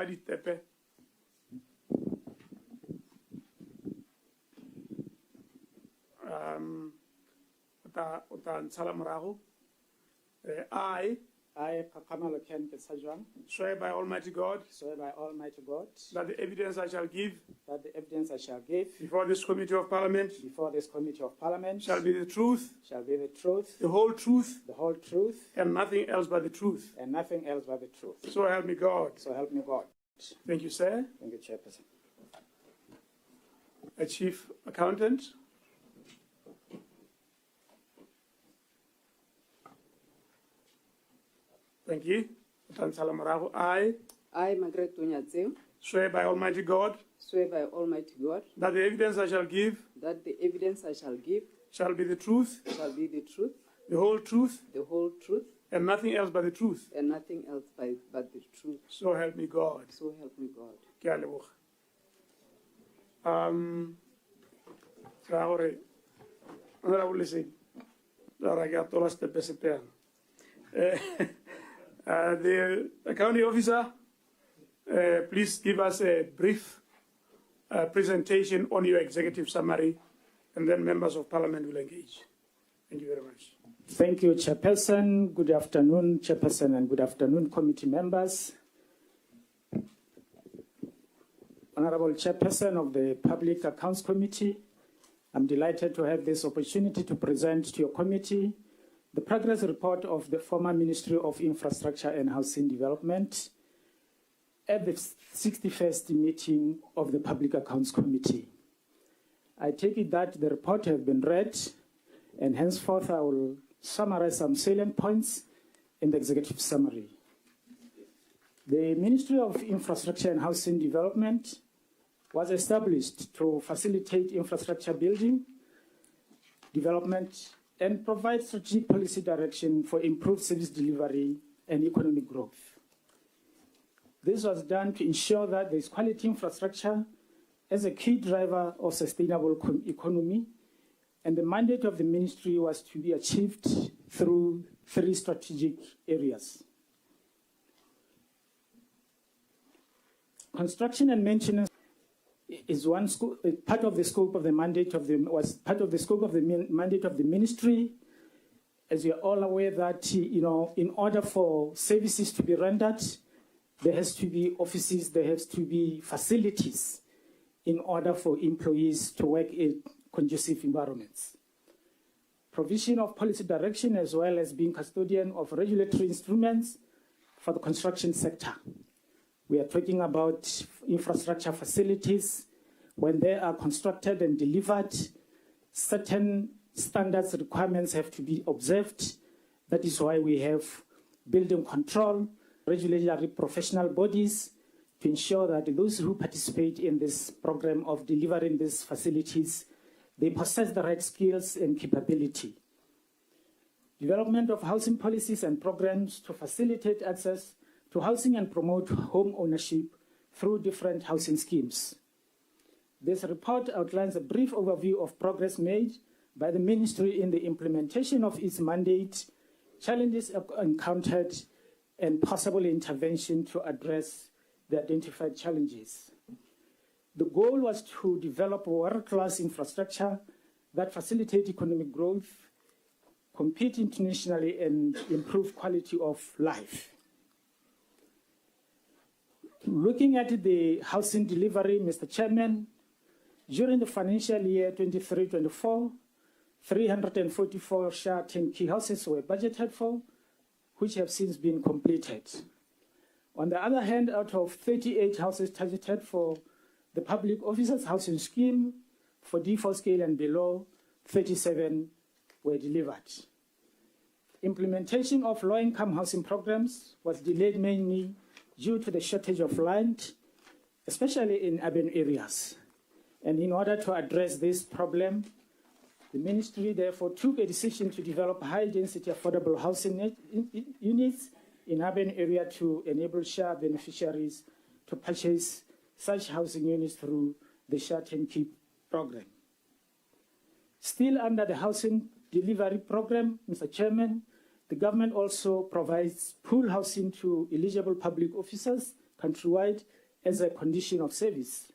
wa ditepe. I, Kakamalo Ken Kesajwang, swear by Almighty God swear by Almighty God that the evidence I shall give that the evidence I shall give before this Committee of Parliament before this Committee of Parliament shall be the truth, the whole truth, and nothing else but the truth. nothing else but the truth. So help me God. So help me God. Thank you, sir. Thank you, Chairperson. Chief Accountant. Thank you. I, Margaret Tunyatseu, swear by Almighty God swear by Almighty God that the evidence I shall give that the evidence I shall give shall be the truth, shall be the truth, the whole truth, and nothing else but the truth. and nothing else but the truth. So help me God. So help me God. Ke a leboga. Ra gore honorable listen. Ra ke a tola step. The accounting officer, please give us a brief presentation on your executive summary, and then members of parliament will engage. Thank you very much. Thank you, Chairperson. Good afternoon, Chairperson, and good afternoon, committee members. Honorable Chairperson of the Public Accounts Committee, I'm delighted to have this opportunity to present to your committee the progress report of the former Ministry of Infrastructure and Housing Development at the 61st meeting of the Public Accounts Committee. I take it that the report has been read, and henceforth I will summarize some salient points in the executive summary. The Ministry of Infrastructure and Housing Development was established to facilitate infrastructure building, development, and provide strategic policy direction for improved service delivery and economic growth. This was done to ensure that there is quality infrastructure as a key driver of sustainable economy, and the mandate of the ministry was to be achieved through 3 strategic areas. Construction and maintenance is part of the scope of the mandate of the mandate of the ministry. As you're all aware that in order for services to be rendered, there has to be offices, there has to be facilities in order for employees to work in conducive environments. Provision of policy direction, as well as being custodian of regulatory instruments for the construction sector. We are talking about infrastructure facilities. When they are constructed and delivered, certain standards requirements have to be observed. That is why we have building control, regulatory professional bodies to ensure that those who participate in this program of delivering these facilities, they possess the right skills and capability. Development of housing policies and programs to facilitate access to housing and promote home ownership through different housing schemes. This report outlines a brief overview of progress made by the ministry in the implementation of its mandate, challenges encountered, and possible intervention to address the identified challenges. The goal was to develop world-class infrastructure that facilitate economic growth, compete internationally, and improve quality of life. Looking at the housing delivery, Mr. Chairman, during the financial year 23-24, 344 SHA 10-key houses were budgeted for, which have since been completed. On the other hand, out of 38 houses targeted for the Public Officers Housing Scheme for D4 scale and below, 37 were delivered. Implementation of low-income housing programs was delayed mainly due to the shortage of land, especially in urban areas. And in order to address this problem, the ministry therefore took a decision to develop high-density affordable housing units in urban areas to enable SHA beneficiaries to purchase such housing units through the SHA 10-key program. Still under the housing delivery program, Mr. Chairman, the government also provides pool housing to eligible public officers, countrywide as a condition of service.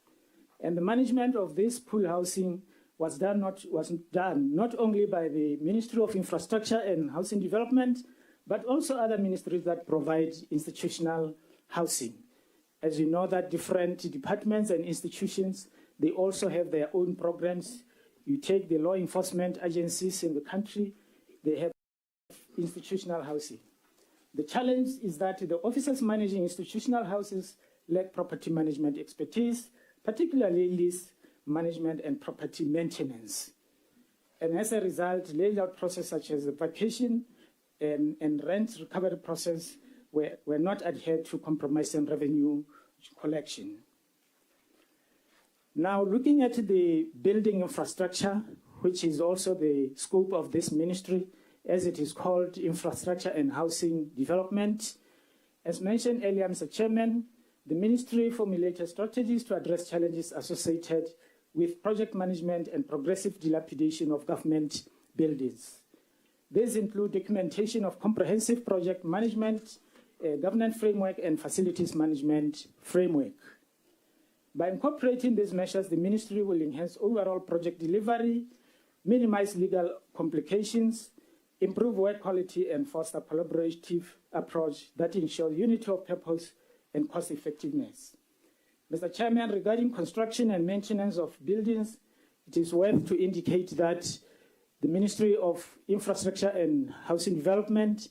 And the management of this pool housing was done not only by the Ministry of Infrastructure and Housing Development, but also other ministries that provide institutional housing. As you know, that different departments and institutions, they also have their own programs. You take the law enforcement agencies in the country, they have institutional housing. The challenge is that the officers managing institutional houses lack property management expertise, particularly lease management and property maintenance. And as a result, laid-out process such as the vacation and rent recovery process were not adhered to, compromising revenue collection. Now, looking at the building infrastructure, which is also the scope of this ministry, as it is called Infrastructure and Housing Development. As mentioned earlier, Mr. Chairman, the ministry formulated strategies to address challenges associated with project management and progressive dilapidation of government buildings. These include documentation of comprehensive project management, governance framework, and facilities management framework. By incorporating these measures, the ministry will enhance overall project delivery, minimize legal complications, improve work quality, and foster collaborative approach that ensures unity of purpose and cost effectiveness. Mr. Chairman, regarding construction and maintenance of buildings, it is worth to indicate that the Ministry of Infrastructure and Housing Development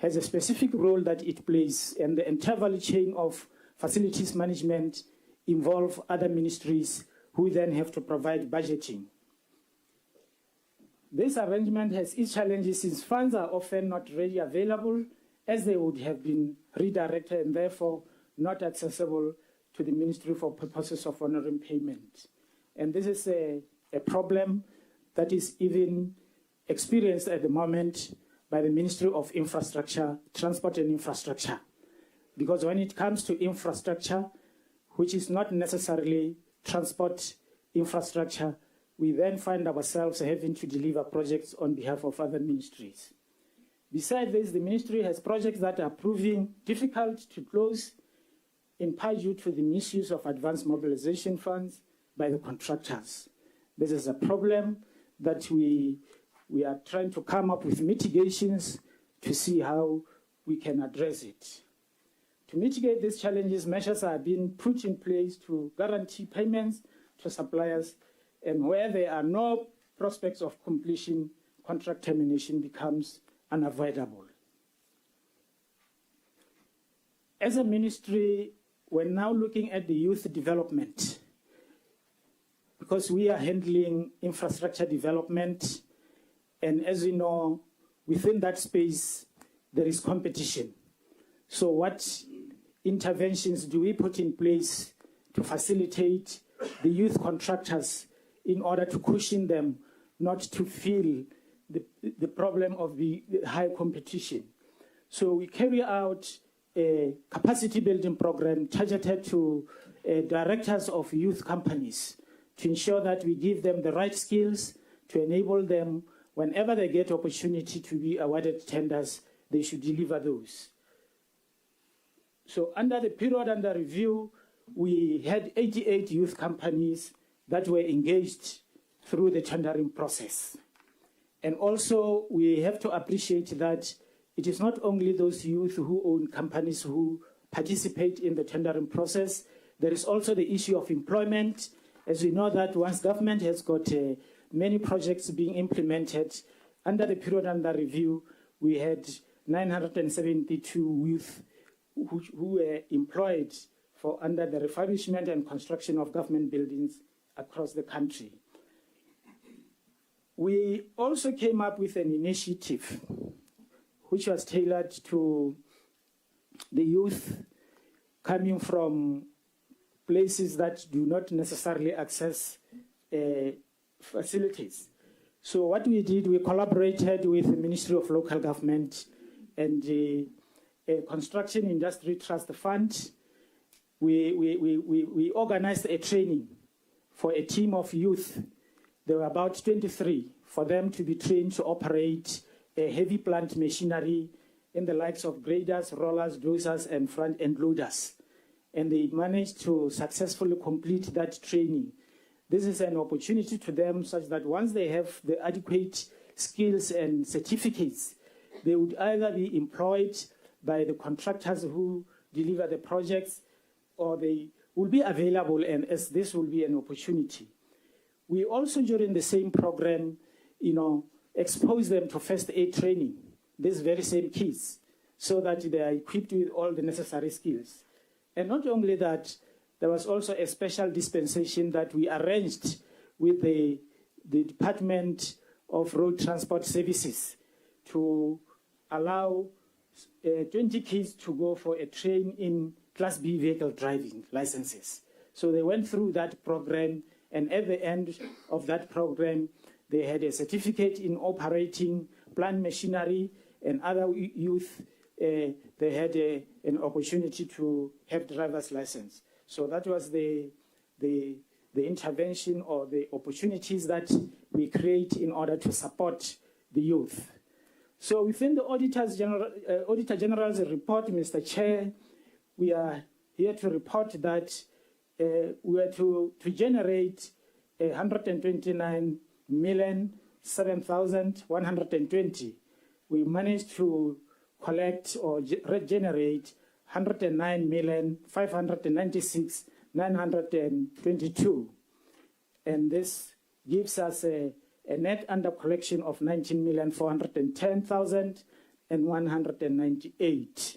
has a specific role that it plays, and the entire value chain of facilities management involve other ministries who then have to provide budgeting. This arrangement has its challenges since funds are often not readily available as they would have been redirected and therefore not accessible to the ministry for purposes of honoring payment. And this is a problem that is even experienced at the moment by the Ministry of Infrastructure, Transport and Infrastructure. Because when it comes to infrastructure, which is not necessarily transport infrastructure, we then find ourselves having to deliver projects on behalf of other ministries. Besides this, the ministry has projects that are proving difficult to close, in part due to the misuse of advanced mobilization funds by the contractors. This is a problem that we are trying to come up with mitigations to see how we can address it. To mitigate these challenges, measures are being put in place to guarantee payments to suppliers, and where there are no prospects of completion, contract termination becomes unavoidable. As a ministry, we're now looking at the youth development because we are handling infrastructure development, and as you know, within that space, there is competition. So what interventions do we put in place to facilitate the youth contractors in order to cushion them not to feel the problem of the high competition? So we carry out a capacity building program targeted to directors of youth companies to ensure that we give them the right skills to enable them, whenever they get opportunity to be awarded tenders, they should deliver those. So under the period under review, we had 88 youth companies that were engaged through the tendering process. And also, we have to appreciate that it is not only those youth who own companies who participate in the tendering process. There is also the issue of employment. As we know that once government has got many projects being implemented, under the period under review, we had 972 youth who were employed for under the refurbishment and construction of government buildings across the country. We also came up with an initiative which was tailored to the youth coming from places that do not necessarily access facilities. So what we did, we collaborated with the Ministry of Local Government and the Construction Industry Trust Fund. We organized a training for a team of youth. There were about 23 for them to be trained to operate heavy plant machinery in the likes of graders, rollers, dozers, and front-end loaders. and they managed to successfully complete that training. This is an opportunity to them such that once they have the adequate skills and certificates, they would either be employed by the contractors who deliver the projects, or they will be available, and as this will be an opportunity. We also, during the same program, expose them to first aid training, these very same kids, so that they are equipped with all the necessary skills. And not only that, there was also a special dispensation that we arranged with the Department of Road Transport Services to allow 20 kids to go for a train in Class B vehicle driving licenses. So they went through that program, and at the end of that program, they had a certificate in operating plant machinery, and other youth, they had an opportunity to have driver's license. So that was the intervention or the opportunities that we create in order to support the youth. So within the Auditor General's report, Mr. Chair, we are here to report that we were to generate 129,007,120. We managed to collect or generate 109,596,922. And this gives us a net under collection of 19,410,198.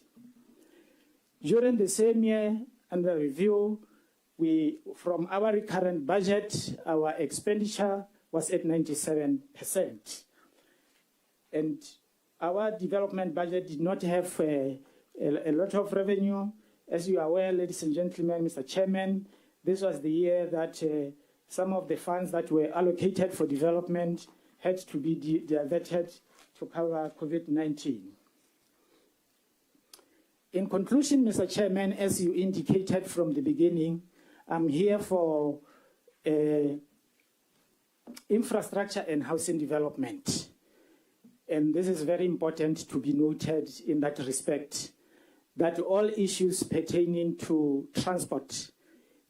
During the same year, under review, from our recurrent budget, our expenditure was at 97%. And our development budget did not have a lot of revenue. As you are aware, ladies and gentlemen, Mr. Chairman, this was the year that some of the funds that were allocated for development had to be diverted to cover COVID-19. In conclusion, Mr. Chairman, as you indicated from the beginning, I'm here for infrastructure and housing development. And this is very important to be noted in that respect, that all issues pertaining to transport,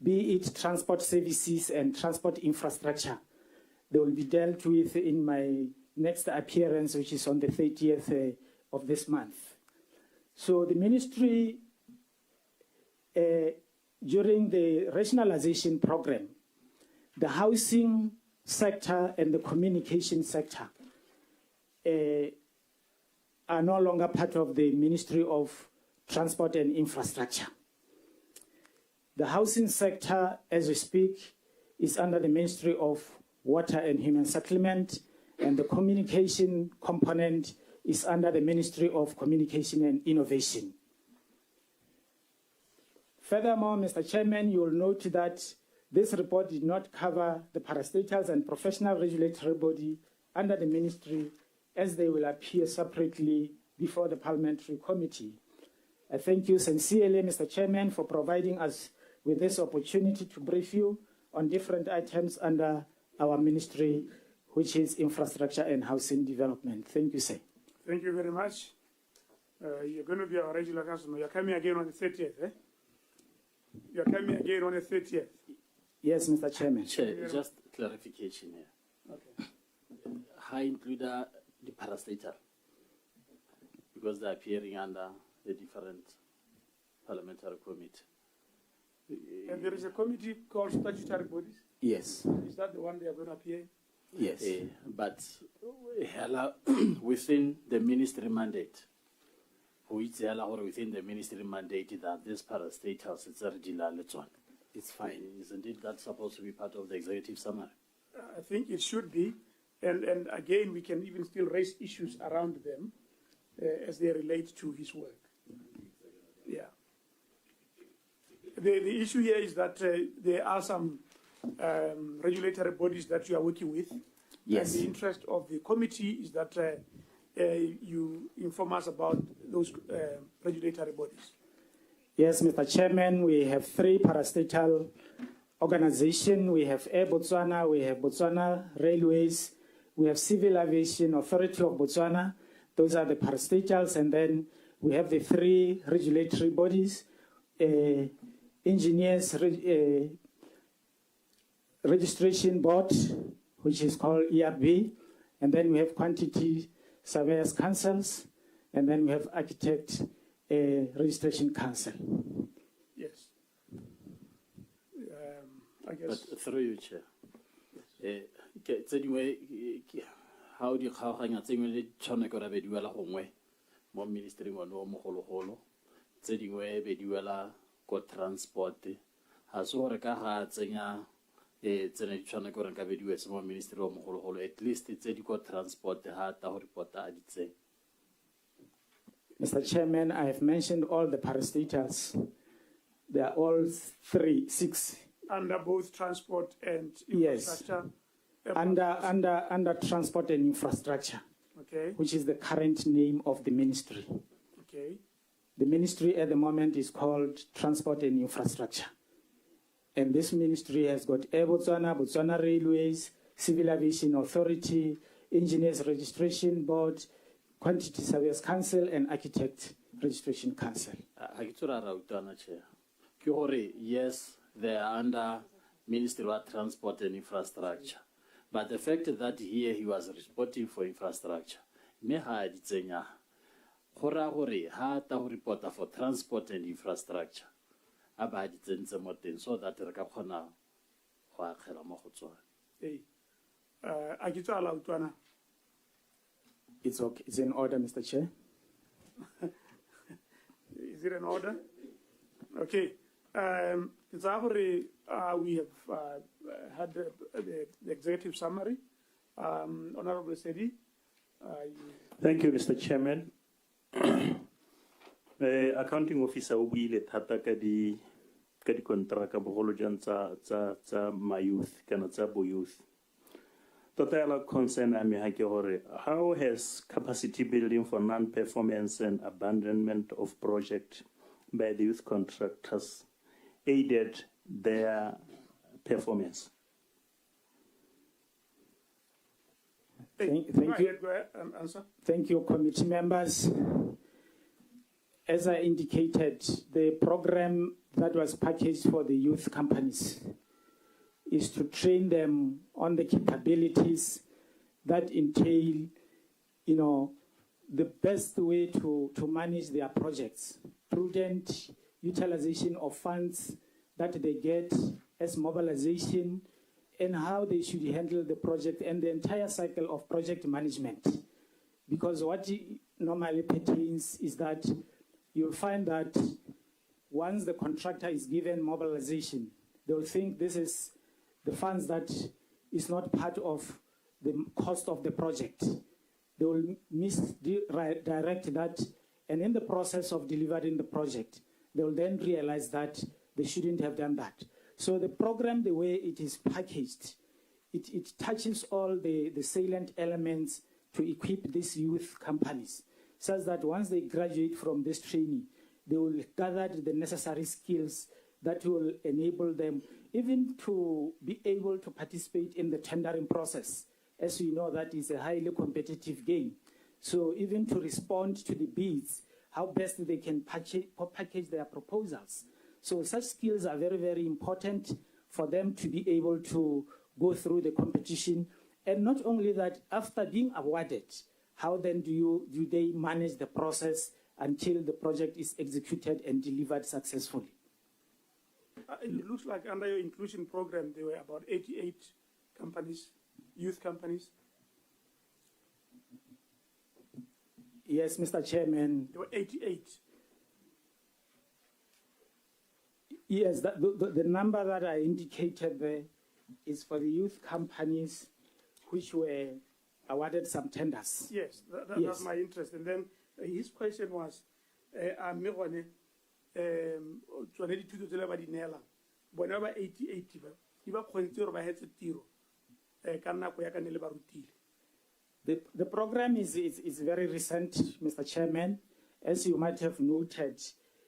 be it transport services and transport infrastructure, they will be dealt with in my next appearance, which is on the 30th of this month. So the ministry, during the rationalization program, the housing sector and the communication sector are no longer part of the Ministry of Transport and Infrastructure. The housing sector, as we speak, is under the Ministry of Water and Human Settlement, and the communication component is under the Ministry of Communication and Innovation. Furthermore, Mr. Chairman, you will note that this report did not cover the parastatals and professional regulatory body under the ministry, as they will appear separately before the Parliamentary Committee. I thank you sincerely, Mr. Chairman, for providing us with this opportunity to brief you on different items under our ministry, which is infrastructure and housing development. Thank you, sir. Thank you very much. You're going to be our regular customer. You're coming again on the 30th, eh? You're coming again on the 30th. Yes, Mr. Chairman. Chair, just clarification here. Okay. I include the parastatal because they're appearing under the different parliamentary committee. And there is a committee called statutory bodies? Yes. Is that the one they are going to appear? Yes. But within the ministry mandate, within the ministry mandate that this parastatals is it's fine. Isn't it that supposed to be part of the executive summary? I think it should be. And again, we can even still raise issues around them as they relate to his work. Yeah. The issue here is that there are some regulatory bodies that you are working with. Yes. And the interest of the committee is that you inform us about those regulatory bodies. Yes, Mr. Chairman, we have 3 parastatal organizations. We have Air Botswana, we have Botswana Railways, we have Civil Aviation Authority of Botswana. Those are the parastatals, and then we have the 3 regulatory bodies. Engineers Registration Board, which is called ERB, and then we have Quantity Surveyors Councils, and then we have Architect Registration Council. Yes. I guess. But through you, Chair. How do you mo ministry wa no mo gologolo tse dingwe be di wela ko transport ha so re ka ga tsenya tsene di tshwana go re ka be di wetse mo ministry wa mo gologolo at least tse di ko transport ha ta go reporta a ditse. Mr. Chairman, I have mentioned all the parastatals. They are all 6 under both transport and yes, infrastructure. under transport and infrastructure. Okay. Which is the current name of the ministry. Okay. The ministry at the moment is called Transport and Infrastructure. And this ministry has got Air Botswana, Botswana Railways, Civil Aviation Authority, Engineers Registration Board, Quantity Surveyors Council, and Architect Registration Council. Yes, they are under Ministry of Transport and Infrastructure. But the fact that here he was reporting for infrastructure, me ha di tsenya gora gore ha ta go reporta for transport and infrastructure aba di tsentse mo teng so that re ka khona go akgela mo go tswana. A ke tsala utwana. It's okay. It's in order, Mr. Chair. Is it in order? Okay. We have had the executive summary. Honorable Sedi. Thank you, Mr. Chairman. Accounting officer o buile thata ka di kontraka bogolo jang tsa my youth kana tsa bo youth. Total concern a me ha ke gore how has capacity building for non-performance and abandonment of project by the youth contractors aided their performance? Thank you. Go ahead, answer. Thank you, committee members. As I indicated, the program that was packaged for the youth companies is to train them on the capabilities that entail, the best way to manage their projects, prudent utilization of funds that they get as mobilization, and how they should handle the project and the entire cycle of project management. Because what normally pertains is that you'll find that once the contractor is given mobilization, they'll think this is the funds that is not part of the cost of the project. They will misdirect that, and in the process of delivering the project, they will then realize that they shouldn't have done that. So the program, the way it is packaged, it touches all the salient elements to equip these youth companies, such that once they graduate from this training, they will gather the necessary skills that will enable them even to be able to participate in the tendering process. As we know, that is a highly competitive game. So even to respond to the bids, how best they can package their proposals. So such skills are very, very important for them to be able to go through the competition. And not only that, after being awarded, how then do they manage the process until the project is executed and delivered successfully? It looks like under your inclusion program, there were about 88 companies, youth companies. Yes, Mr. Chairman. There were 88. Yes, the number that I indicated there is for the youth companies which were awarded some tenders. Yes, Yes. That's my interest. And then his question was, whenever 88 the program is very recent, Mr. Chairman. As you might have noted,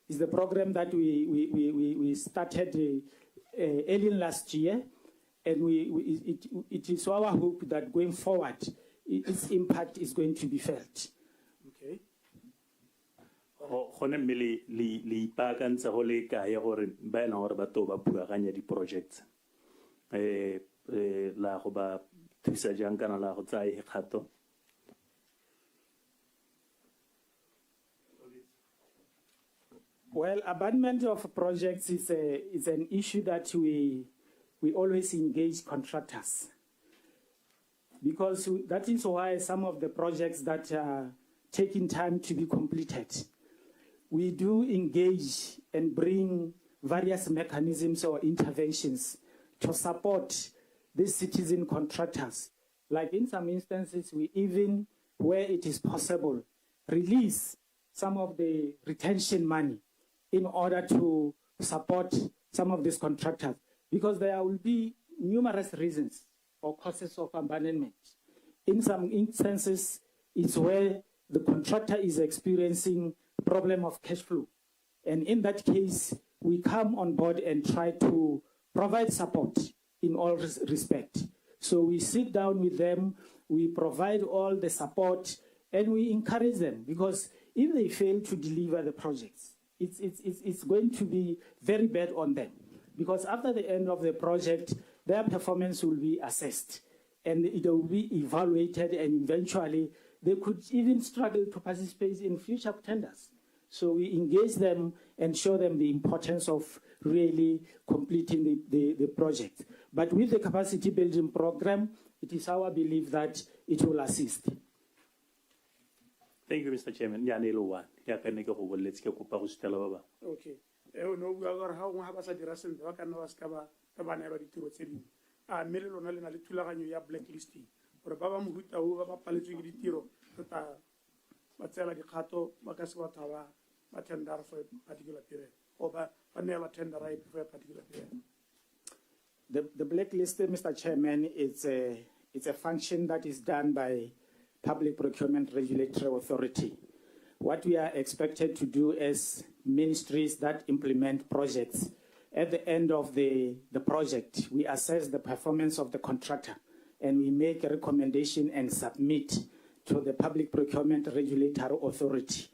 is the program that we started early last year, and it is our hope that going forward, its impact is going to be felt. Okay. gone mme le ipaakantsa go le kae gore ba e leng gore ba to ba buaganya di-projects la go ba thusa jang kana la go tsaya kgato? Well, abandonment of projects is an issue that we always engage contractors, because that is why some of the projects that are taking time to be completed, we do engage and bring various mechanisms or interventions to support these citizen contractors. Like in some instances, we even, where it is possible, release some of the retention money in order to support some of these contractors, because there will be numerous reasons or causes of abandonment. In some instances, it's where the contractor is experiencing problem of cash flow. And in that case, we come on board and try to provide support in all respect. So we sit down with them, we provide all the support, and we encourage them, because if they fail to deliver the projects, it's going to be very bad on them, because after the end of the project, their performance will be assessed and it will be evaluated, and eventually they could even struggle to participate in future tenders. So we engage them and show them the importance of really completing the project. But with the capacity building program, it is our belief that it will assist. Thank you, Mr. Chairman. Okay. No, we are how we have a suggestion. We can now ask about the banner ditiro tse dingwe. A mme le lona le na le thulaganyo ya blacklisting gore ba ba mohuta o ba ba paletsweng ke ditiro tota ba tsela dikgato ba ka se batho ba tender for a particular period or ba never tender right for a particular period. The blacklist, Mr. Chairman, it's a function that is done by Public Procurement Regulatory Authority. What we are expected to do as ministries that implement projects, at the end of the project, we assess the performance of the contractor and we make a recommendation and submit to the Public Procurement Regulatory Authority.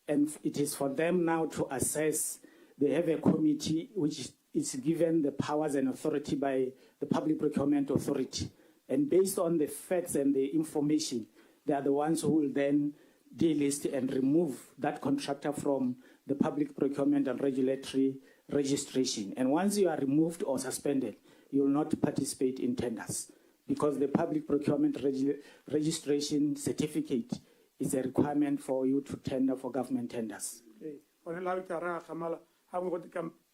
And it is for them now to assess. They have a committee which is given the powers and authority by the Public Procurement Authority. And based on the facts and the information, they are the ones who will then delist and remove that contractor from the public procurement and regulatory registration. And once you are removed or suspended, you will not participate in tenders, because the public procurement registration certificate is a requirement for you to tender for government tenders.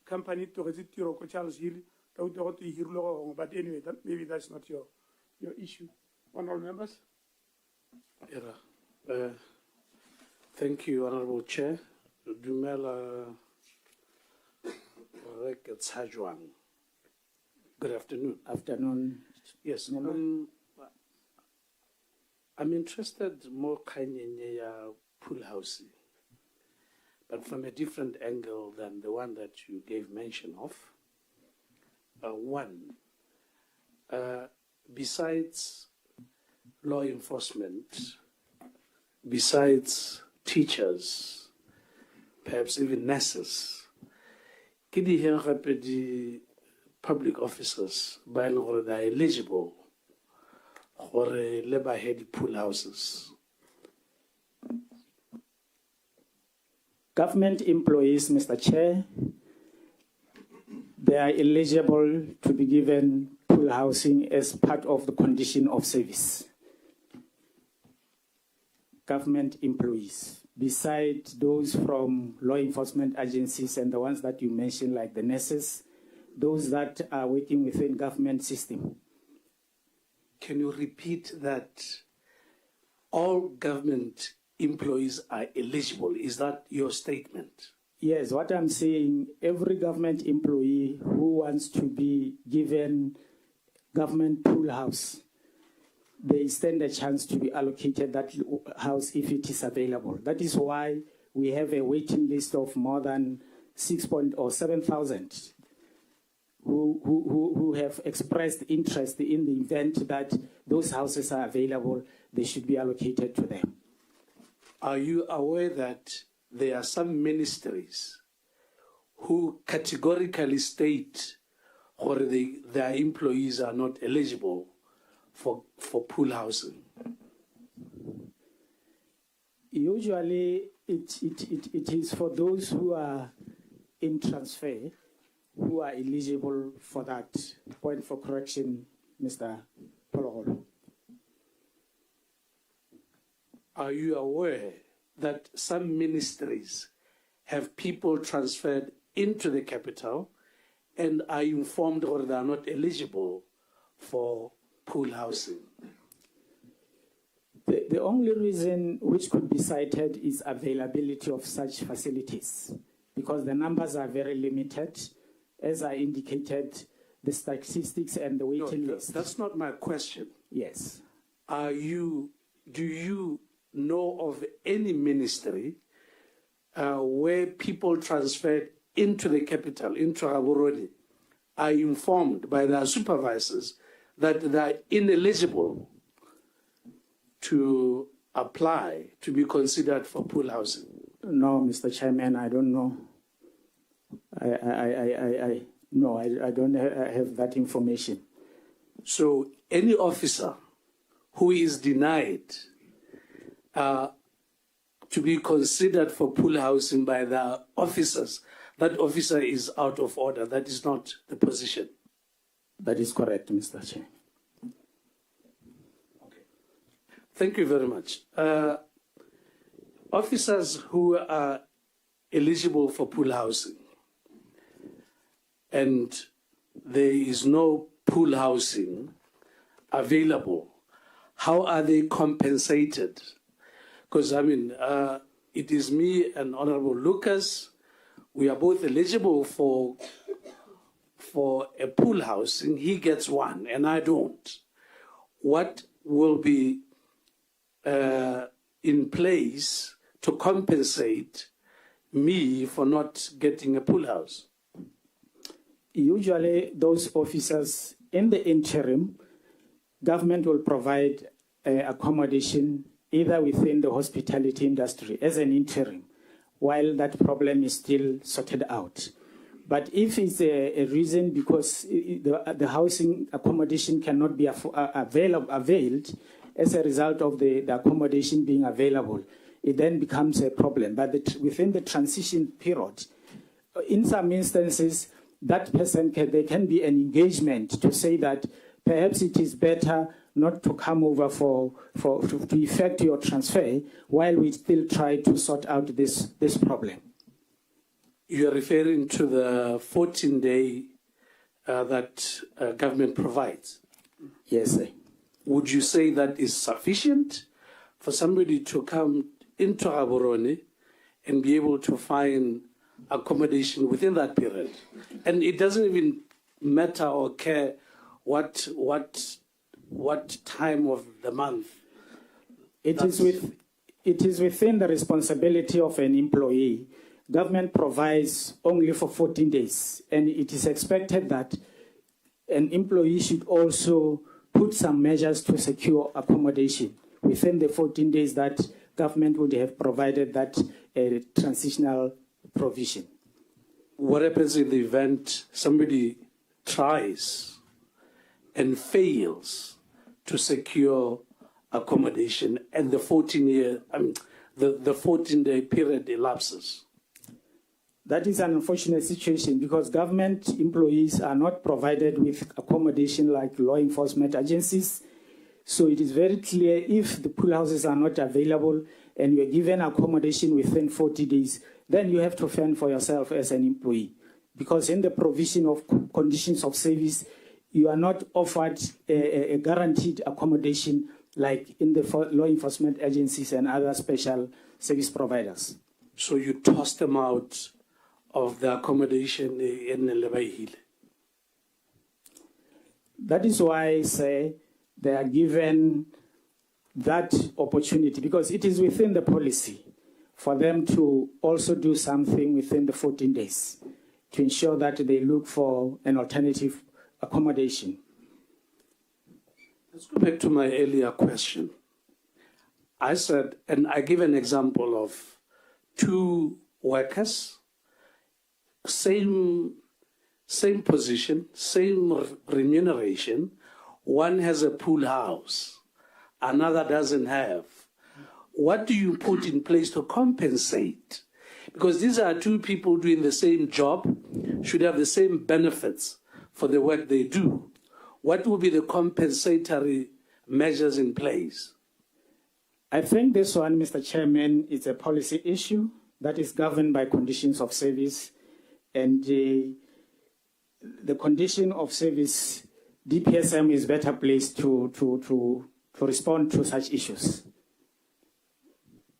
Company to resist Charles Hill, but anyway, maybe that's not your issue. Honourable members? Thank you, Honourable Chair. Dumela Reketshajuan. Good afternoon. Afternoon. Yes. I'm interested more kindly in pool housing, but from a different angle than the one that you gave mention of. One, besides law enforcement, besides teachers, perhaps even nurses, ke di heng gape di public officers ba e leng gore they are eligible gore le ba he di pool houses? Government employees, Mr. Chair, they are eligible to be given pool housing as part of the condition of service. Government employees, besides those from law enforcement agencies and the ones that you mentioned, like the nurses, those that are working within government system. Can you repeat that? All government employees are eligible. Is that your statement? Yes, what I'm saying, every government employee who wants to be given government pool house, they stand a chance to be allocated that house if it is available. That is why we have a waiting list of more than 7,000 who have expressed interest in the event that those houses are available, they should be allocated to them. Are you aware that there are some ministries who categorically state or their employees are not eligible for pool housing? Usually, it is for those who are in transfer who are eligible for that. Point for correction, Mr. Pologolo. Are you aware that some ministries have people transferred into the capital and are informed or they are not eligible for pool housing? The only reason which could be cited is availability of such facilities, because the numbers are very limited. As I indicated, the statistics and the waiting list. That's not my question. Yes. Do you know of any ministry where people transferred into the capital, into Gaborone, are informed by their supervisors that they are ineligible to apply to be considered for pool housing? No, Mr. Chairman, I don't know. No, I don't have that information. So any officer who is denied to be considered for pool housing by the officers, that officer is out of order. That is not the position. That is correct, Mr. Chair. Thank you very much. Officers who are eligible for pool housing and there is no pool housing available, how are they compensated? Because, I mean, it is me and Honorable Lucas. We are both eligible for a pool housing. He gets one and I don't. What will be in place to compensate me for not getting a pool house? Usually, those officers in the interim, government will provide accommodation either within the hospitality industry as an interim, while that problem is still sorted out. But if it's a reason because the housing accommodation cannot be availed as a result of the accommodation being available, it then becomes a problem. But within the transition period, in some instances, that person there can be an engagement to say that perhaps it is better not to come over to effect your transfer while we still try to sort out this problem. You are referring to the 14-day that government provides? Yes, sir. Would you say that is sufficient for somebody to come into Gaborone and be able to find accommodation within that period? And it doesn't even matter or care what time of the month. It is within the responsibility of an employee. Government provides only for 14 days, and it is expected that an employee should also put some measures to secure accommodation within the 14 days that government would have provided that transitional provision. What happens in the event somebody tries and fails to secure accommodation and the 14-day period elapses? That is an unfortunate situation because government employees are not provided with accommodation like law enforcement agencies. So it is very clear if the pool houses are not available and you are given accommodation within 40 days, then you have to fend for yourself as an employee. Because in the provision of conditions of service, you are not offered a guaranteed accommodation like in the law enforcement agencies and other special service providers. So you toss them out of the accommodation in Lebaihile? That is why I say they are given that opportunity because it is within the policy for them to also do something within the 14 days to ensure that they look for an alternative accommodation. Let's go back to my earlier question. I said, and I give an example of two workers, same position, same remuneration. One has a pool house, another doesn't have. What do you put in place to compensate? Because these are two people doing the same job, should have the same benefits for the work they do. What will be the compensatory measures in place? I think this one, Mr. Chairman, is a policy issue that is governed by conditions of service, and the condition of service, DPSM is better placed to respond to such issues.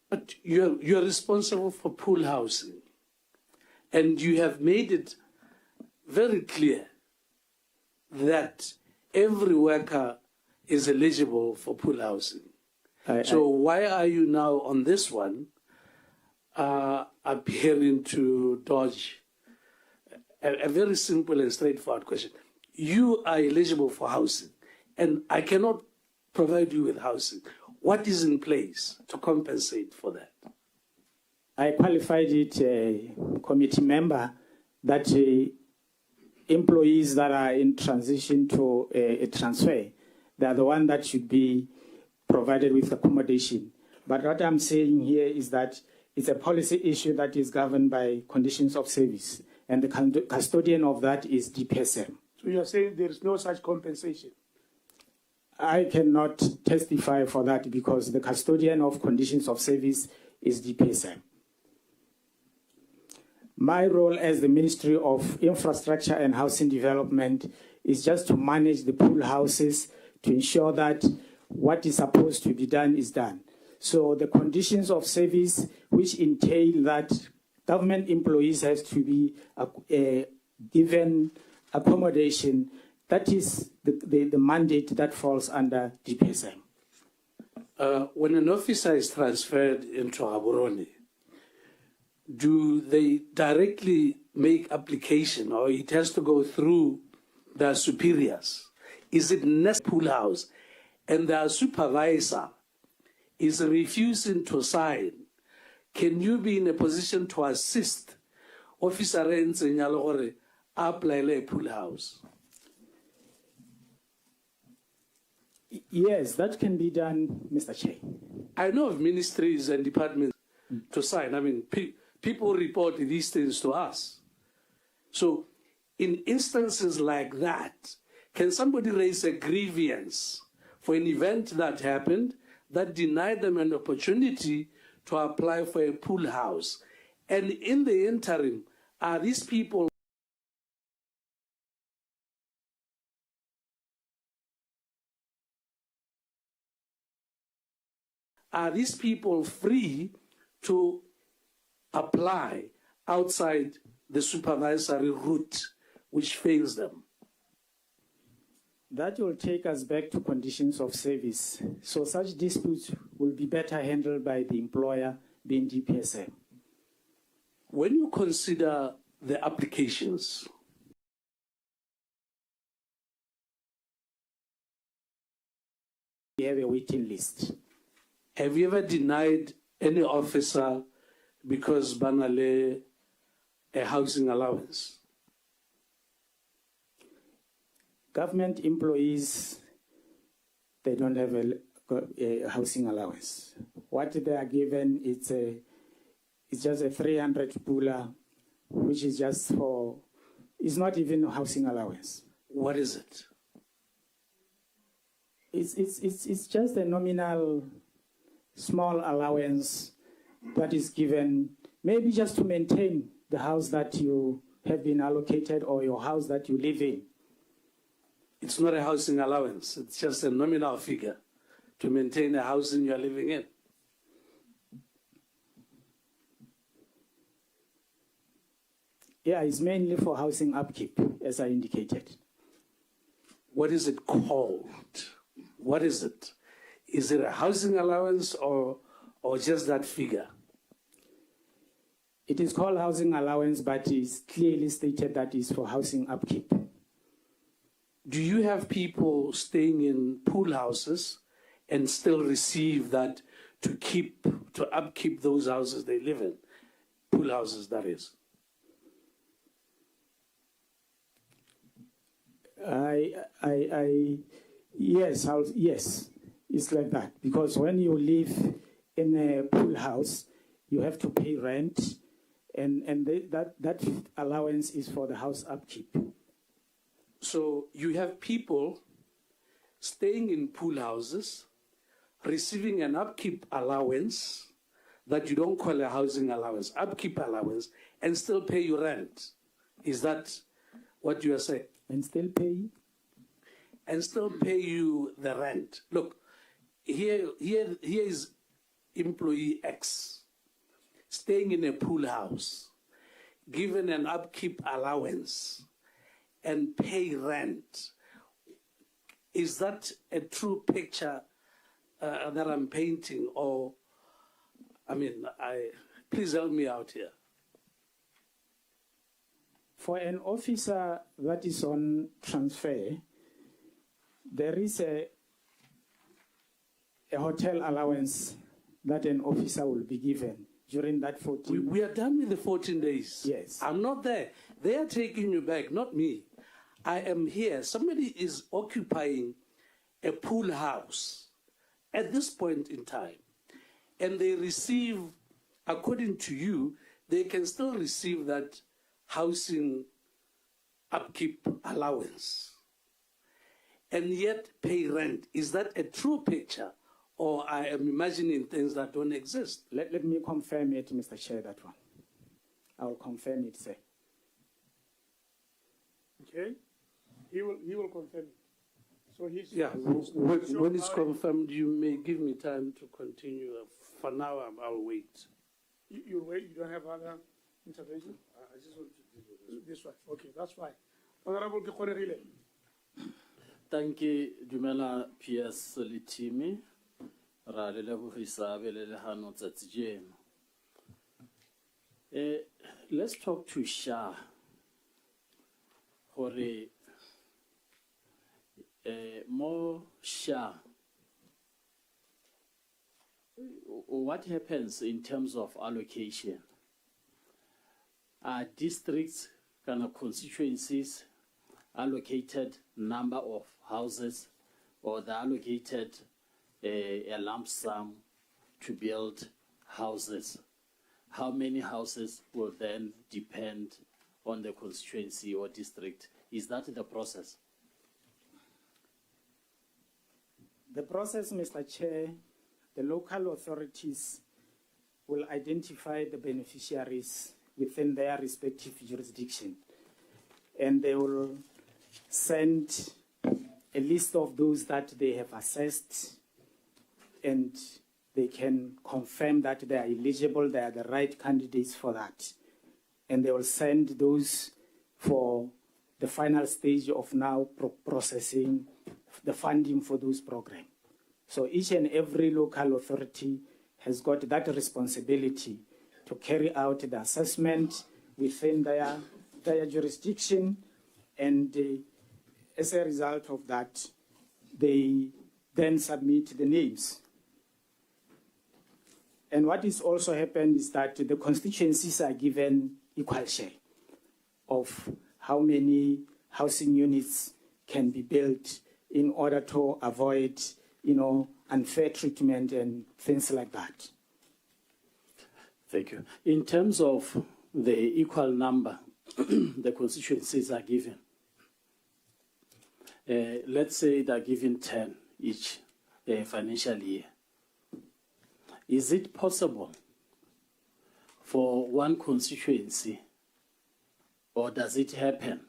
But you're responsible for pool housing, and you have made it very clear that every worker is eligible for pool housing. So why are you now on this one appearing to dodge a very simple and straightforward question? You are eligible for housing, and I cannot provide you with housing. What is in place to compensate for that? I qualified it, committee member, that employees that are in transition to a transfer, they are the one that should be provided with accommodation. But what I'm saying here is that it's a policy issue that is governed by conditions of service, and the custodian of that is DPSM. So you're saying there is no such compensation? I cannot testify for that because the custodian of conditions of service is DPSM. My role as the Ministry of Infrastructure and Housing Development is just to manage the pool houses to ensure that what is supposed to be done is done. So the conditions of service, which entail that government employees have to be given accommodation, that is the mandate that falls under DPSM. When an officer is transferred into Gaborone, do they directly make application, or it has to go through their superiors? Is it next pool house and their supervisor is refusing to sign? Can you be in a position to assist officer Nyalore apply a pool house? Yes, that can be done, Mr. Chair. I know of ministries and departments to sign. I mean, people report these things to us. So in instances like that, can somebody raise a grievance for an event that happened that denied them an opportunity to apply for a pool house? And in the interim, are these people free to apply outside the supervisory route which fails them? That will take us back to conditions of service. So such disputes will be better handled by the employer, being DPSM. When you consider the applications, we have a waiting list. Have you ever denied any officer because banale a housing allowance? Government employees, they don't have a housing allowance. What they are given, it's just a 300 pula, which is just for, it's not even a housing allowance. What is it? It's just a nominal small allowance that is given, maybe just to maintain the house that you have been allocated or your house that you live in. It's not a housing allowance. It's just a nominal figure to maintain the housing you're living in. Yeah, it's mainly for housing upkeep, as I indicated. What is it called? What is it? Is it a housing allowance or just that figure? It is called housing allowance, but it's clearly stated that it's for housing upkeep. Do you have people staying in pool houses and still receive that to upkeep those houses they live in? pool houses, that is. Yes, it's like that. Because when you live in a pool house, you have to pay rent, and that allowance is for the house upkeep. So you have people staying in pool houses, receiving an upkeep allowance that you don't call a housing allowance, upkeep allowance, and still pay you rent. Is that what you are saying? And still pay? And still pay you the rent. Look, here is employee X staying in a pool house, given an upkeep allowance, and pay rent. Is that a true picture that I'm painting? Or, I mean, please help me out here. For an officer that is on transfer, there is a hotel allowance that an officer will be given during that 14 We are done with the 14 days. Yes. I'm not there. They are taking you back, not me. I am here. Somebody is occupying a pool house at this point in time, and they receive, according to you, they can still receive that housing upkeep allowance and yet pay rent. Is that a true picture, or I am imagining things that don't exist? Let me confirm it, Mr. Chair, that one. I will confirm it, sir. Okay, he will confirm it. So he's Yeah, when it's confirmed, you may give me time to continue. For now, I'll wait. You'll wait. You don't have other intervention. I just want to do this one. Okay, that's fine. Honorable Kikonerile. Thank you, Dumela PS Litimi. Let's talk to Shah. More Shah. What happens in terms of allocation? Are districts, kind of constituencies, allocated number of houses, or they allocated a lump sum to build houses? How many houses will then depend on the constituency or district? Is that the process? The process, Mr. Chair, the local authorities will identify the beneficiaries within their respective jurisdiction, and they will send a list of those that they have assessed, and they can confirm that they are eligible, they are the right candidates for that. And they will send those for the final stage of now processing the funding for those programs. So each and every local authority has got that responsibility to carry out the assessment within their jurisdiction, and as a result of that, they then submit the names. And what is also happened is that the constituencies are given equal share of how many housing units can be built in order to avoid, unfair treatment and things like that. Thank you. In terms of the equal number the constituencies are given, let's say they're given 10 each financial year. Is it possible for one constituency, or does it happen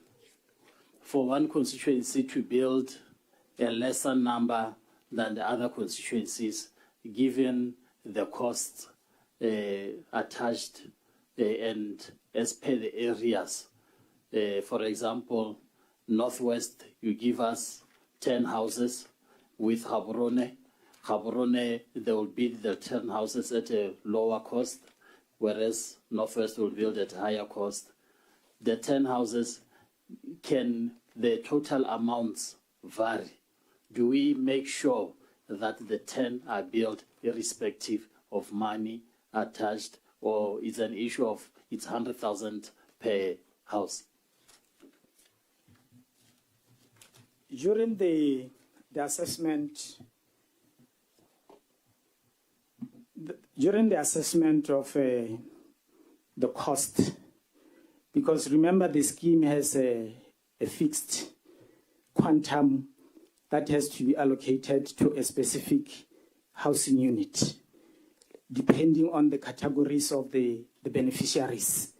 for one constituency to build a lesser number than the other constituencies, given the costs attached and as per the areas? For example, Northwest, you give us 10 houses. With Gaborone, they will build the 10 houses at a lower cost, whereas Northwest will build at a higher cost. The 10 houses, can the total amounts vary? Do we make sure that the 10 are built irrespective of money attached or it's an issue of it's 100,000 per house? During the assessment, during the assessment of the cost, because remember the scheme has a fixed quantum that has to be allocated to a specific housing unit, depending on the categories of the beneficiaries.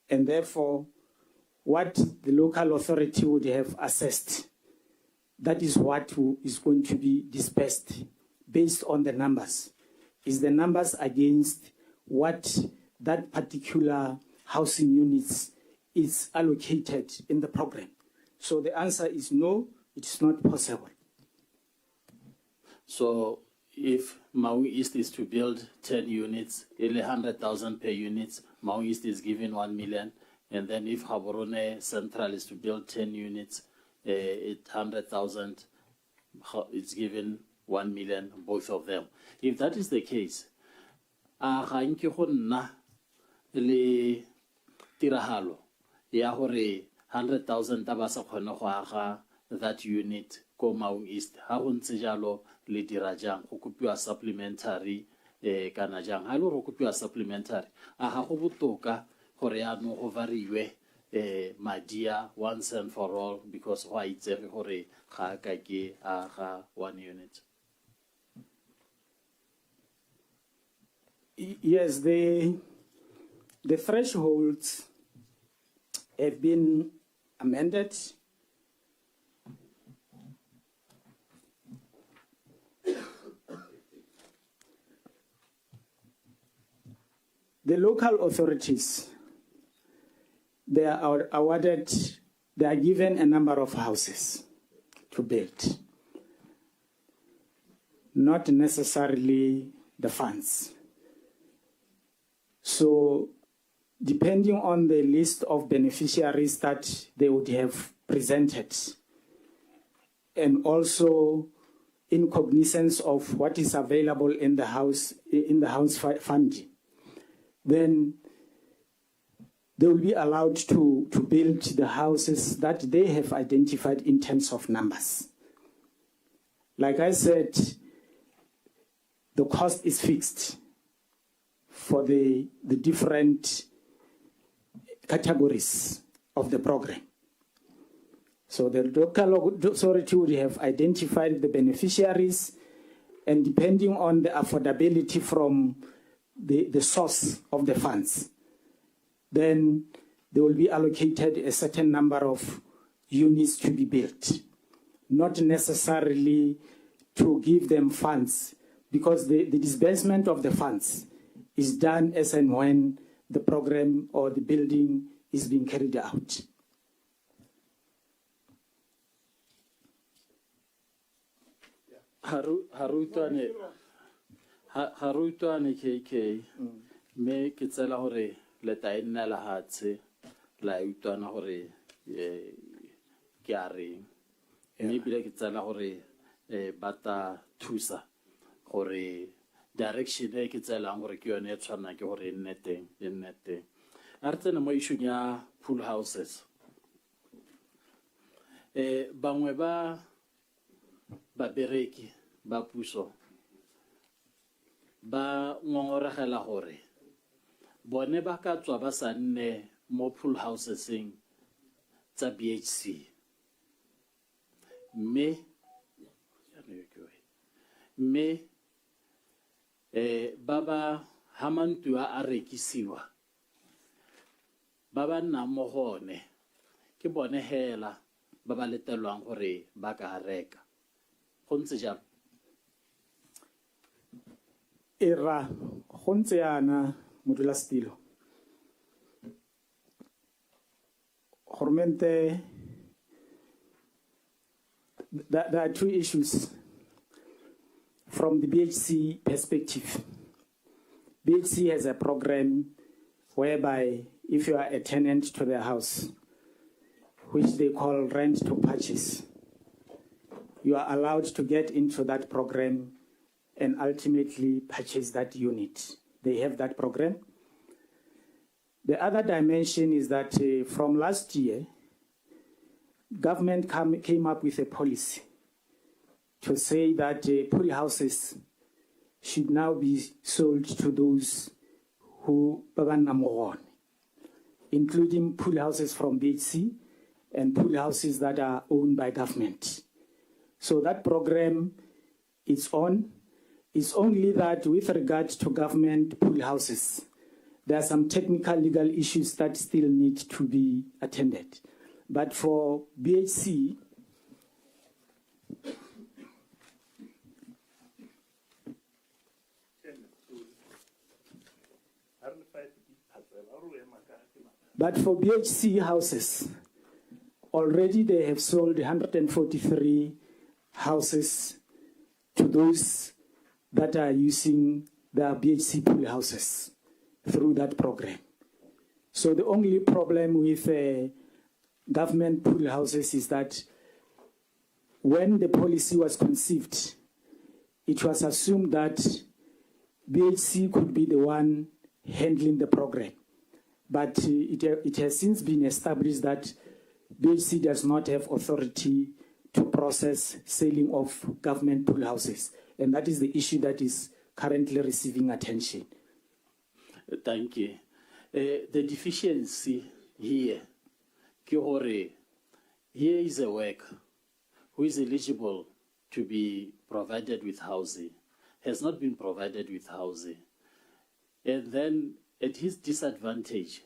And therefore, what the local authority would have assessed, that is what is going to be dispersed based on the numbers. Is the numbers against what that particular housing units is allocated in the program. So the answer is no, it's not possible. So if Maui East is to build 10 units, 100,000 per unit, Maui East is given 1 million. And then if Gaborone Central is to build 10 units, 100,000, it's given 1 million, both of them. If that is the case, ga nke go nna le tiragalo ya gore 100,000 ta ba sa kgone go aga that unit ko Maui East. Ha go ntse jalo le dira jang go kopiwa supplementary kana jang ha le go kopiwa supplementary a ga go botoka gore ya no go variwe madia once and for all, because go a itsege gore ga ka ke aga 1 unit. Yes, the thresholds have been amended. The local authorities, they are awarded, they are given a number of houses to build, not necessarily the funds. So depending on the list of beneficiaries that they would have presented, and also in cognizance of what is available in the house funding, then they will be allowed to build the houses that they have identified in terms of numbers. Like I said, the cost is fixed for the different categories of the program. So the local authority would have identified the beneficiaries, and depending on the affordability from the source of the funds, then they will be allocated a certain number of units to be built, not necessarily to give them funds, because the disbursement of the funds is done as and when the program or the building is being carried out. Harutwane KK, me ke tsela hore le ta nna la hatse la utwana hore ke a reng. Me bile ke tsela hore bata thusa gore direction e ke tselang gore ke yone e tshwana ke gore e nne teng. A re tsena mo issue ya pool houses. Bangwe ba bereki ba puso ba ngongoregela gore bone ba ka tswa ba sa nne mo pool houseseng tsa BHC, mme ba ba hamantua a rekisiwa ba ba nna mo gone ke bone hela ba ba letelwang gore ba ka reka go ntse jalo. Era go ntse yana modulasetilo gormente. There are two issues from the BHC perspective. BHC has a program whereby if you are a tenant to their house, which they call rent to purchase, you are allowed to get into that program and ultimately purchase that unit they have that program. The other dimension is that from last year, government came up with a policy to say that pool houses should now be sold to those who including pool houses from BHC and pool houses that are owned by government. So that program is on. It's only that with regard to government pool houses, there are some technical legal issues that still need to be attended. But for BHC, houses, already they have sold 143 houses to those that are using the BHC pool houses through that program. So the only problem with government pool houses is that when the policy was conceived, it was assumed that BHC could be the one handling the program. But it has since been established that BHC does not have authority to process selling of government pool houses. And that is the issue that is currently receiving attention. Thank you. The deficiency here, here is a worker who is eligible to be provided with housing, has not been provided with housing. And then at his disadvantage,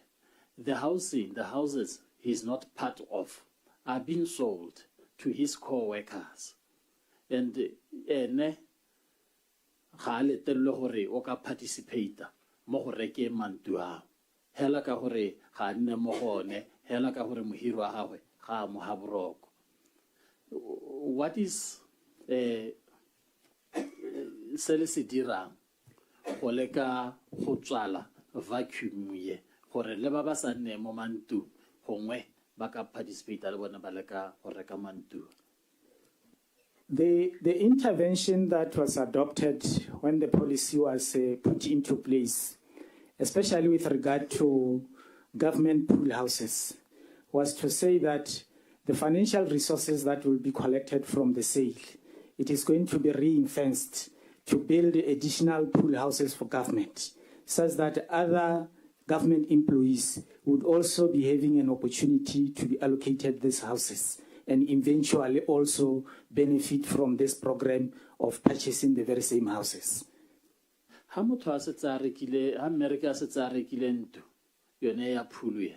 the houses he's not part of are being sold to his co-workers. And participate mo go reke mantu a hela ka gore ga nne mo gone hela ka gore mohiri wa gagwe ga mo ha boroko. What is se le se dirang go leka go tswala vacuum ye gore le ba ba sa nne mo mantu gongwe ba ka participate le bona ba leka go reka mantu? The intervention that was adopted when the policy was put into place, especially with regard to government pool houses, was to say that the financial resources that will be collected from the sale, it is going to be ring-fenced to build additional pool houses for government, such that other government employees would also be having an opportunity to be allocated these houses, and eventually also benefit from this program of purchasing the very same houses. Ha motho a setse a rekile, ha America a setse a rekile ntlo yone ya phulu ye,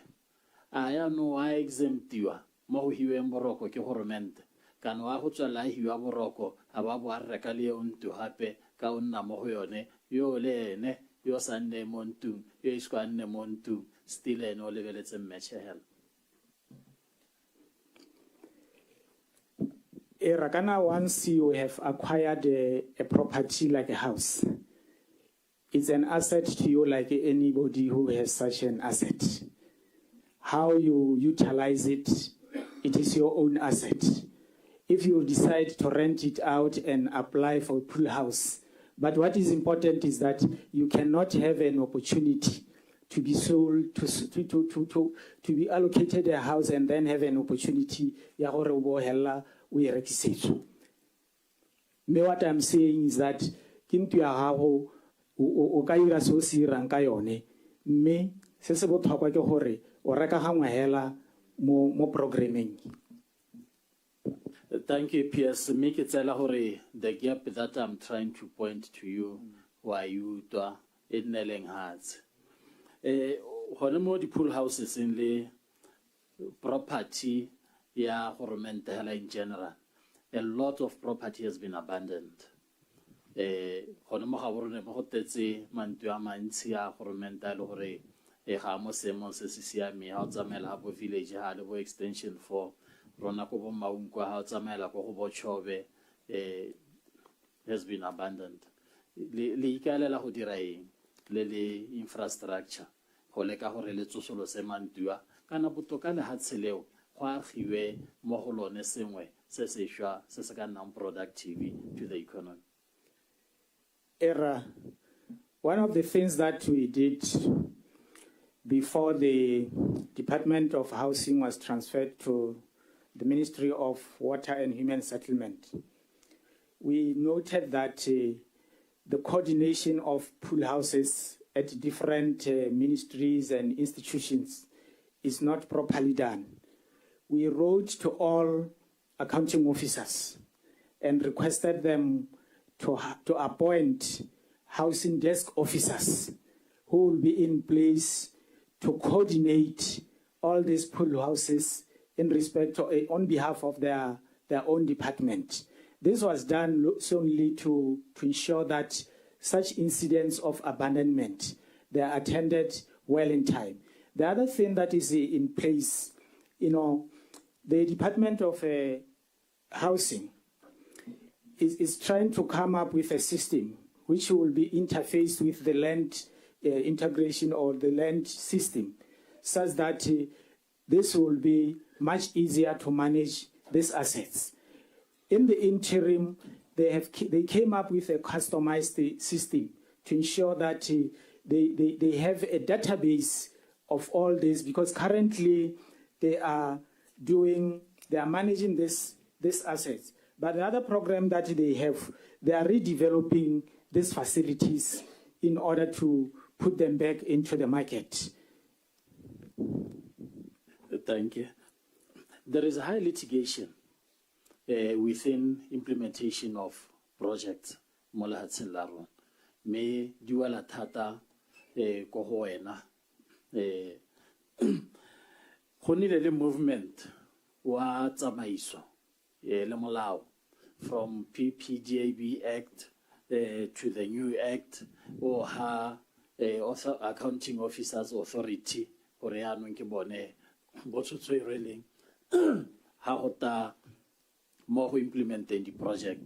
a ya no a exemptiwa mo go hiweng boroko ke government, kana wa go tswela hiwa boroko a ba bo a reka le ntlo hape ka o nna mo go yone yo le ene yo sa nne mo ntung yo iskwa nne mo ntung still ene o lebeletse mmetšhegela. Rakana, once you have acquired a property like a house, it's an asset to you like anybody who has such an asset. How you utilize it, it is your own asset. If you decide to rent it out and apply for a pool house, but what is important is that you cannot have an opportunity to be sold, to be allocated a house and then have an opportunity. What I'm saying is that kintu ya gago o ka ira so se irang ka yone mme se se botlhokwa ke gore o reka gangwe hela mo programming. Thank you, PS. Make it the gap that I'm trying to point to you why you do it nailing hearts. Mo di pool houses in the property ya government in general, a lot of property has been abandoned. Mo go tetse mantu a mantsi ya government a le gore ga mo seemong se se siame ha o tsamaela bo village ha le bo extension 4 rona ko bo maunko ha o tsamaela ko go bo chobe has been abandoned. Le ikalela go dira eng le infrastructure go leka gore le tsosolo se mantua kana botoka le hatseleo go agiwe mo go lone sengwe se se shwa se se ka nnang productive to the economy. Era One of the things that we did before the Department of Housing was transferred to the Ministry of Water and Human Settlement, we noted that the coordination of pool houses at different ministries and institutions is not properly done. We wrote to all accounting officers and requested them to appoint housing desk officers who will be in place to coordinate all these pool houses in respect to, on behalf of their own department. This was done solely to ensure that such incidents of abandonment, they are attended well in time. The other thing that is in place, the Department of Housing is trying to come up with a system which will be interfaced with the land integration or the land system, such that this will be much easier to manage these assets. In the interim, they came up with a customized system to ensure that they have a database of all this, because currently they are managing these assets. But the other program that they have, they are redeveloping these facilities in order to put them back into the market. Thank you. There is a high litigation within implementation of projects. Molahatsin Laron. Me duala tata kohoena. Honile le movement wa tsamaiso le molao from PPDAB Act to the new Act or also Accounting Officers Authority or yaanong ke bone botsotso e releng ha hota mo go implementing the project.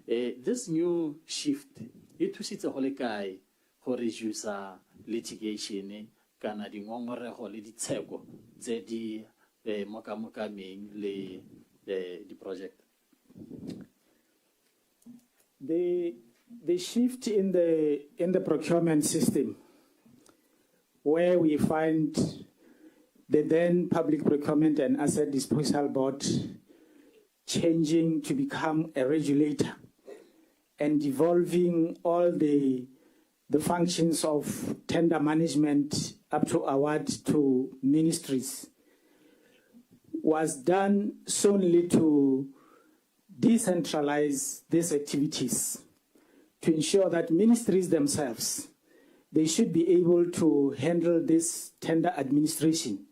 This new shift it thusitse go le kae go reduce litigation kana dingongorego le ditsheko tse di mokamokameng le the project. The shift in the procurement system, where we find the then Public Procurement and Asset Disposal Board changing to become a regulator and devolving all the functions of tender management up to award to ministries, was done solely to decentralize these activities, to ensure that ministries themselves, they should be able to handle this tender administration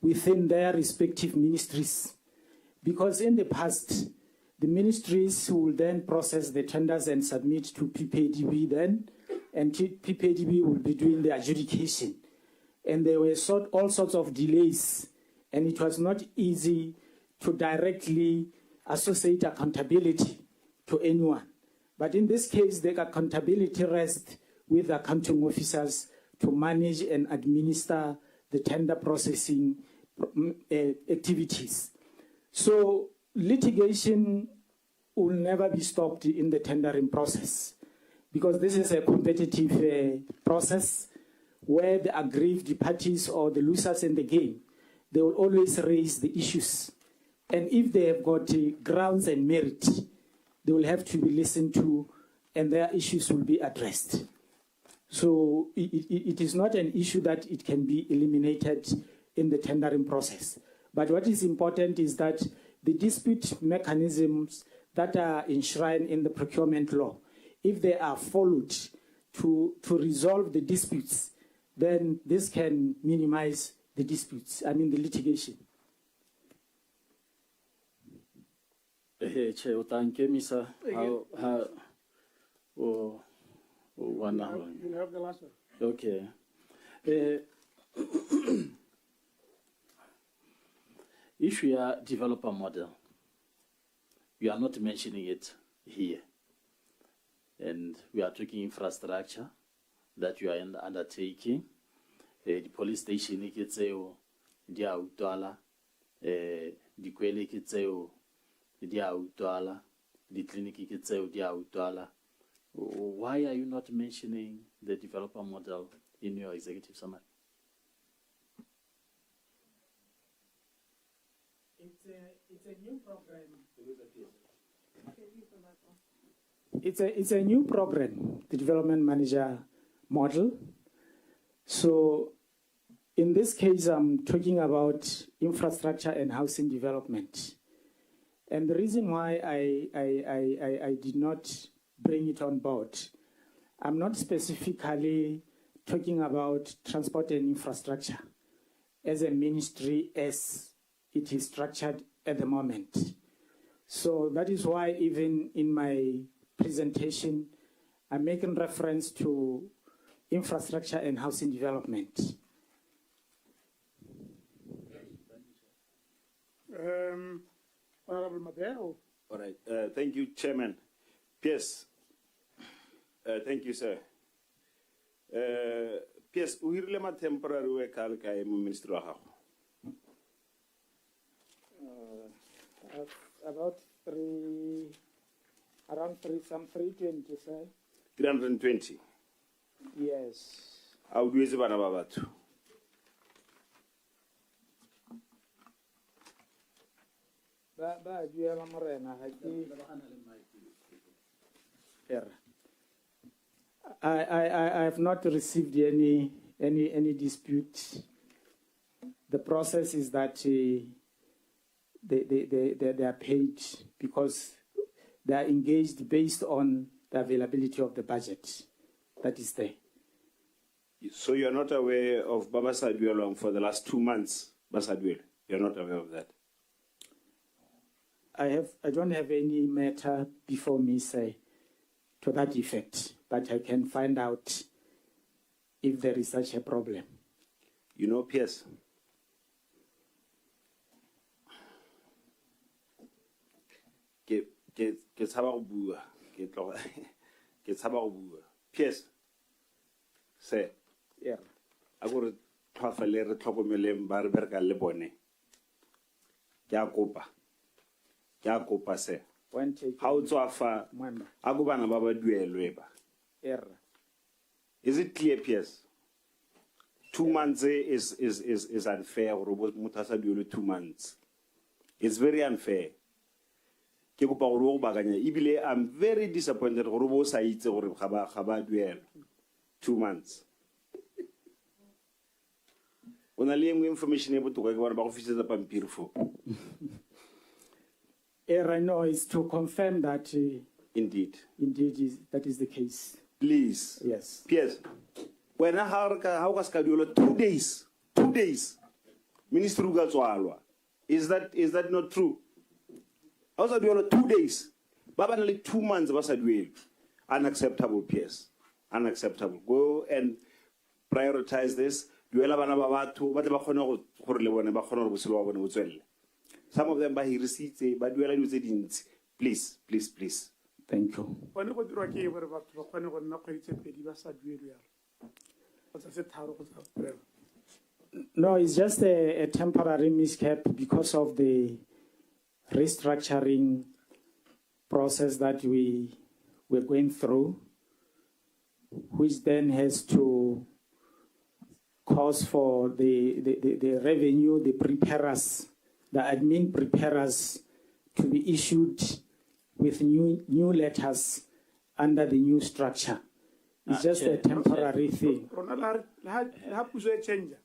within their respective ministries. Because in the past, the ministries will then process the tenders and submit to PPADB then, and PPADB will be doing the adjudication. And there were all sorts of delays, and it was not easy to directly associate accountability to anyone. But in this case, the accountability rests with accounting officers to manage and administer the tender processing activities. So litigation will never be stopped in the tendering process, because this is a competitive process where the aggrieved parties or the losers in the game, they will always raise the issues. And if they have got grounds and merit, they will have to be listened to and their issues will be addressed. So it is not an issue that it can be eliminated in the tendering process. But what is important is that the dispute mechanisms that are enshrined in the procurement law, if they are followed to resolve the disputes, then this can minimize the disputes, the litigation. Che o tanke misa ha o one hour. You have the last one. Okay. If we are developer model, we are not mentioning it here. And we are talking infrastructure that you are undertaking. The police station ikitseo dia utwala, di kwele ikitseo dia utwala, di clinic ikitseo dia utwala, Why are you not mentioning the developer model in your executive summary? It's a new program. It's a new program, the development manager model. So in this case, I'm talking about infrastructure and housing development. And the reason why I did not bring it on board, I'm not specifically talking about transport and infrastructure as a ministry as it is structured at the moment. So that is why even in my presentation, I'm making reference to infrastructure and housing development. Honorable Mabel. All right. Thank you, Chairman. Yes. Thank you, sir. Yes, we really ma temporary work Minister wa gago. About around 320, sir. 320. Yes. How do you bana ba batho? I have not received any dispute. The process is that they are paid because they are engaged based on the availability of the budget that is there. So you are not aware of Baba Sadwelong for the last 2 months, Basadwel? You are not aware of that? I don't have any matter before me, say, to that effect, but I can find out if there is such a problem. You know, Pierce, ke tshaba go bua, ke tshaba go bua. Pierce, sir, Yeah. a go re tlhwafale re tlhokomeleng ba re bereka le bone. Ke a kopa sir. When taken, Ha o tswa fa Mwamba. a go bana ba ba duelwe ba. Error. Is it clear, Pierce? 2 months is unfair. Motho a sa duelwe 2 months. It's very unfair. Ke kopa gore o baganya. Ebile I'm very disappointed gore bo sa itse gore ga ba duelwa 2 months. Ona le engwe information e botoka ke bona ba go fisetsa pampiri fo. Error, no, is to confirm that Indeed. that is the case. Please. Yes. Pierce. When how ka ska duelwa 2 days. 2 days. Ministry ga tswalwa. Is that not true? How sa duelwa 2 days. Ba ba na le 2 months ba sa duelwe. Unacceptable, Pierce. Unacceptable. Go and prioritize this. Duela bana ba batho ba tle ba kgone go gore le bone ba kgone go botshelo ba bone bo tswelle. Some of them ba hirisitse ba duela dilo tse dintsi. Please. Thank you. When go dirwa ke gore batho ba kgone go nna kgwedi tse pedi ba sa duelwe yalo. Kgotsa se tharo kgotsa forever. No, it's just a temporary mishap because of the restructuring process that we're going through, which then has to cause for the revenue, the preparers, the admin preparers to be issued with new letters under the new structure. It's just a temporary thing. Rona la puso e change.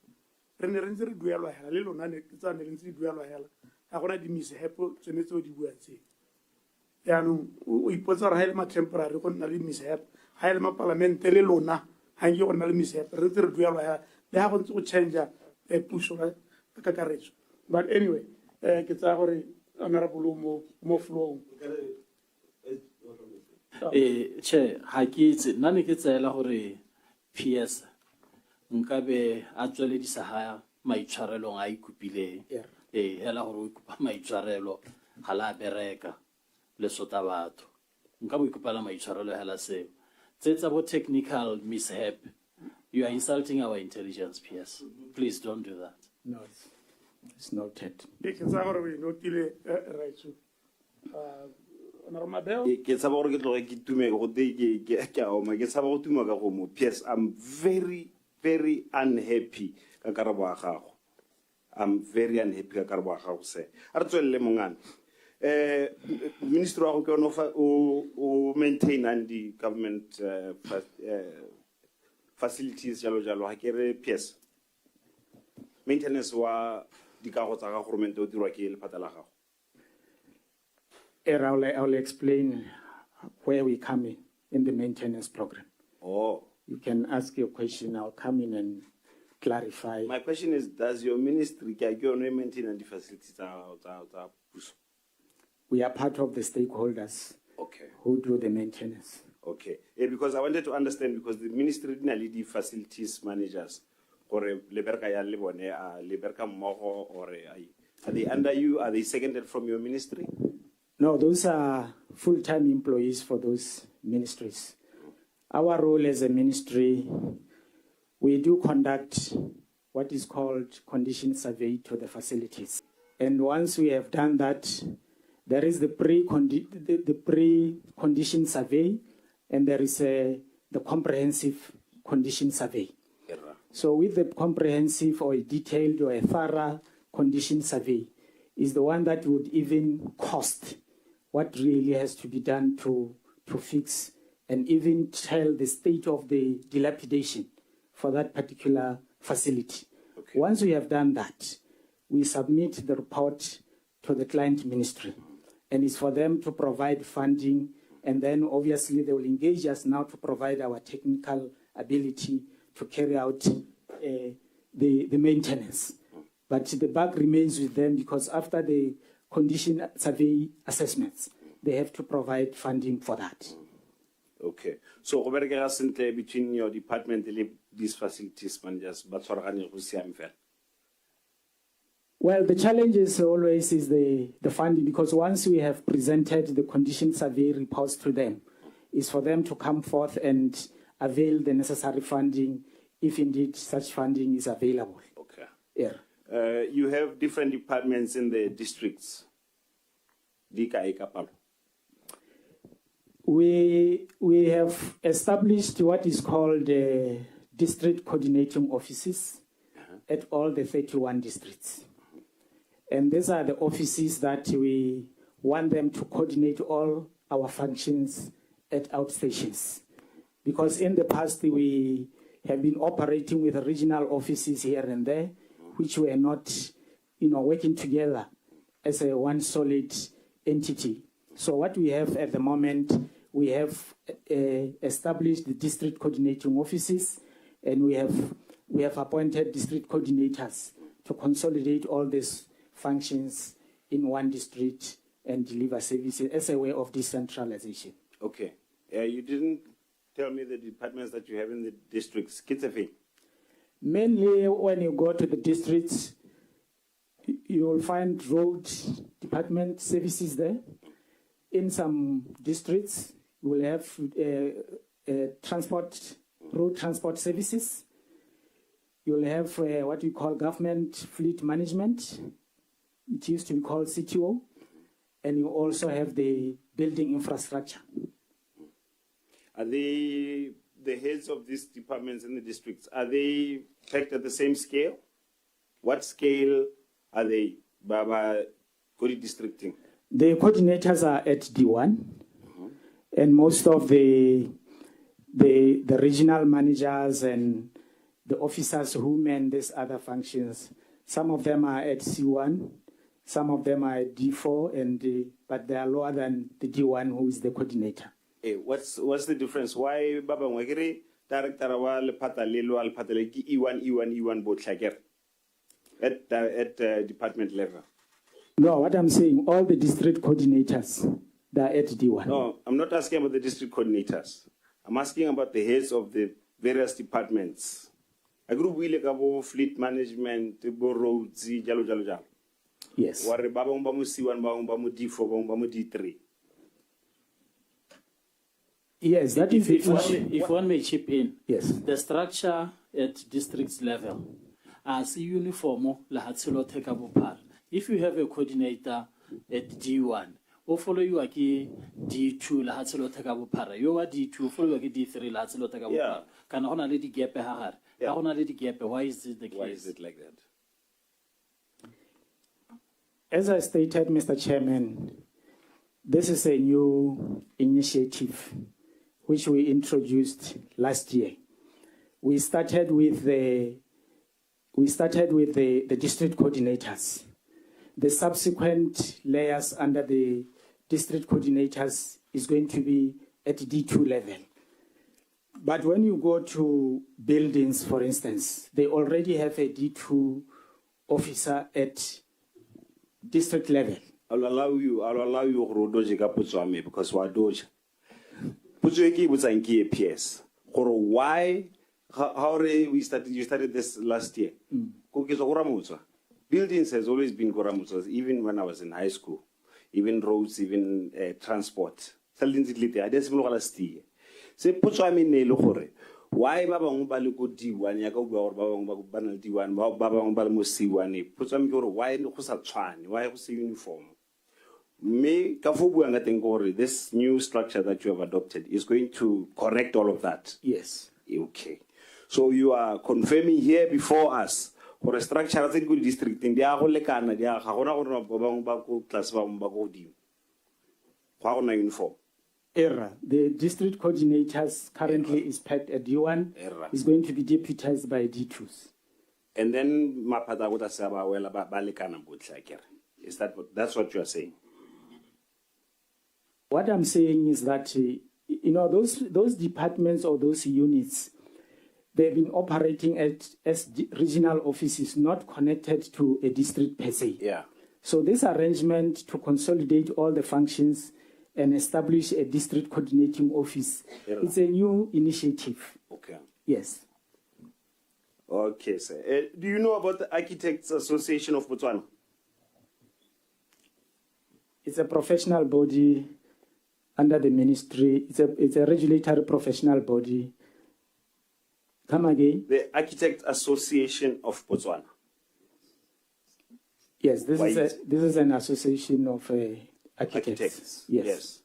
Re ne re ntse re duelwa hela le lona ne tsa ne le ntse di duelwa hela. Ha gona di mishepo tsenetse o di bua tse. Yaanong o ipotsa re ha ile ma temporary go nna le mishepo. Ha ile ma parliament le lona ha nge go nna le mishepo. Re ntse re duelwa hela le ha go ntse go change puso ka kakaretso. But anyway, ke tsa gore honorable mo flow. Che, ha ke itse nna ne ke tsaela gore PS nka be a tsweledisa ha maitshwarelong a ikupileng. Hela gore o ikupa maitshwarelo ga la bereka le sota batho. Nka bo ikupala maitshwarelo hela seo. Tsetsa bo technical mishap. You are insulting our intelligence, PS. Please don't do that. No, it's noted. Ke tsa gore we notile right so. Honorable Mabel. Ke tsaba gore ke tloge ke tume go te ke a oma ke tsaba go tuma ka go mo. Yes, I'm very unhappy ka karabo ya gago. I'm very unhappy ka karabo ya gago se. A re tswelle mongane. Minister wa go ke o maintain and the government facilities jalo ha ke re PS. Maintenance wa dikago tsa ga government o dirwa ke lephata la gago. I'll explain where we come in the maintenance program. Oh. You can ask your question. I'll come in and clarify. My question is, does your ministry maintain the facilities? We are part of the stakeholders who do the maintenance. Okay. Because I wanted to understand, because the ministry didn't lead the facilities managers. Or are they under you? Are they seconded from your ministry? No, those are full-time employees for those ministries. Our role as a ministry, we do conduct what is called condition survey to the facilities. And once we have done that, there is the pre-condition survey, and there is the comprehensive condition survey. So with the comprehensive or a detailed or a thorough condition survey is the one that would even cost what really has to be done to fix and even tell the state of the dilapidation for that particular facility. Okay. Once we have done that, we submit the report to the client ministry, and it's for them to provide funding, and then obviously they will engage us now to provide our technical ability to carry out the maintenance. But the buck remains with them, because after the condition survey assessments, they have to provide funding for that. Okay. So, between your department and these facilities managers, well, the challenge is always the funding, because once we have presented the condition survey reports to them, is for them to come forth and avail the necessary funding, if indeed such funding is available. Okay. Yeah. You have different departments in the districts. We have established what is called district coordinating offices at all the 31 districts. And these are the offices that we want them to coordinate all our functions at outstations. Because in the past, we have been operating with regional offices here and there, which were not, working together as a one solid entity. So what we have at the moment, we have established the district coordinating offices, and we have appointed district coordinators to consolidate all these functions in one district and deliver services as a way of decentralization. Okay. You didn't tell me the departments that you have in the districts. Mainly when you go to the districts, you will find road department services there. In some districts, you will have road transport services. You will have what we call government fleet management. It used to be called CTO. And you also have the building infrastructure. Are they the heads of these departments in the districts? Are they packed at the same scale? What scale are they? Baba, districting. The coordinators are at D1, and most of the regional managers and the officers who man these other functions, some of them are at C1, some of them are at D4, but they are lower than the D1, who is the coordinator. Hey, what's the difference? Why Baba Mwagiri, director wa lepata lelo al pataleki E1 both at department level? No, what I'm saying, all the district coordinators, they are at D1. No, I'm not asking about the district coordinators. I'm asking about the heads of the various departments. A group will have fleet management, roads, jalo. Yes. Ware baba umbamu C1, umbamu D4, umbamu D3. Yes, that is if one may chip in. Yes. The structure at district level as uniform. If you have a coordinator at D1, o follow ke D2 la hatselo theka bophara yo wa D2 o follow ke D3 la hatselo theka bophara kana gona le di gap ha gare ka gona le di gap. Why is it the case? Why is it like that? As I stated, Mr. Chairman, this is a new initiative which we introduced last year. We started with the district coordinators. The subsequent layers under the district coordinators is going to be at D2 level. But when you go to buildings, for instance, they already have a D2 officer at district level. I'll allow you to doje ka potso ame because wa doja. Potso e ke botsa nke PS. Gore why how you started this last year? Ko ke go ramotsa. Buildings has always been goramotsa even when I was in high school. Even roads, even transport. Salins itlite a desimo go last year. Se potso ame ne le gore why ba bangwe ba le go D1 ya ka go ba bangwe ba na le D1 ba bangwe ba le mo C1 potso ame ke gore why go sa tshwane why go se uniform me ka fo bua nga teng gore this new structure that you have adopted is going to correct all of that. Yes. Okay, so you are confirming here before us gore structure tse di go district di a go lekana di a ga gona gore ba bangwe ba go class ba bangwe ba go di ga gona uniform. Error. The district coordinators currently is pegged at D1. Error. Is going to be deputized by D2s. And then maphata go tsa ba wela ba lekana botlhe akere. Is that's what you are saying? What I'm saying is that those departments or those units, they've been operating as regional offices, not connected to a district per se. Yeah. So this arrangement to consolidate all the functions and establish a district coordinating office, it's a new initiative. Okay. Yes. Okay, sir. Do you know about the Architects Association of Botswana? It's a professional body under the ministry. It's a regulatory professional body. Come again? The Architects Association of Botswana. Yes, this is an association of architects. Yes.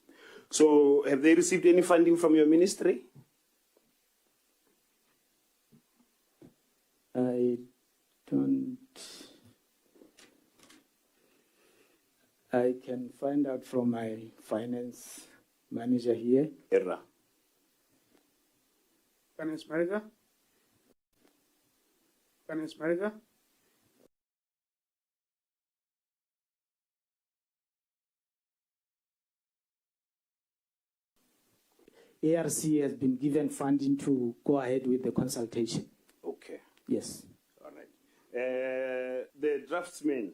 So, have they received any funding from your ministry? I don't. I can find out from my finance manager here. Error. Finance manager? Finance manager? ARC has been given funding to go ahead with the consultation. Okay. Yes. All right. The draftsmen.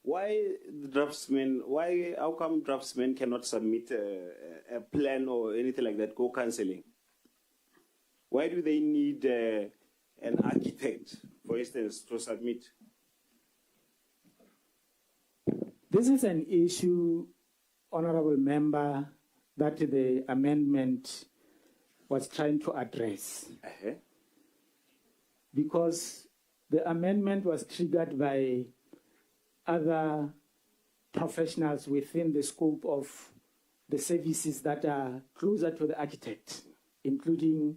Why the draftsmen? How come draftsmen cannot submit a plan or anything like that? Go cancelling. Why do they need an architect, for instance, to submit? This is an issue, Honorable Member, that the amendment was trying to address. Because the amendment was triggered by other professionals within the scope of the services that are closer to the architect, including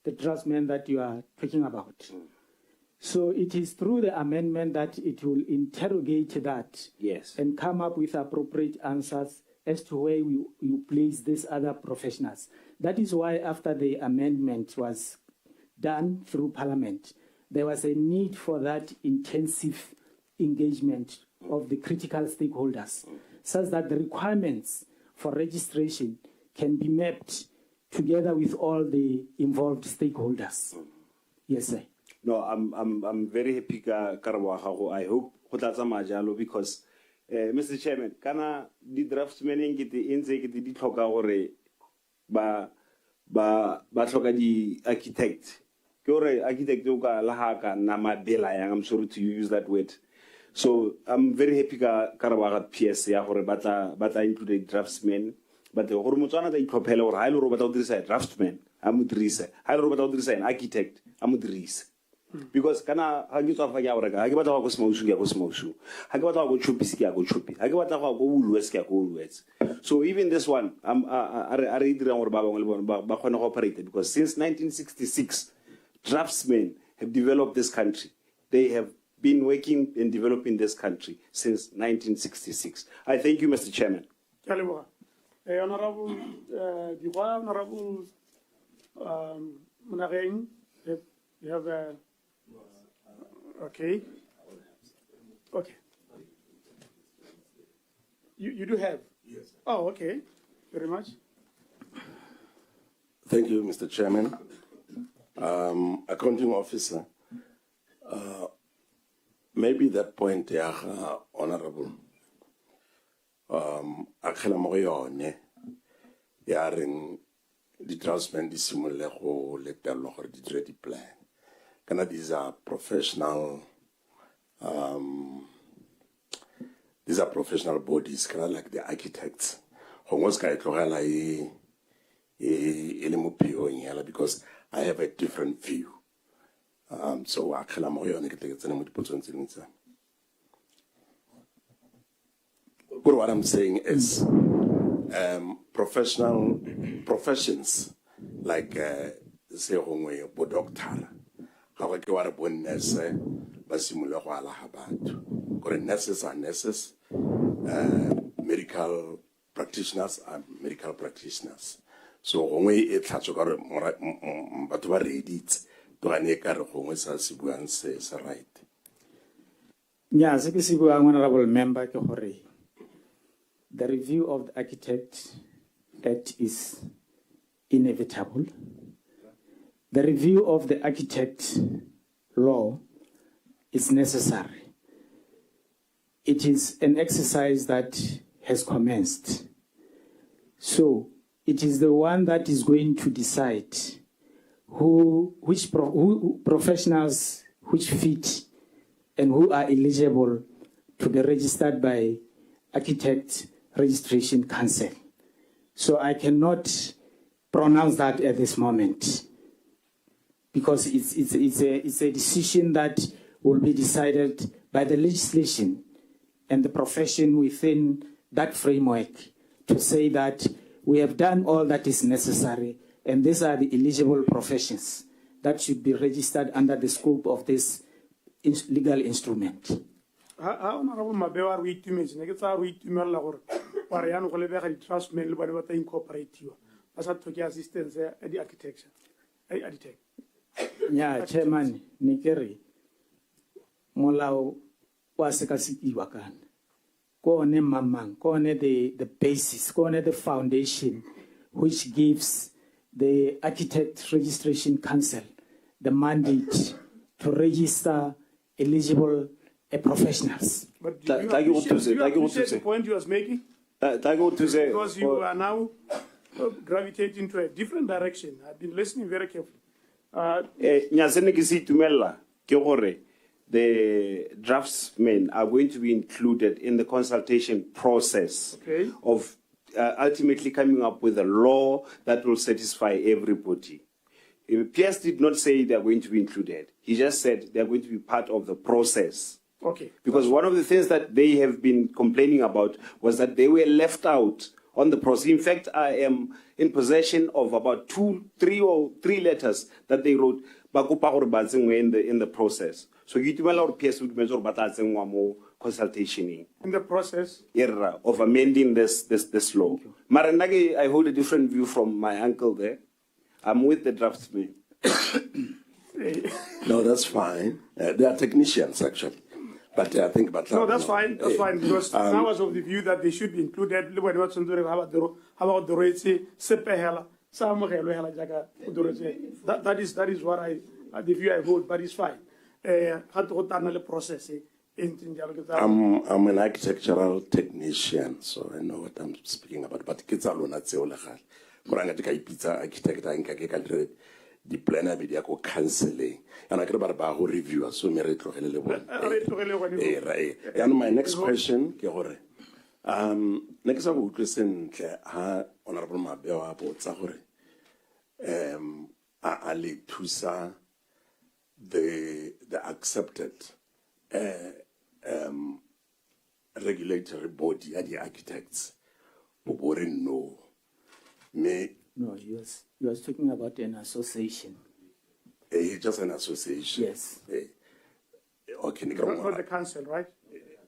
the draftsman that you are talking about. So it is through the amendment that it will interrogate that and come up with appropriate answers as to where you place these other professionals. That is why after the amendment was done through Parliament, there was a need for that intensive engagement of the critical stakeholders, such that the requirements for registration can be mapped together with all the involved stakeholders. Yes, sir. No, I'm very happy Karawahago. I hope Hotasa Majalo because Mr. Chairman, kana di draftsmen ngiti inze ngiti di tlhoka gore ba tlhoka di architect. Ke gore architect o ka lahaka na mabela yang, I'm sorry to use that word. So I'm very happy ka Karawaga PS ya gore bata include draftsmen. But the gore motswana ta itlhophela gore ha ile gore bata o dirisa draftsman a mo dirisa ha ile gore bata o dirisa an architect a mo dirisa Because kana ha ke tswa fa ke a reka ha ke batla go smausu ke go smausu ha ke batla go chupisi ke go chupi ha ke batla go Woolworths ke go Woolworths. So even this one are dirang gore ba bangwe le bona ba kgone go operate, because since 1966 draftsmen have developed this country. They have been working and developing this country since 1966. I thank you, Mr. Chairman. Honorable Honorable Munageng, you have a okay. Okay. You do have? Yes. Oh, okay. Very much. Thank you, Mr. Chairman. Accounting officer, maybe that point, Honorable, akgela mo go yone ya reng di draftsmen di simolole go letelwa gore di dire di plan. Kana these are professional bodies, kind of like the architects. Because I have a different view. So what I'm saying is professions like say doctor, how I go out nurse, nurses are nurses, medical practitioners are medical practitioners. So when it has got but what read it to an acre of Homo says right. Yeah, honorable member, the review of the Architect Act is inevitable. The review of the Architect Law is necessary. It is an exercise that has commenced. So it is the one that is going to decide which professionals which fit and who are eligible to be registered by Architect Registration Council. So I cannot pronounce that at this moment because it's a decision that will be decided by the legislation and the profession within that framework to say that we have done all that is necessary and these are the eligible professions that should be registered under the scope of this legal instrument. Honorable Mabewa, we two minutes. Negative, we two minutes. Or I am going to trust me. What incorporate you as a to assistance at the architecture. Yeah, Chairman Nikeri. Molao wasekasiki wakan. Ko ne mamang. Ko ne the basis. Ko ne the foundation, which gives the Architect Registration Council the mandate to register eligible professionals. But do you appreciate the point you was making? Because you are now gravitating to a different direction. I've been listening very carefully. The draftsmen are going to be included in the consultation process of ultimately coming up with a law that will satisfy everybody. PS did not say they are going to be included. He just said they are going to be part of the process. Okay. Because one of the things that they have been complaining about was that they were left out on the process. In fact, I am in possession of about three letters that they wrote in the process. So you tell PS would measure more consultation in the process of amending this law. Maranagi, I hold a different view from my uncle there. I'm with the draftsman. No, that's fine. They are technicians, actually. But I think about no, that's fine. That's fine because I was of the view that they should be included. How about the rates? That is what the view I hold. But it's fine. I'm an architectural technician, so I know what I'm speaking about. But kids are not architect the planner media ko counseling and I could about review so me and my next question ke gore next I would listen ha honorable Mabewa about sa gore a le thusa the accepted regulatory body are the architects. But no. Me. No, you was talking about an association. Just an association. Yes. Okay, Not the council, right?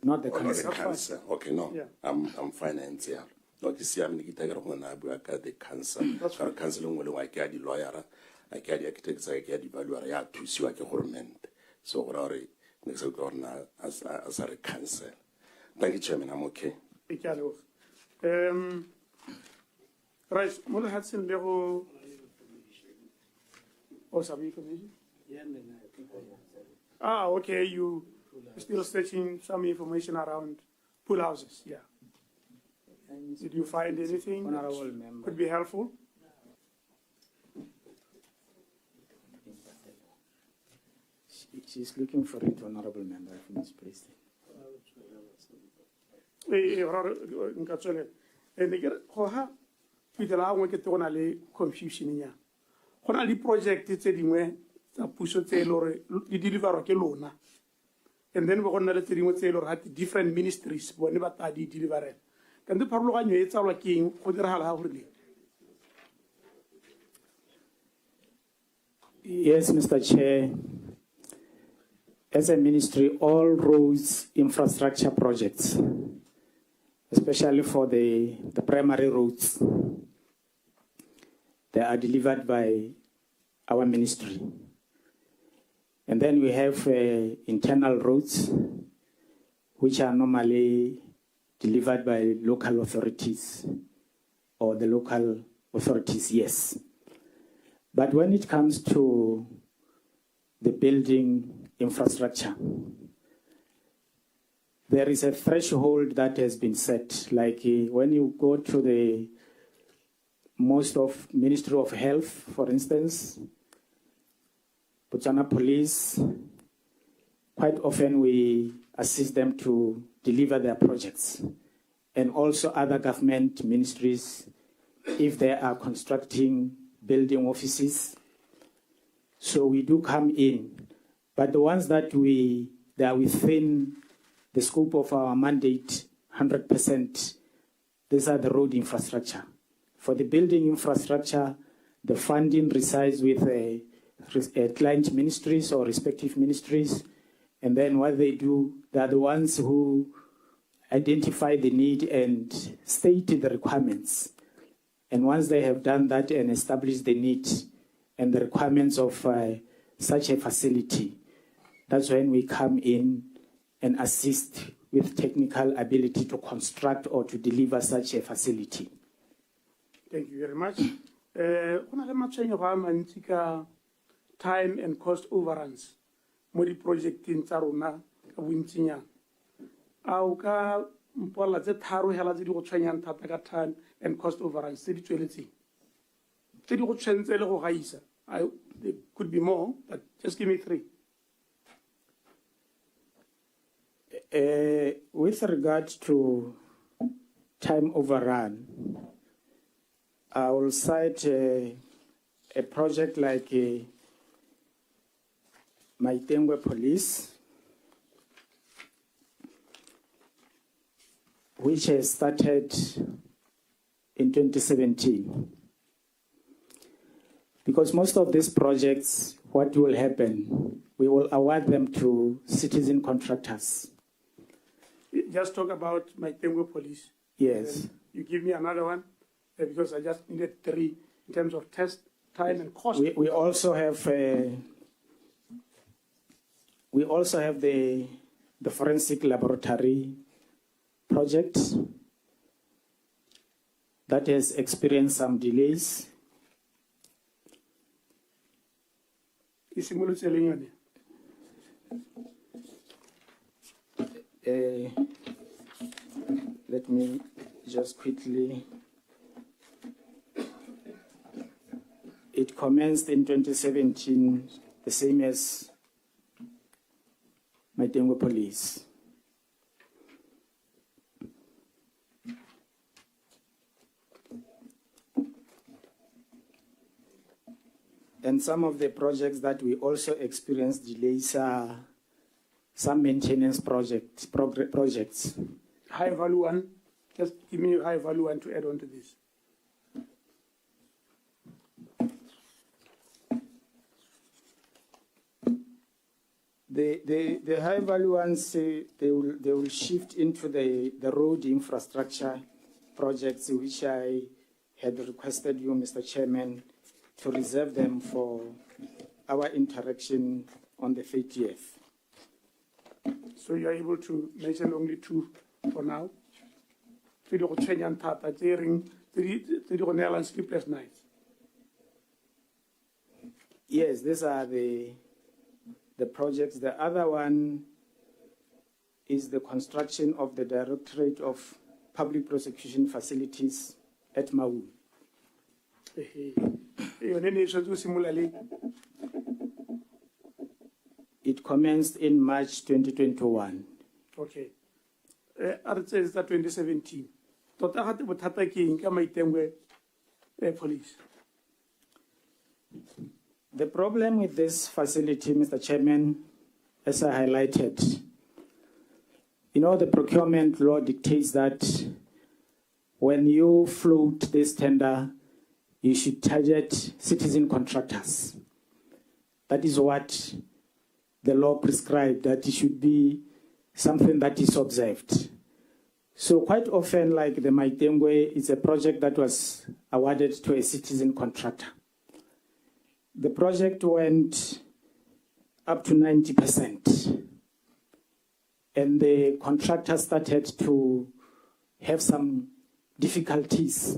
Not the not council. the council. Okay, no. Yeah. I'm finance here. Okay, see, I'm going to the council. That's right. Council will like the lawyer, I get the architects, I get the valuer, I have to see what government. So, we're next as a council. Thank you, Chairman. I'm okay. Right, Mother Hudson level. Oh, sorry, okay, you still searching some information around pool houses, yeah. Did you find anything Honorable that member. could be helpful? She's looking for it, Honorable Member, if Ms. President. Confusion ya go na le project tse dingwe tsa puso tse le gore di deliverwa ke lona, and then go nna le tse dingwe tse le gore ha different ministries bone ba ta di deliverela ka ntse pharologanyo e tsalwa ke eng go diragala ga gore le. Yes, Mr. Chair. As a ministry, all roads infrastructure projects, especially for the primary roads, they are delivered by our ministry. And then we have internal roads, which are normally delivered by local authorities or the local authorities, yes. But when it comes to the building infrastructure, there is a threshold that has been set. Like when you go to the most of Ministry of Health, for instance, Botswana Police, quite often we assist them to deliver their projects. And also other government ministries, if they are constructing building offices. So we do come in. But the ones that they are within the scope of our mandate, 100%, these are the road infrastructure. For the building infrastructure, the funding resides with client ministries or respective ministries. And then what they do, they are the ones who identify the need and state the requirements. And once they have done that and established the need and the requirements of such a facility, that's when we come in and assist with technical ability to construct or to deliver such a facility. Thank you very much. Time and cost overruns. Modi project in Taruna, Wintinya. Auka Mpola Z Taru Helazi Chanyan Tataka time and cost overruns, city duality. City Chancelo Raisa. There could be more, but just give me three. With regard to time overrun, I will cite a project like Maitengwe Police, which has started in 2017. Because most of these projects, what will happen, we will award them to citizen contractors. Just talk about Maitengwe Police. Yes. You give me another one, because I just needed three in terms of test, time, and cost. We also have the forensic laboratory project that has experienced some delays. Let me just quickly. It commenced in 2017, the same as Maitengwe Police. And some of the projects that we also experienced delays are some maintenance projects. High value one, just give me a high value one to add on to this. The high value ones, they will shift into the road infrastructure projects, which I had requested you, Mr. Chairman, to reserve them for our interaction on the 30th. So you are able to mention only two for now? Sleepless nights. Yes, these are the projects. The other one is the construction of the Directorate of Public Prosecution Facilities at Mau. It commenced in March 2021. Okay. It says that 2017. Police. The problem with this facility, Mr. Chairman, as I highlighted, the procurement law dictates that when you float this tender, you should target citizen contractors. That is what the law prescribed, that it should be something that is observed. So quite often, like the Maitengwe, it's a project that was awarded to a citizen contractor. The project went up to 90%, and the contractor started to have some difficulties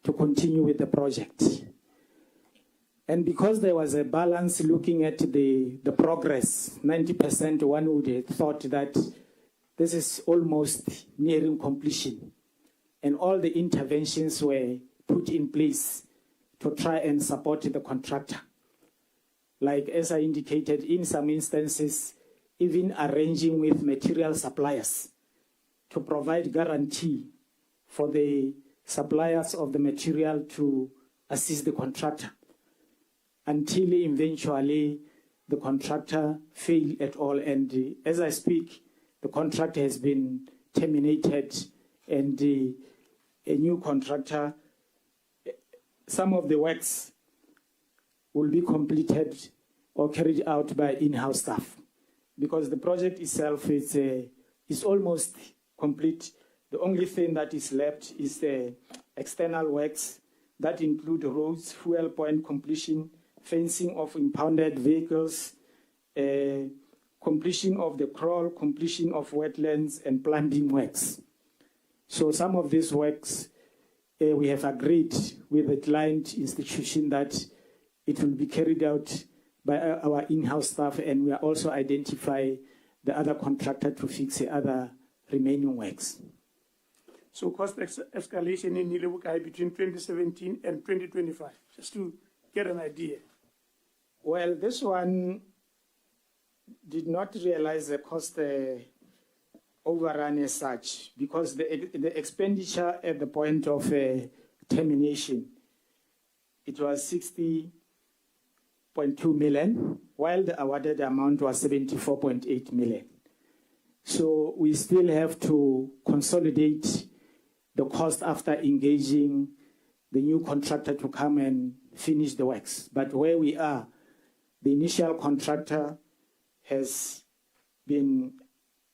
to continue with the project. And because there was a balance looking at the progress, 90%, one would have thought that this is almost nearing completion. And all the interventions were put in place to try and support the contractor. Like as I indicated, in some instances, even arranging with material suppliers to provide guarantee for the suppliers of the material to assist the contractor, until eventually the contractor failed at all. And as I speak, the contract has been terminated, and a new contractor, some of the works will be completed or carried out by in-house staff, because the project itself is almost complete. The only thing that is left is the external works that include roads, fuel point completion, fencing of impounded vehicles, completion of the crawl, completion of wetlands, and plumbing works. So some of these works, we have agreed with the client institution that it will be carried out by our in-house staff, and we are also identify the other contractor to fix the other remaining works. So cost escalation in Nilebukai between 2017 and 2025, just to get an idea. Well, this one did not realize the cost overrun as such, because the expenditure at the point of termination, it was 60.2 million, while the awarded amount was 74.8 million. So we still have to consolidate the cost after engaging the new contractor to come and finish the works. But where we are, the initial contractor has been,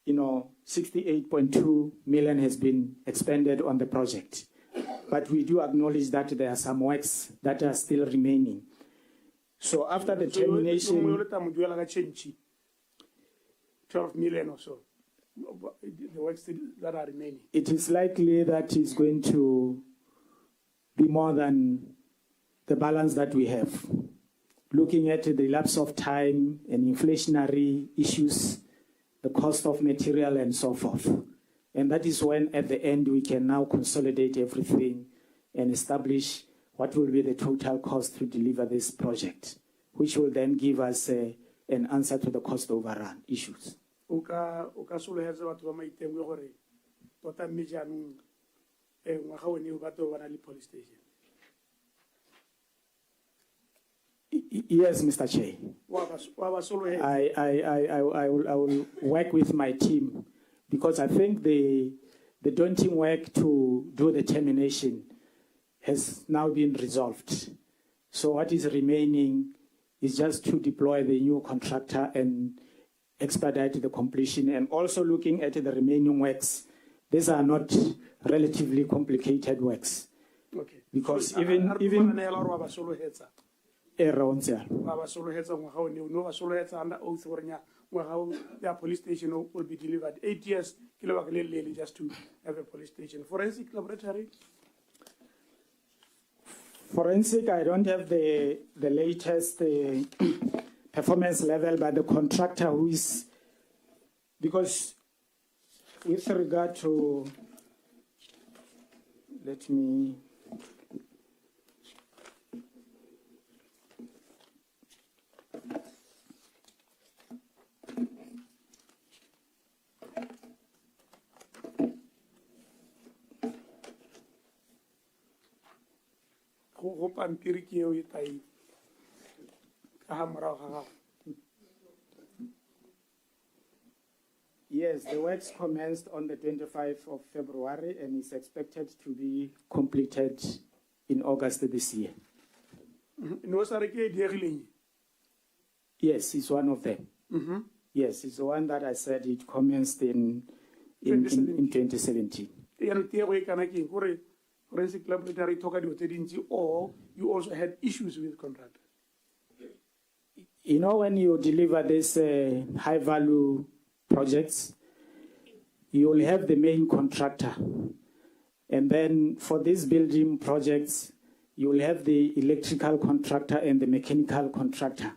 68.2 million has been expended on the project. But we do acknowledge that there are some works that are still remaining. So after the termination, 12 million or so, the works that are remaining. It is likely that it's going to be more than the balance that we have. Looking at the lapse of time and inflationary issues, the cost of material and so forth. And that is when at the end we can now consolidate everything and establish what will be the total cost to deliver this project, which will then give us an answer to the cost overrun issues. Yes, Mr. Chair. I will work with my team because I think the daunting work to do the termination has now been resolved. So what is remaining is just to deploy the new contractor and expedite the completion, and also looking at the remaining works. These are not relatively complicated works. Okay. Because So, even around under oath their police station will be delivered 8 years just to have a police station. Forensic laboratory. Forensic, I don't have the latest performance level by the contractor who is, because with regard to, let me, yes, the works commenced on the 25th of February and is expected to be completed in August this year. Yes, it's one of them. Yes, it's the one that I said it commenced in 2017. Forensic laboratory or you also had issues with contractor? You know, when you deliver these high value projects, you will have the main contractor. And then for these building projects, you will have the electrical contractor and the mechanical contractor.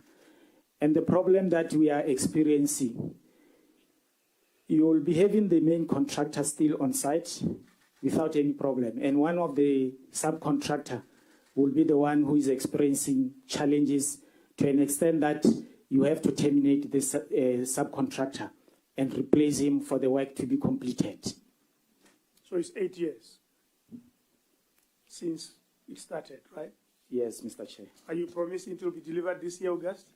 And the problem that we are experiencing, you will be having the main contractor still on site without any problem. And one of the subcontractor will be the one who is experiencing challenges to an extent that you have to terminate the subcontractor and replace him for the work to be completed. So it's 8 years since it started, right? Yes, Mr. Chair. Are you promising it will be delivered this year, August?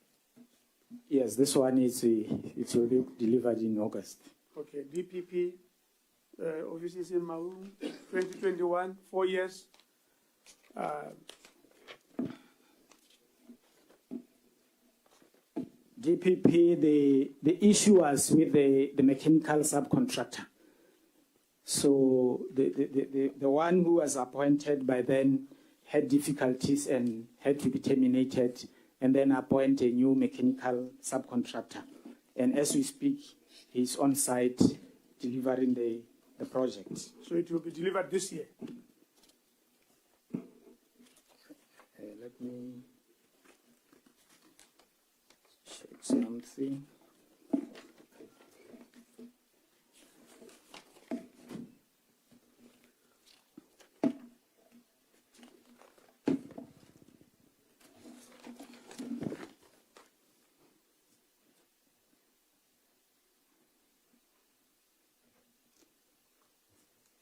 Yes, this one is it will be delivered in August. Okay, DPP offices in Maun, 2021, 4 years. DPP, the issue was with the mechanical subcontractor. So the one who was appointed by then had difficulties and had to be terminated, and then appoint a new mechanical subcontractor. And as we speak, he's on site delivering the project. So it will be delivered this year? Let me check something.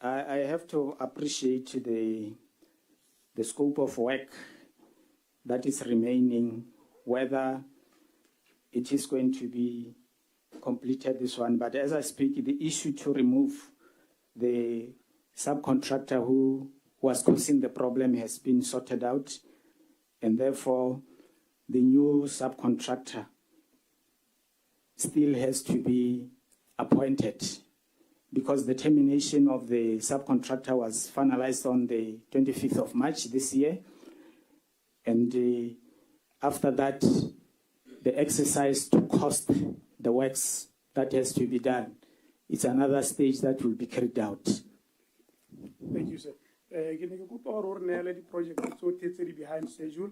I have to appreciate the scope of work that is remaining, whether it is going to be completed, this one. But as I speak, the issue to remove the subcontractor who was causing the problem has been sorted out, and therefore the new subcontractor still has to be appointed, because the termination of the subcontractor was finalized on the 25th of March this year. And after that, the exercise to cost the works that has to be done, it's another stage that will be carried out. Thank you, sir. Project so behind schedule.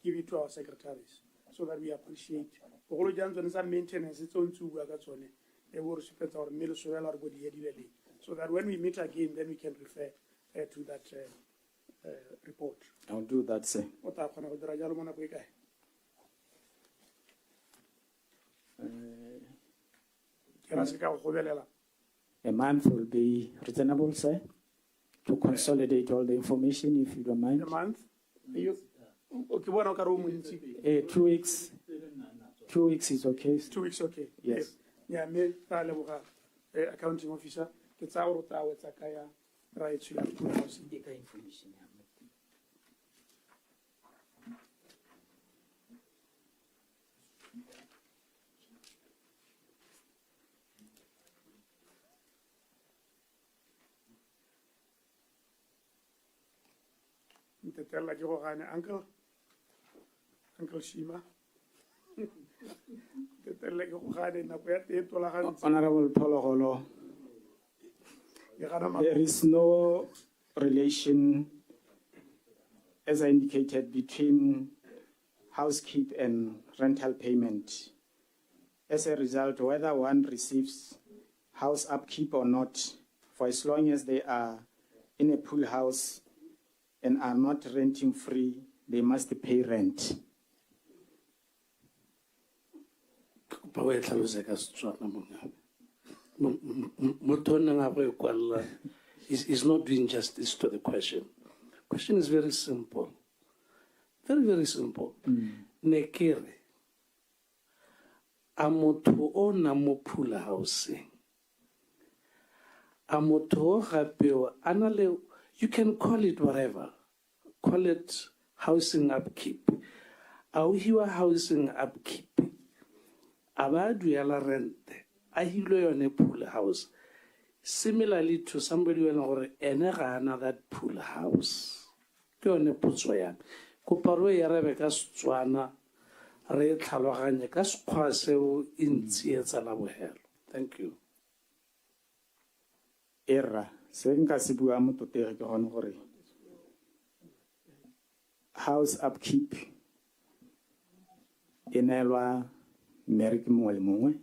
Give it to our secretaries so that we appreciate. Maintenance, it's on to work our middle so that when we meet again, then we can refer to that report. I'll do that, sir. A month will be reasonable, sir. to consolidate all the information, if you don't mind. A month? You, okay, one okay, 2 weeks. 2 weeks is okay. 2 weeks, okay. Yes. Yeah, me, accounting officer, it's our kaya right to housing. Information. Uncle Shima. Honorable Pologolo, there is no relation, as I indicated, between housekeep and rental payment. As a result, whether one receives house upkeep or not, for as long as they are in a pool house and are not renting free, they must pay rent. Is not doing justice to the question. Question is very simple. Very, very simple. Nekere. Amoto o na mo pool housing. Amoto rapeo anale. You can call it whatever. Call it housing upkeep. Auhiwa housing upkeep. Abadu yala rente. Ahilo yone pool house. Similarly to somebody when or enera that pool house. Yone putswayan. Kuparwe yarebe ka Botswana re tlhaloganye ka sekgwa seo e ntsietsa la bohelo. Thank you. Era, se nka se bua mo totege ke gone gore house upkeep e neelwa mmereki mongwe le mongwe.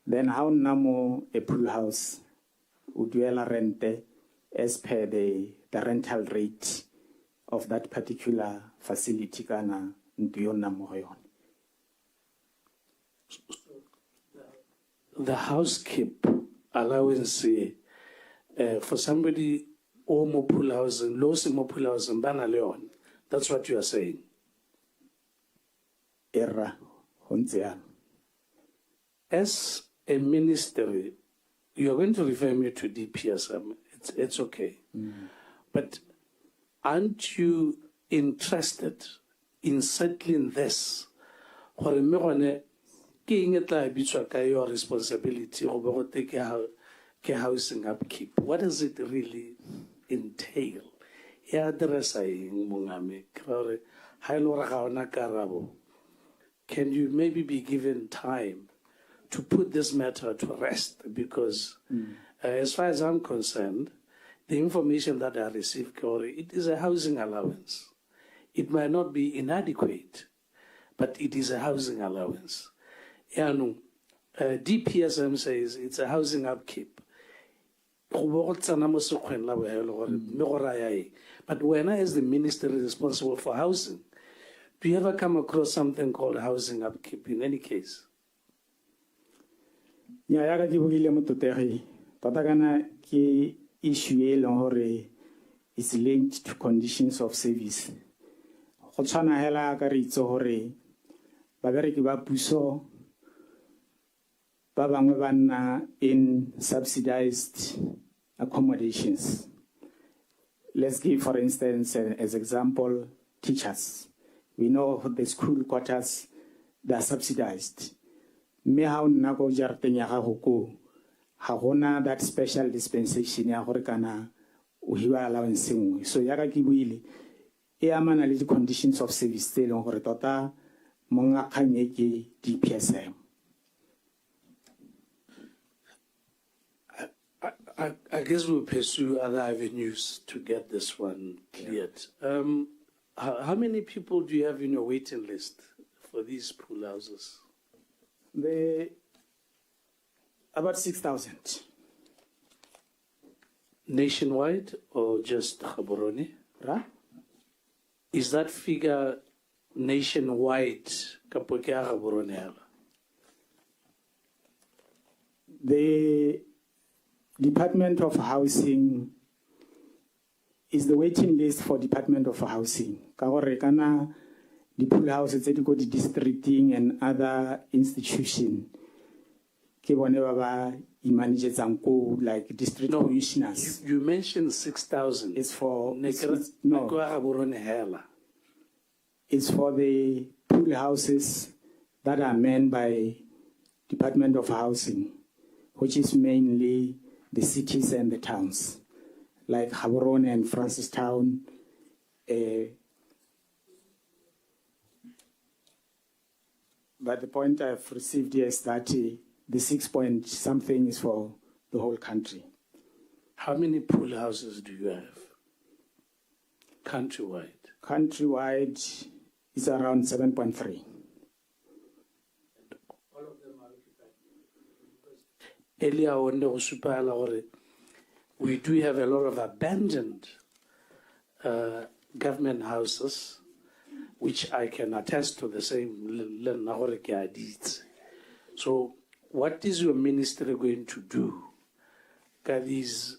Then how namo a pool house o duela rente as per the rental rate of that particular facility kana ntho yo nnang mo go yone. The housekeep allowance for somebody or mo pool housing, low mo pool housing, bana leon. That's what you are saying. Era, as a ministry, you are going to refer me to DPSM. It's okay. But aren't you interested in settling this? Your responsibility over take housing upkeep. What does it really entail? Can you maybe be given time to put this matter to rest? Because as far as I'm concerned, the information that I received, it is a housing allowance. It might not be inadequate, but it is a housing allowance. DPSM says it's a housing upkeep. But when I, as the minister responsible for housing, do you ever come across something called housing upkeep in any case? Ya ke bogile mo totegi tota kana ke issue e leng gore is linked to conditions of service. Go tshwana hela ka re itse gore babereki ba puso ba bangwe ba nna in subsidized accommodations. Let's give, for instance, as example, teachers. We know the school quarters, they are subsidized. Me ha nna go jarateng ya gago ko ha gona that special dispensation ya gore kana o hiwa allowance nngwe. So ya ka ke buile e amana le di conditions of service tse leng gore tota monga kganye ke DPSM. I guess we'll pursue other avenues to get this one cleared. How many people do you have in your waiting list for these pool houses? About 6,000. Nationwide or just Gaborone? Right? Is that figure nationwide? The Department of Housing is the waiting list for Department of Housing. Ka gore kana the pool houses tse di ko di districting and other institution ke bone ba ba imanagetsang ko like district commissioners. You mentioned 6,000. It's for No. It's for the pool houses that are manned by Department of Housing, which is mainly the cities and the towns, like Gaborone and Francistown. But the point I've received here is that the 6 point something is for the whole country. How many pool houses do you have? Countrywide? Countrywide is around 7.3. Earlier on, we do have a lot of abandoned government houses, which I can attest to the same. So, what is your ministry going to do with these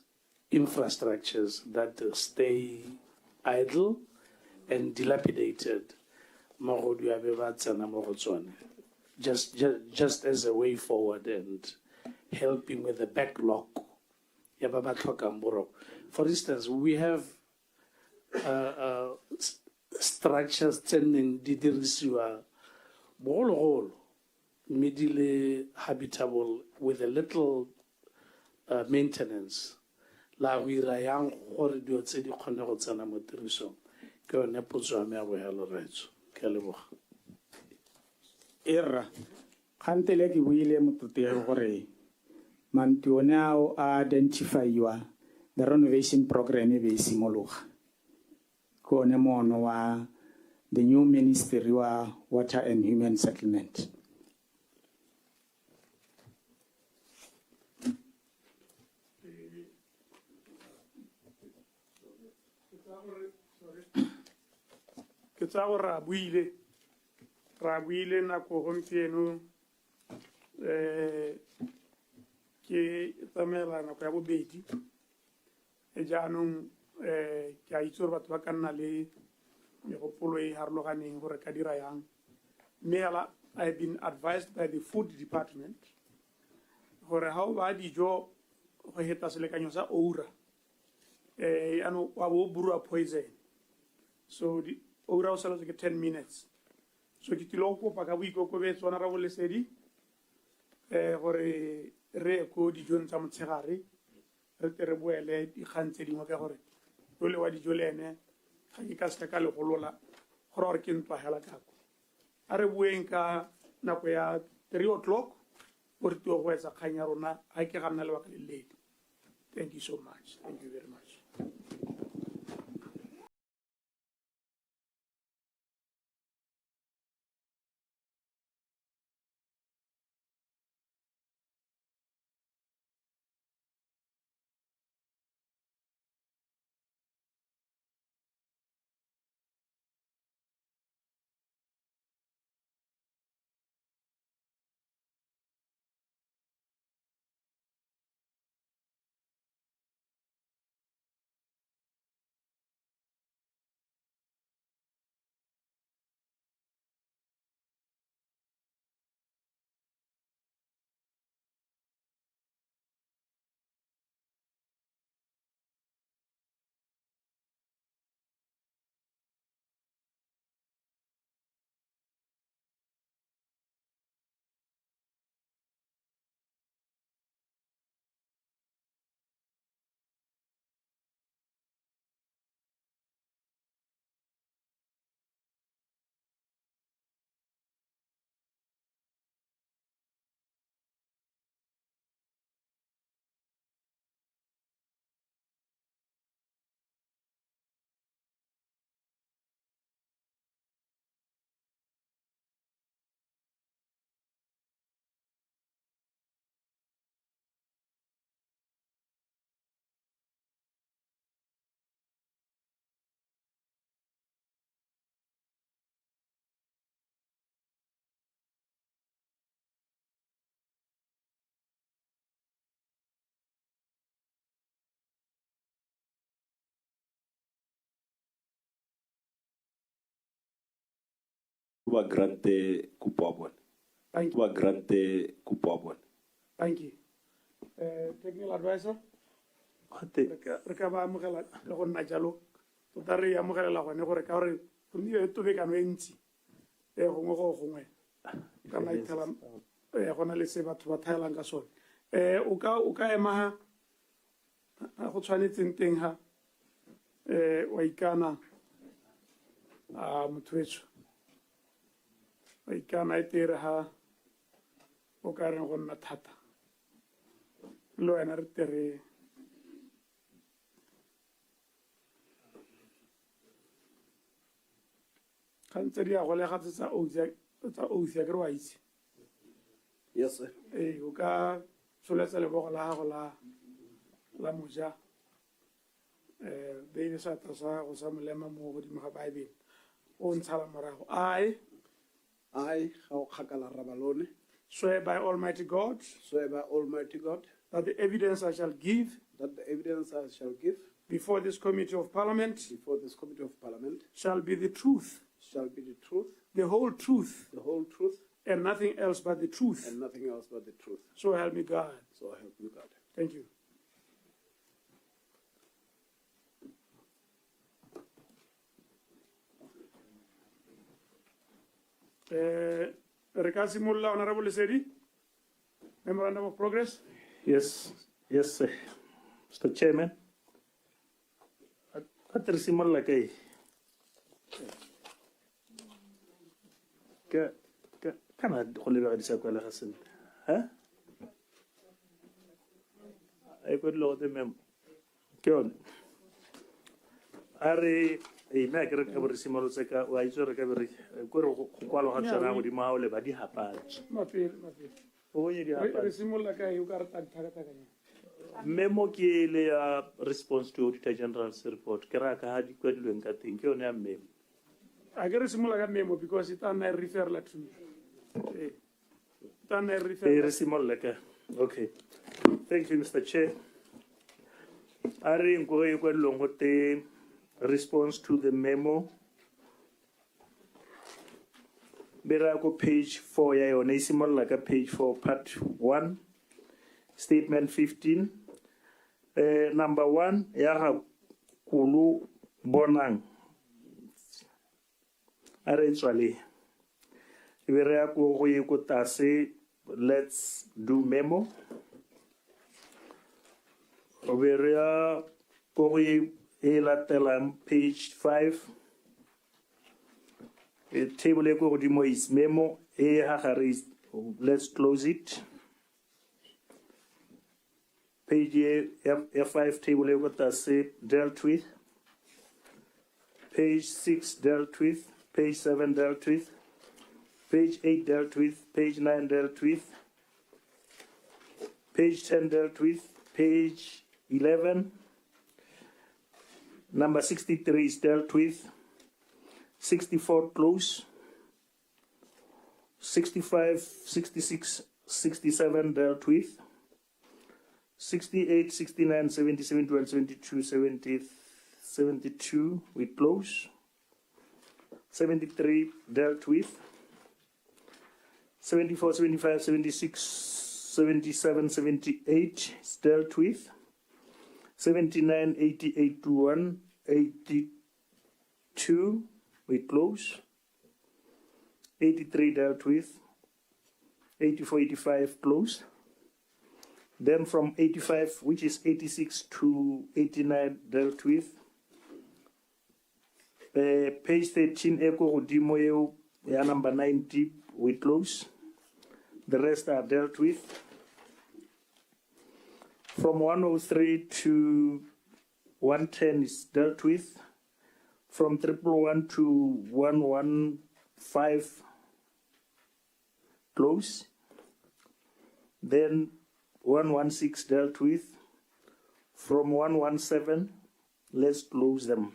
infrastructures that stay idle and dilapidated? Just as a way forward and helping with the backlog. For instance, we have structures tending to whole middle habitable with a little maintenance. La we rayang or do it said you cannot send a motoriso. Go and put some hello reds. Era Kantele ki wile mutute gore mantuonao identify the renovation program e be simologa. Ko ne mono wa the new ministry wa water and human settlement. Ke tsa go rabuile nako gompieno ke tsamela nako ya bobedi e jaanong ke a itse gore batho ba ka nna le megopolo e harologaneng gore ka dira yang mme hela I've been advised by the food department gore ha o ba dijo go heta selekanyo sa oura ano wa bo burua poison so the oura o sala ke 10 minutes so ke tilo go pa ka boikokobetso na ra bo lesedi gore re ko dijong tsa motshegare re tere boele di khantse dingwe ka gore le wa dijo lene ga ke ka se ka le golola gore ke ntwa hela kako a re bueng ka nako ya 3 o'clock gore tlo go etsa khanya rona ha ke ga nna le ba ka le late. Thank you so much. Thank you very much. Ba grante kupabon. Thank you. Ba grante kupabon. Thank you. Technical advisor, re ka ba amogela le go nna jalo tota re amogelela gone gore ka gore go nnile tobekano e ntsi gongwe go gongwe ka maithela go na le se batho ba thaelang ka sone o ka ema ha go tshwanetseng teng ha wa ikana motho wetso wa ikana e tere ha o ka reng go nna thata le wena re tere kantse di a go lega tsa oath ya ke re wa itse. Yes, sir. O ka soletsa lebogo la gago la moja beile seatla sa gago sa molema mo godimo ga baebele o ntshala morago I, ga o kgakala Rabalone, swear by Almighty God swear by Almighty God that the evidence I shall give before this committee of parliament shall be the truth, the whole truth, and nothing else but the truth. So help me God. Thank you. Rekasimola, Honorable Lesedi, Memorandum of Progress. Yes, sir. Mr. Chairman. At Simon Lakay. Can I deliver this? Huh? I could load the mem. Good. Are a make recovery similar to wise recovery. Qualo Hatchana with the Maule, but it happens. Memo ki le response to Auditor General's report. Keraka had you could look at think your name. I get a similar memo because it can refer to me. Okay. Thank you, Mr. Chair. I think we go along with the response to the memo. Berako page 4, yeah, on a like a page 4, part 1, statement 15. Number 1, Yaha Kulu Bonang. Eventually, let's do memo. Page 5. Table is memo. Let's close it. Page F5 table dealt with. Page 6 dealt with. Page 7 dealt with. Page 8 dealt with. Page 9 dealt with. Page 10 dealt with. Page 11. Number 63 is dealt with. 64 close. 65, 66, 67 dealt with. 68, 69, 70, 71, 72, 70, 72 we close. 73 dealt with. 74, 75, 76, 77, 78 is dealt with. 79, 80, 81, 82 we close. 83 dealt with. 84, 85 closed. Then from 85, which is 86 to 89 dealt with. Page 13, Echo Dimoyo, number 90, we close. The rest are dealt with. From 103 to 110 is dealt with. From 111 to 115, close. Then 116 dealt with. From 117, let's close them.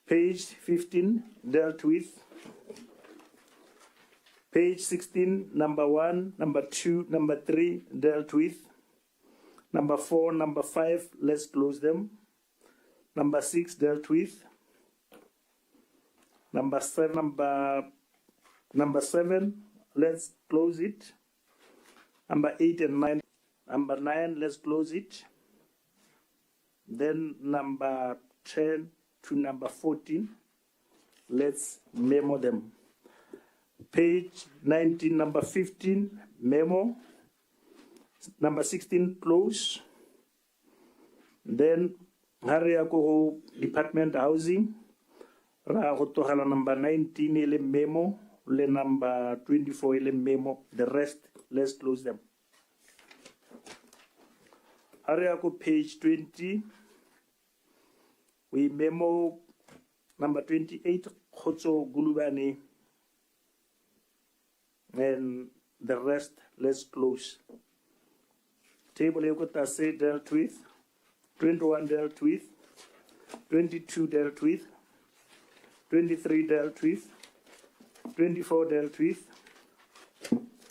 Page 15 dealt with. Page 16, number 1, number 2, number 3 dealt with. Number 4, number 5, let's close them. Number 6 dealt with. Number seven, let's close it. Number 8 and 9. Number 9, let's close it. Then number 10 to number 14, let's memo them. Page 19, number 15, memo. Number 16, close. Then hurry go Department Housing. Ra go togela number 19 ele memo, le number 24 ele memo. The rest, let's close them. Hurry go page 20. We memo number 28, Khotso Gulubani. And the rest, let's close. Table Yokota say dealt with, 21 dealt with, 22 dealt with, 23 dealt with, 24 dealt with,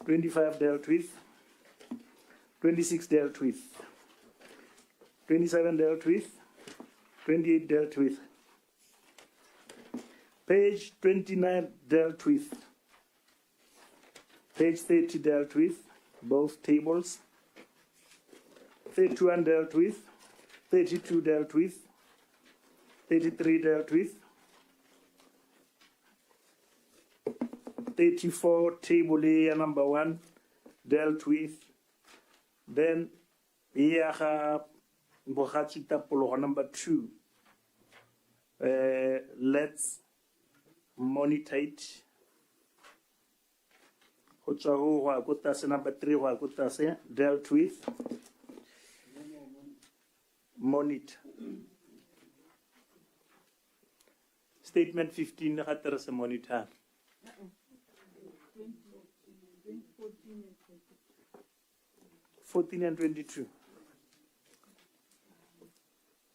25 dealt with, 26 dealt with, 27 dealt with, 28 dealt with. Page 29 dealt with. Page 30 dealt with, both tables. 31 dealt with, 32 dealt with, 33 dealt with, 34 table A number 1 dealt with. Then here number 2. Let's monitor it. Number 3 dealt with. Monitor. Statement 15 is a monitor. 14 and 22.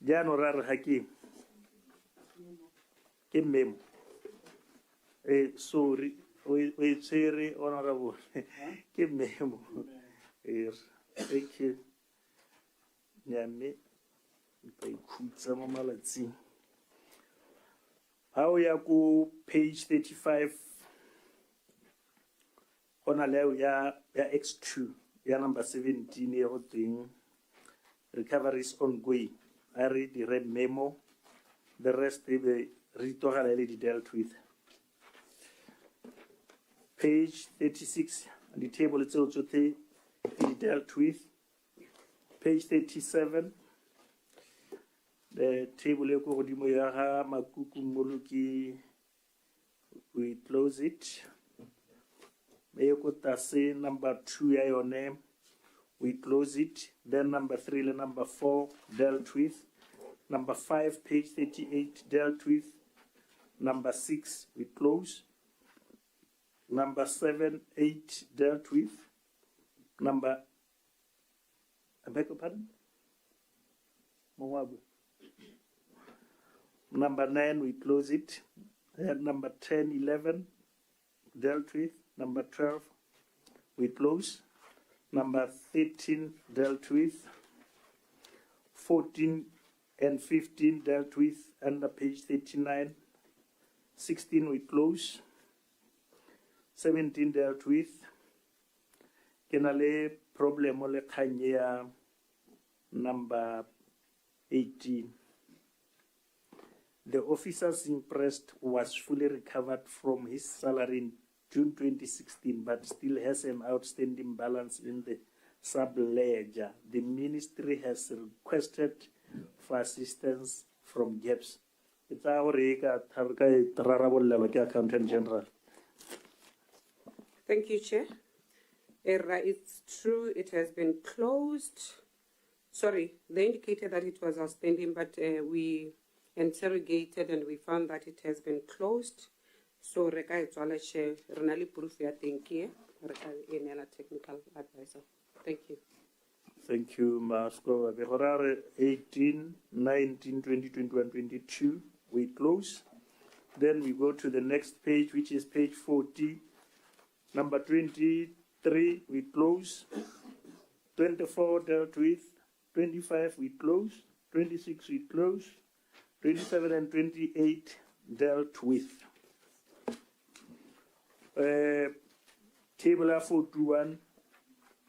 January Hakim. Kim memo. Sorry. We sorry, honorable. Kim memo. Thank you. Yami. How ya go page 35 on a level ya X2 ya number 17 year thing recoveries ongoing. I read the red memo, the rest they be already dealt with. Page 36 the table it's also dealt with. Page 37 the table we close it. Say number 2 your name, we close it. Then number 3 and number 4 dealt with. Number 5 page 38 dealt with. Number 6 we close. Number 7, 8 dealt with. Number I beg your pardon? Number 9, we close it. And number 10, 11, dealt with. Number 12, we close. Number 13, dealt with. 14 and 15, dealt with under page 39. 16, we close. 17, dealt with. Kenale problem ole kanya number 18. The officer's impressed was fully recovered from his salary in June 2016, but still has an outstanding balance in the sub-ledger. The ministry has requested for assistance from GAPS. It's our Accountant General. Thank you, Chair. It's true, it has been closed. Sorry, they indicated that it was outstanding, but we interrogated and we found that it has been closed. So, Reka Etswala Chair, Renali Purufia, thank you. Reka Enela Technical Advisor. Thank you. Thank you, Masko. 18, 19, 20, 21, 22, we close. Then we go to the next page, which is page 40. Number 23, we close. 24 dealt with. 25, we close. 26, we close. 27 and 28 dealt with. Table ya 41,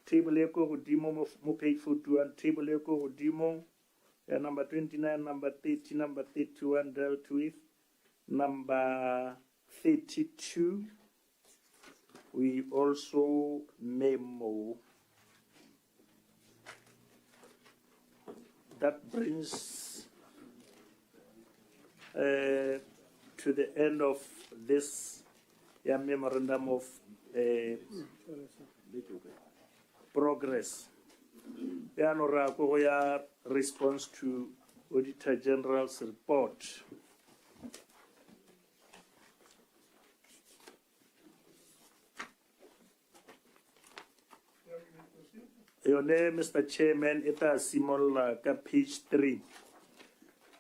table ya ko godimo mo page 41, table ya ko godimo ya number 29, number 30, number 31 dealt with. Number 32, we also memo. That brings to the end of this memorandum of progress. Response to Auditor General's report. Your name, Mr. Chairman, it has similar page 3.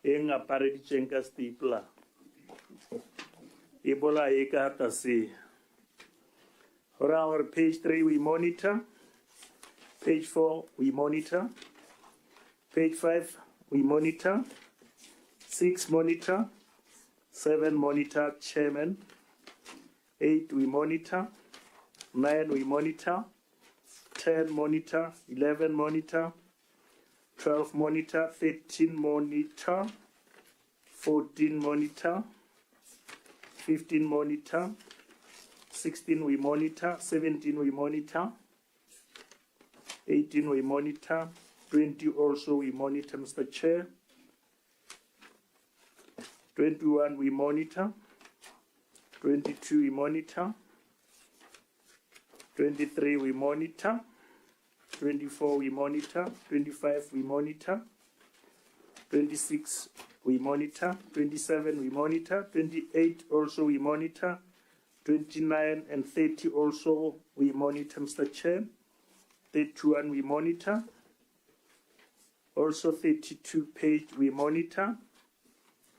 In a paradichenka stipula. Ebola ekata see. For our page 3, we monitor. Page 4, we monitor. Page 5, we monitor. 6, monitor. 7, monitor, Chairman. 8, we monitor. 9, we monitor. 10, monitor. 11, monitor. 12, monitor. 13, monitor. 14, monitor. 15, monitor. 16, we monitor. 17, we monitor. 18, we monitor. 20, also we monitor, Mr. Chair. 21, we monitor. 22, we monitor. 23, we monitor. 24, we monitor. 25, we monitor. 26, we monitor. 27, we monitor. 28, also we monitor. 29 and 30, also we monitor, Mr. Chair. 31, we monitor. Also 32 page, we monitor.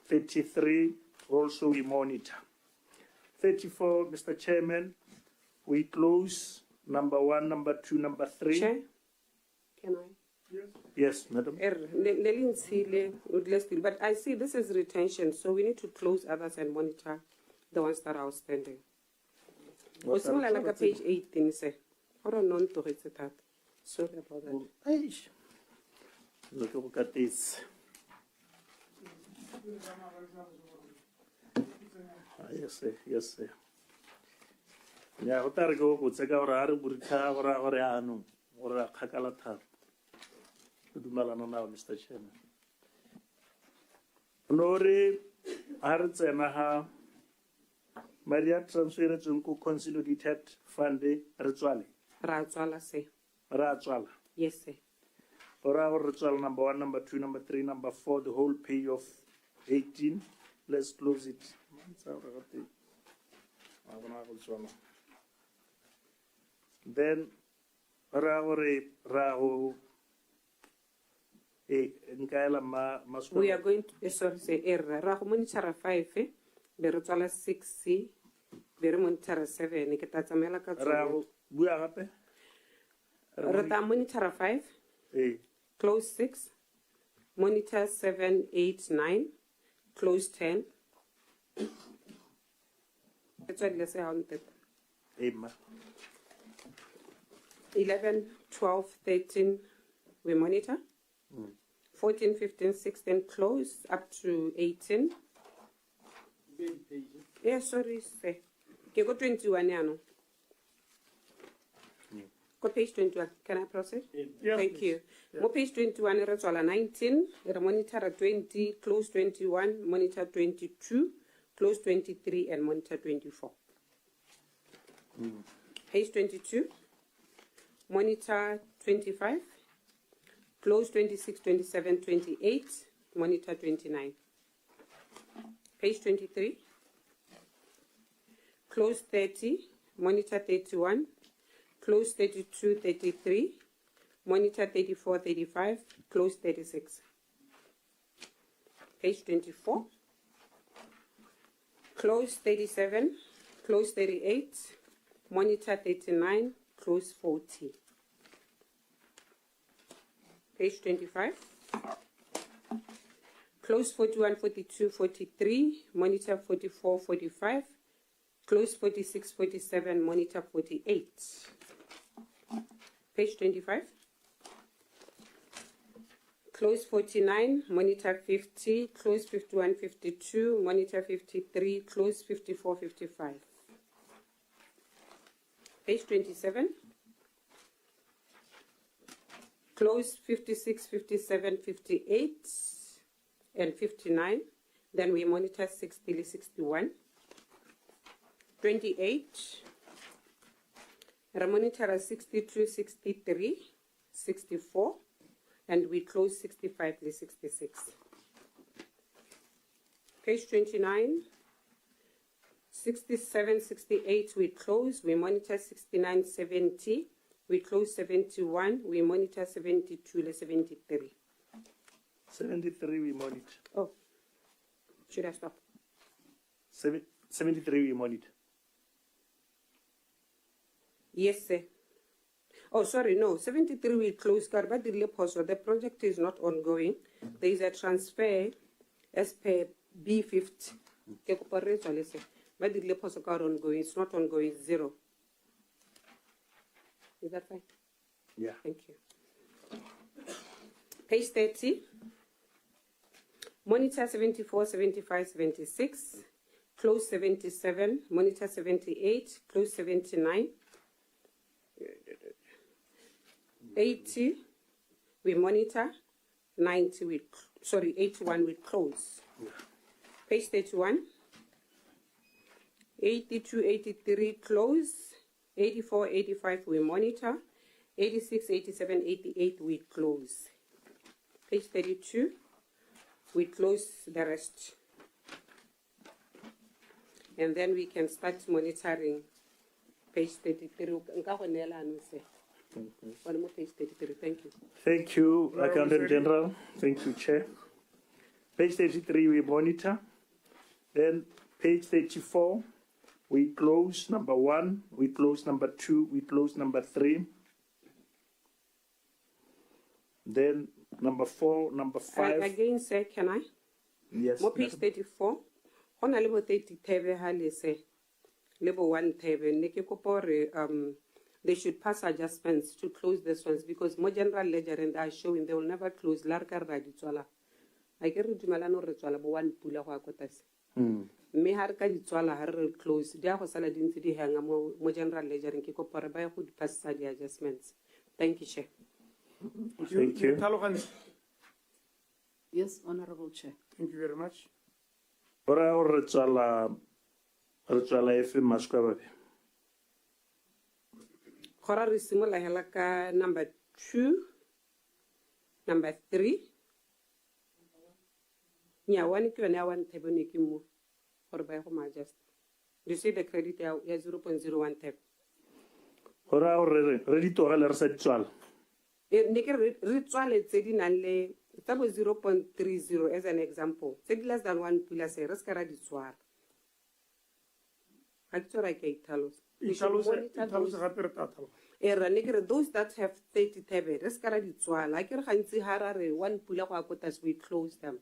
33, also we monitor. 34, Mr. Chairman, we close number 1, number 2, number 3. Chair, can I? Yes, madam. But I see this is retention, so we need to close others and monitor the ones that are outstanding. What are- Like a page 18, say. Or a non to that. Sorry about that. Eish. Look at this. Yes, sir. Yes, sir. Yeah, what are go with Sagara, Burka, or Anu, or a Kakalata? To Malana now, Mr. Chairman. Nori Artsemaha Maria transferred to consolidated fund ritual. Ratswala say. Ritual. Yes, sir. For our ritual number 1, number 2, number 3, number 4, the whole page of 18. Let's close it. Then we are going to sorry say error. Rahu monitor 5, Berutala 6C, Berumonitor 7, Nikatamela Katsu. Rata monitor 5, close 6, monitor 7, 8, 9, close 10. That's what let's say on that. 11, 12, 13, we monitor. 14, 15, 16, close up to 18. Yeah, sorry, say. Okay, go 21, yeah, no. Go page 21. Can I proceed? Yes, thank you. Go page 21, it's all 19, monitor 20, close 21, monitor 22, close 23, and monitor 24. Page 22, monitor 25, close 26, 27, 28, monitor 29. Page 23, close 30, monitor 31, close 32, 33, monitor 34, 35, close 36. Page 24, close 37, close 38, monitor 39, close 40. Page 25, close 41, 42, 43, monitor 44, 45, Close 46, 47, monitor 48. Page 25. Close 49, monitor 50, close 51, 52, monitor 53, close 54, 55. Page 27. Close 56, 57, 58, and 59. Then we monitor 60, 61. 28. Monitor 62, 63, 64. And we close 65, 66. Page 29. 67, 68, we close. We monitor 69, 70. We close 71. We monitor 72, 73. 73 we monitor. Oh, should I stop? 73 we monitor. Yes, sir. Oh, sorry, no. 73 we close. The project is not ongoing. There is a transfer as per B50. But the levels are ongoing. It's not ongoing. 0. Is that fine? Yeah. Thank you. Page 30. Monitor 74, 75, 76. Close 77. Monitor 78. Close 79. 80. We monitor. 90. 81 we close. Yeah. Page 31. 82, 83 close. 84, 85 we monitor. 86, 87, 88 we close. Page 32, we close the rest. And then we can start monitoring page 33. One more page 33, thank you. Thank you, Accountant General. Thank you, Chair. Page 33 we monitor. Then page 34. We close number 1, we close number 2, we close number 3. Then number 4, number 5. Again, sir, can I? Yes. More page 34. On a level 30 table, level 1 table, they should pass adjustments to close these ones because more general ledger and are showing they will never close. Larka raditswala. I get rid of Malano Rituala, but 1 pula quotas. Me harka ditswala har close dia go sala dintse di hanga mo general ledger ke ko pare ba go pass the adjustments. Thank you, Chair. Thank you. Yes, Honorable Chair. Thank you very much. Ora o retswala efe maskwa ba. Khora re simola hela ka number 2, number 3. Nya one ke yone 1 table ne ke mo. Or by home adjust. You see the credit 0.01 tab. Ora o re to gala re sa ditswala. Ne ke re tswale tse di nang le tabo 0.30 as an example. Tse di less than 1 pula se re ska ra di tswala. Ha ke tsora ke italos. Those that have 30 tab re ska ra di tswala. Ha ke re gantsi harare 1 pula go akotas we close them.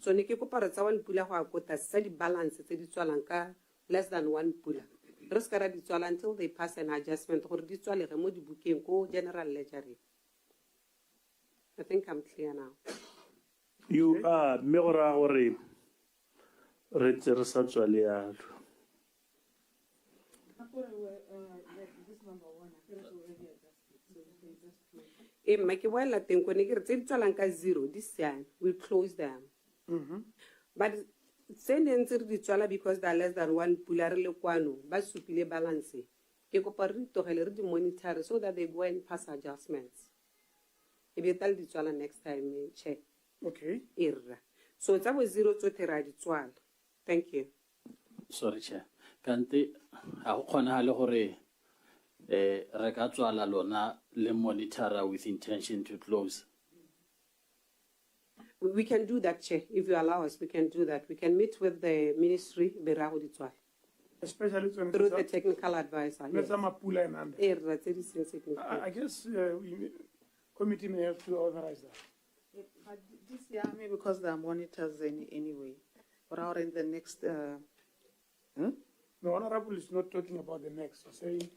So ne ke kopara tsa 1 pula go akota sa di balance tse di tswalang ka less than 1 pula. Re ska ra di tswala until they pass an adjustment gore di tswalege mo di bukeng ko general ledger. I think I'm clear now. You are me gora gore re tsere sa tswale ya. Make a while I think when you get 0, this year we close them. But send enter the tswala because they are less than 1 pula re le kwano ba supile balance. Ke go pa re togele re monitor so that they go and pass adjustments. E be tell the tswala next time, Chair. Okay. So it's about 0 to tera di tswala. Thank you. Sorry, Chair. Kanti ha go kgonagale gore re ka tswala lona le monitor with intention to close. We can do that, Chair. If you allow us, we can do that. We can meet with the ministry, especially through the technical advisor. Yes. I guess committee may have to authorize that. But this year, maybe because there are monitors anyway, or in the next The Honorable is not talking about the next. He's saying,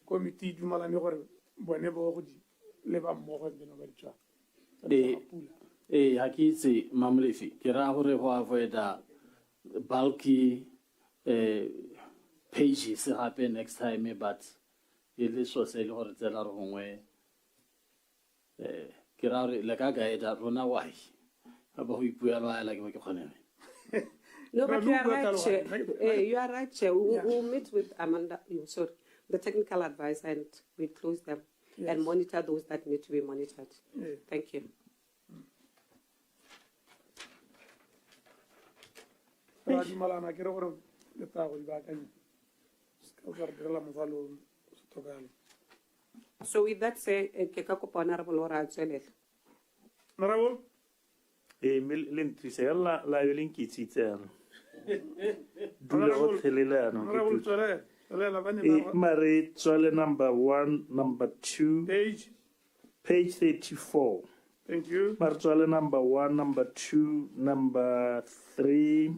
committee dumalane gore bone bo go di leba mmogo and then over ha ke itse Mamolefi ke ra gore go avoida bulky pages gape next time, but e le so se le gore tsela re gongwe ke ra gore le ka guide rona why ba go ipuela la ke ke kgonene. No, but you are right, Chair. You are right, Chair. We'll meet with Amanda, the technical advisor, and we close them and monitor those that need to be monitored. Thank you. So with that said, Honorable Ora Honorable? Mare tswale number 1, number 2, page 34. Thank you. Mare tswale number 1, number 2, number 3,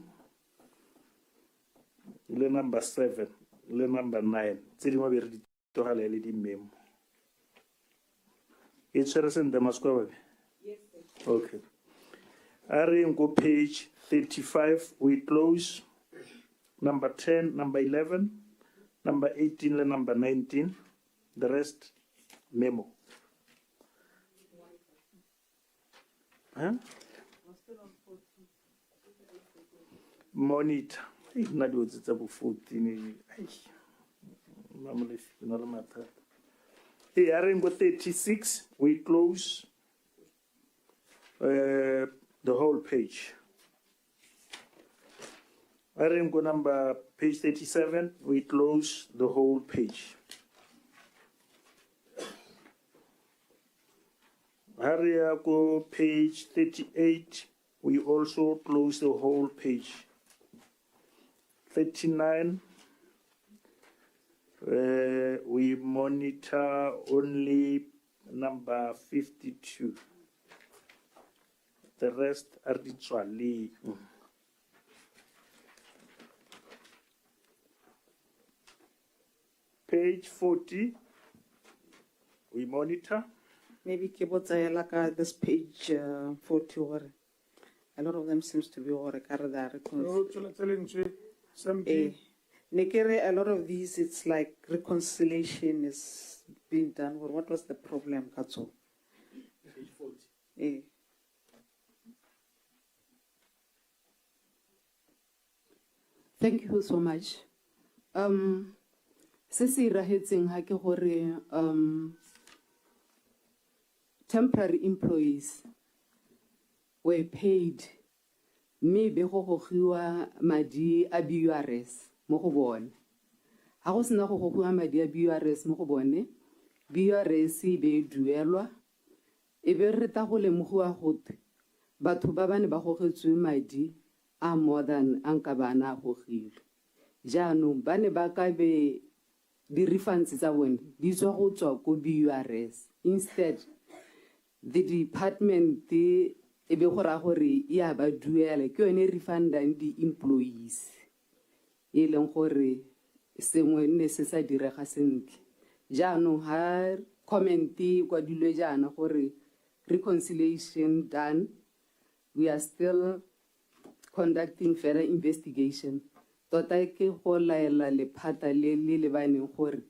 le number 7, le number 9. Tse di mabedi di togale le di memo. E tshwere sente maskwa ba? Yes, sir. Okay. Are in go page 35, we close number 10, number 11, number 18, and number 19. The rest, memo. Huh? Monitor. It's about 14. Hey, are in go 36, we close the whole page. Go number page 37, we close the whole page. Go page 38, we also close the whole page. 39, we monitor only number 52. The rest are literally. Page 40, we monitor. Maybe like this page 40 or a lot of them seems to be or a lot of these it's like reconciliation is being done. What was the problem, Katso? Page 40. Thank you so much. Se se irahetseng ha ke gore temporary employees were paid mme be go gogiwa madi a BURS mo go bone. Ha go sena go gogiwa madi a BURS mo go bone, BURS be duelwa e be re ta go lemogiwa gote batho ba bane ba gogetswe madi a more than anka bana gogilwe. Jaanong ba ne ba ka be di refunds tsa bone di tswa go tswa ko BURS. Instead, the department e be go ra gore ya ba duela ke yone refundang di employees e leng gore sengwe ne se sa direga sentle. Jaanong ha comment kwa dilwe jaana gore reconciliation done, we are still conducting further investigation. Tota ke go laela lephata le le baneng gore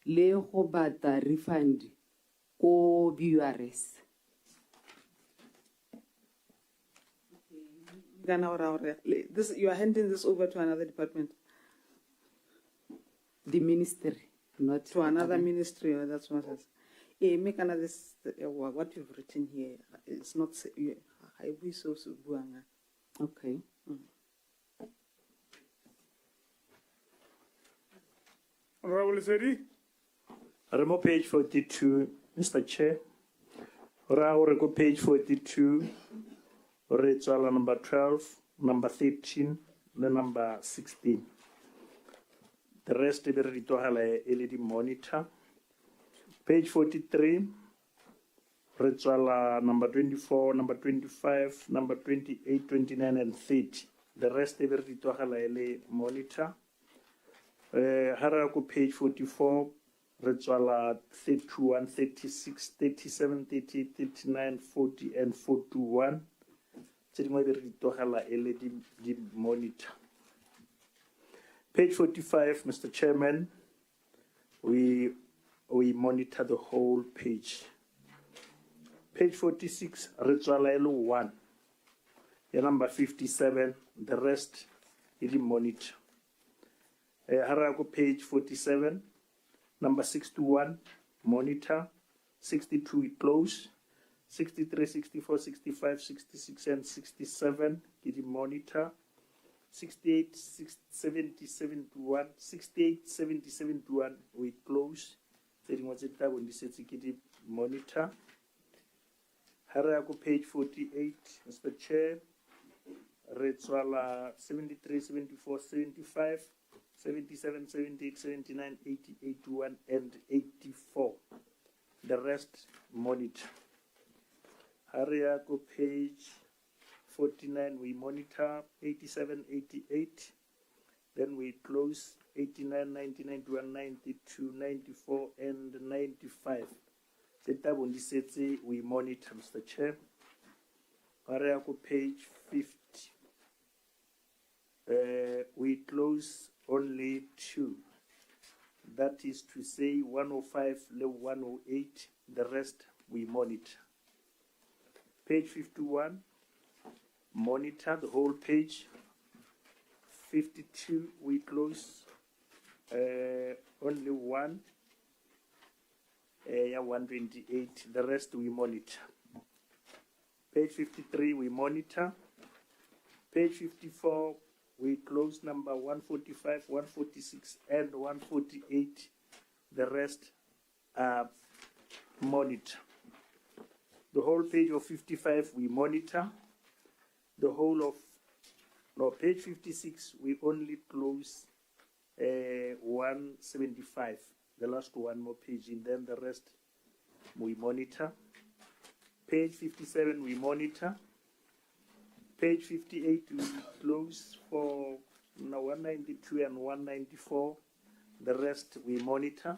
le go bata refund ko BURS. This, you are handing this over to another department? The ministry, not to another ministry, or that's what it is. Make another, what you've written here, it's not, I wish so. Okay. Honorable Sedi? Remo page 42, Mr. Chair. Ora go page 42. Ritual number 12, number 13, the number 16. The rest is the LED monitor. Page 43, ritual number 24, number 25, number 28, 29, and 30. the rest ebe re di tlogela e le monitor. Ha re ya ko page 44 re tswala 31, 36, 37, 38, 39, 40 and 41 tse dingwe be re di tlogela e le di monitor. Page 45, Mr. Chairman, we monitor the whole page. Page 46, re tswala e le 1. The number 57, the rest is the monitor. Harago page 47, number 61, monitor. 62, we close. 63, 64, 65, 66, and 67, is the monitor. 68, 70, 71, 68, 70, 71, we close. 31, when this is the monitor. Harago page 48, Mr. Chair. Retswala 73, 74, 75, 77, 78, 79, 80, 81, and 84. The rest monitor. Hariako page 49, we monitor 87, 88. Then we close 89, 90, 91, 92, 94, and 95. We monitor, Mr. Chair. Hariako page 50. We close only 2. That is to say 105, 108, the rest we monitor. Page 51, monitor the whole page. 52, we close only 1. 128, the rest we monitor. Page 53, we monitor. Page 54, we close number 145, 146, and 148. The rest are monitor. The whole page of 55, we monitor. The whole of, no, page 56, we only close 175. The last one more page, and then the rest we monitor. Page 57, we monitor. Page 58, we close for 192 and 194. The rest we monitor.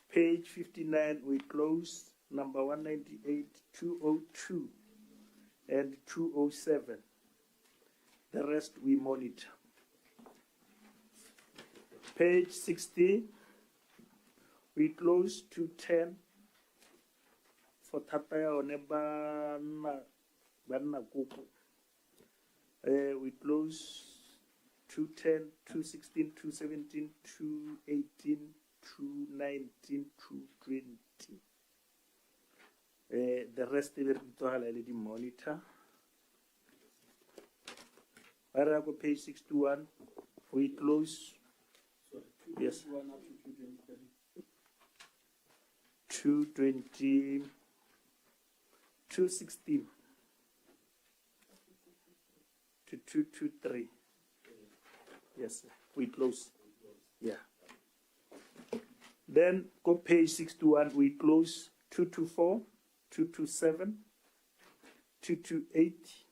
Page 59, we close number 198, 202, and 207. The rest we monitor. Page 60, we close 210 for Tataya Oneba. We close 210, 216, 217, 218, 219, 220. The rest is the monitor. Paragraph page 61, we close. Yes. 220, 216 to 223. Yes, we close. Yeah. Then go page 61, we close 224, 227, 228,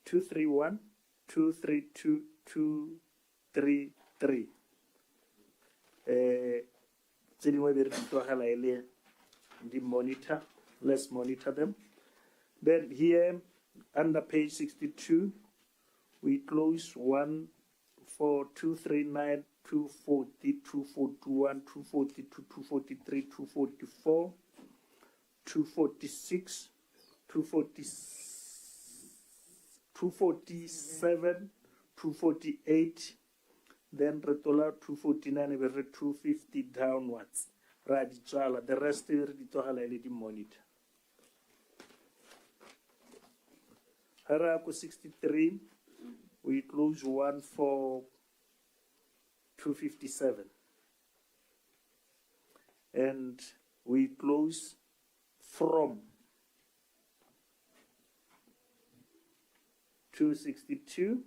231, 232, 233. The monitor, let's monitor them. Then here under page 62, we close 1, 4, 239, 240, 241, 242, 243, 244, 246, 247, 248. Then retola 249 and 250 downwards. Radichala. The rest is the monitor. Harako 63, we close 1 for 257. And we close from 262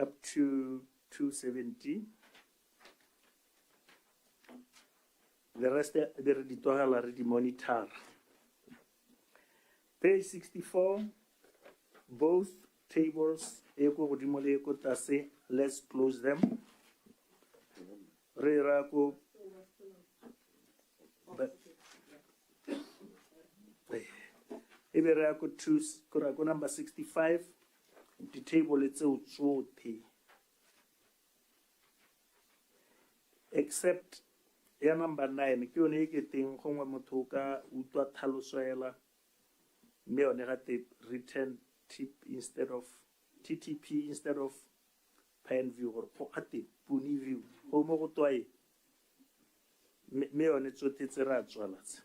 up to 270. The rest are the monitor. Page 64, both tables, eko godimo le eko tlase, let's close them. Re ra ko ebe re ya ko number 65, the table tseo tsotlhe except ya number 9 ke yone e ke teng gongwe motho ka utlwa tlhalosela mme yone gate return tip instead of TTP instead of pen view gore go ate puni view go mo go twae mme yone tsotlhe tse re a tswalatse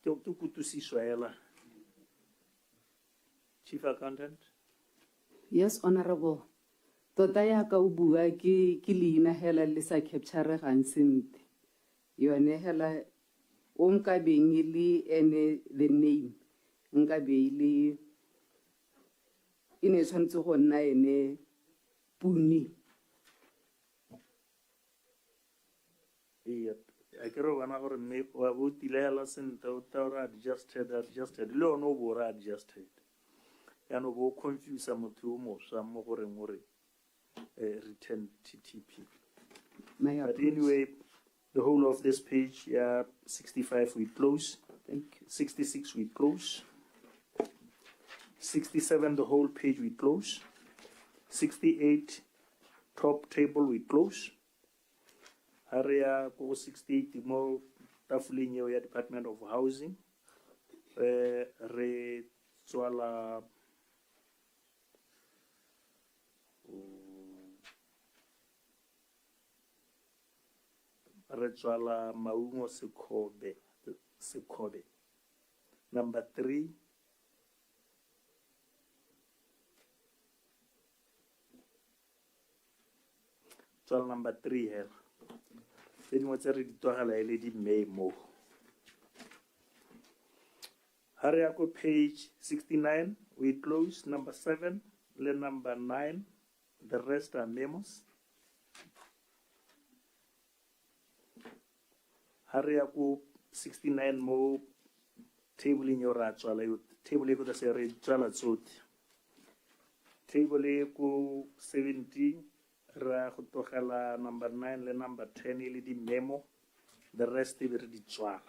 ke kutusiswa ela Chief Accountant. Yes, Honorable. Tota ya ka o bua ke leina hela le sa capture gang sente. Yone hela o nka beng le ene the name nka be le ine tshwantse go nna ene puni. Yep. I can remember me wa botile hela sente o taura adjusted le ono bo ra adjusted. Ya no go confuse motho o moswa mo gore ngore return TTP. But anyway, the whole of this page, 65 we close. Thank you. 66 we close. 67 the whole page we close. 68 top table we close. Area go 68 more tafuling ya Department of Housing. Re tswala Retswala Maungo Sekobe. Number 3. Tswala number 3 here. Then what's a lady memo. Hariako page 69. We close number 7. Le number 9. The rest are memos. Hariako 69 more table in your ratwala. Table equal to say ratwala tsot. Table equal 70. Ra number 9 le number 10 ili di memo. The rest is di tswala.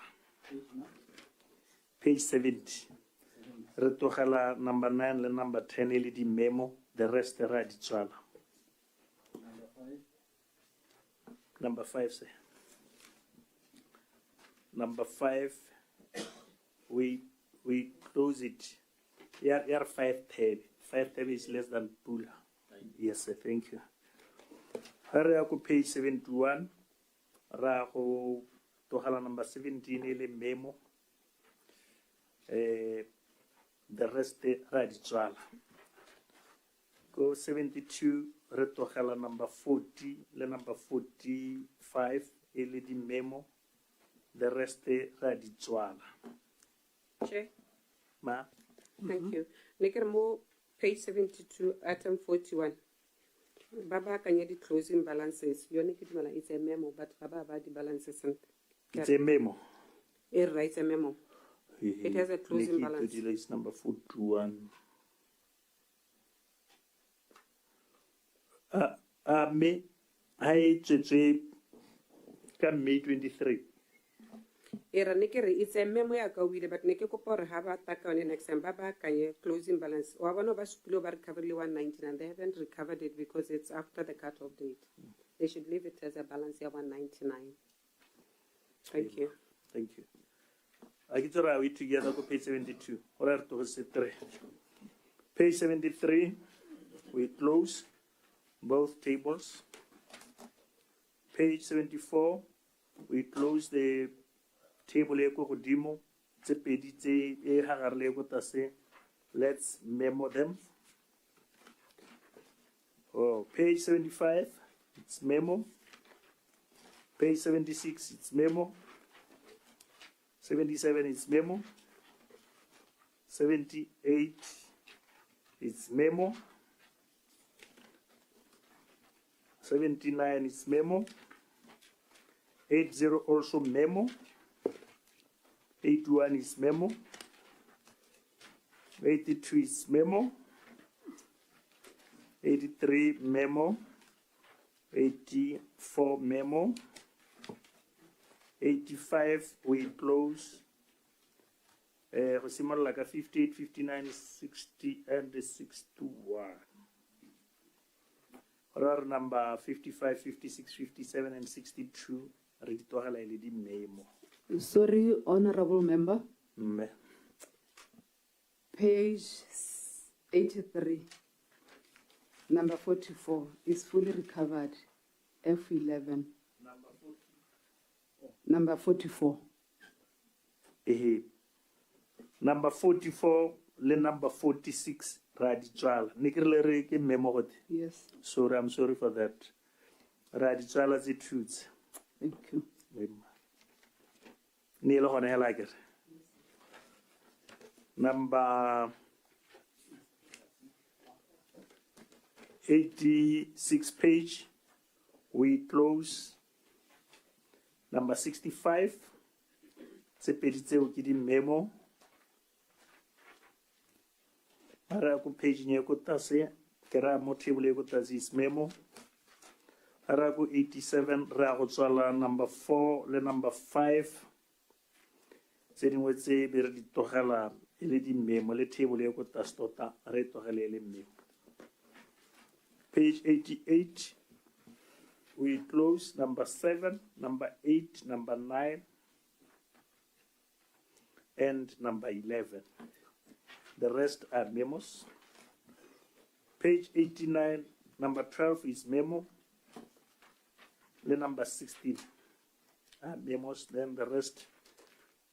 Page 70. Re number 9 le number 10 ili di memo. The rest ra di tswala. Number 5 say. Number 5, we close it. Here 5 tab. 5 tab is less than Pula. Yes, sir, thank you. Here page 71. Raho tohala number 17 ile memo. The rest radichala. Go 72 retohala number 40 le number 45 ile di memo. The rest radichala. Chair. Ma. Thank you. Nekermo page 72 item 41. Baba can you the closing balances? It's a memo, but Baba about the balances and it's a memo. It writes a memo. It has a closing balance. It's number 41. Me, I can May 23. It's a memo but Neke Kopor have attack on the next and Baba can closing balance. Or one of us below recovery 119 and they haven't recovered it because it's after the cut-off date. They should leave it as a balance here 199. Thank you. Thank you. I get to together go page 72. Or to 3. Page 73, we close both tables. Page 74, we close the table eko godimo tse pedi tse e hagarle go tase. Let's memo them. Oh, page 75, it's memo. Page 76, it's memo. 77, it's memo. 78, it's memo. 79, it's memo. 80 also memo. 81 is memo. 82 is memo. 83 memo. 84 memo. 85 we close. Like a 58, 59, 60, and 61. Or number 55, 56, 57, and 62. Memo. Sorry, honorable member. Me. Page 83, number 44 is fully recovered. F11. Number 44. Number 44, le number 46, Radichala. Nikirle ke memo. Yes. Sorry, I'm sorry for that. Radichala is truth. Thank you. Nilo hone like it. Number 86 page, we close. Number 65, it's a page memo. Araku page nyekutase, kera mo table yekutase is memo. Araku 87, ragotswala number 4, le number 5. Setting with say, be ready to hala, eledi memo, le table yekutase tota, re to halele memo. Page 88, we close number 7, number 8, number 9, and number 11. The rest are memos. Page 89, number 12 is memo. The number 16 are memos. Then the rest,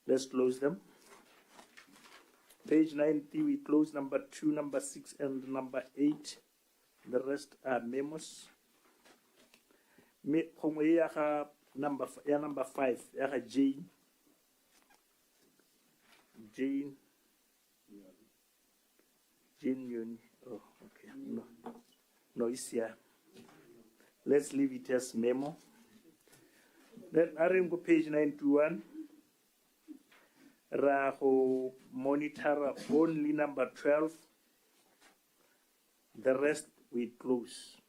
let's close them. Page 90, we close number 2, number 6, and number 8. The rest are memos. Number 5, Jane. Oh, okay. No, it's here. Let's leave it as memo. Then I go page 91. Raho monitor only number 12. The rest we close.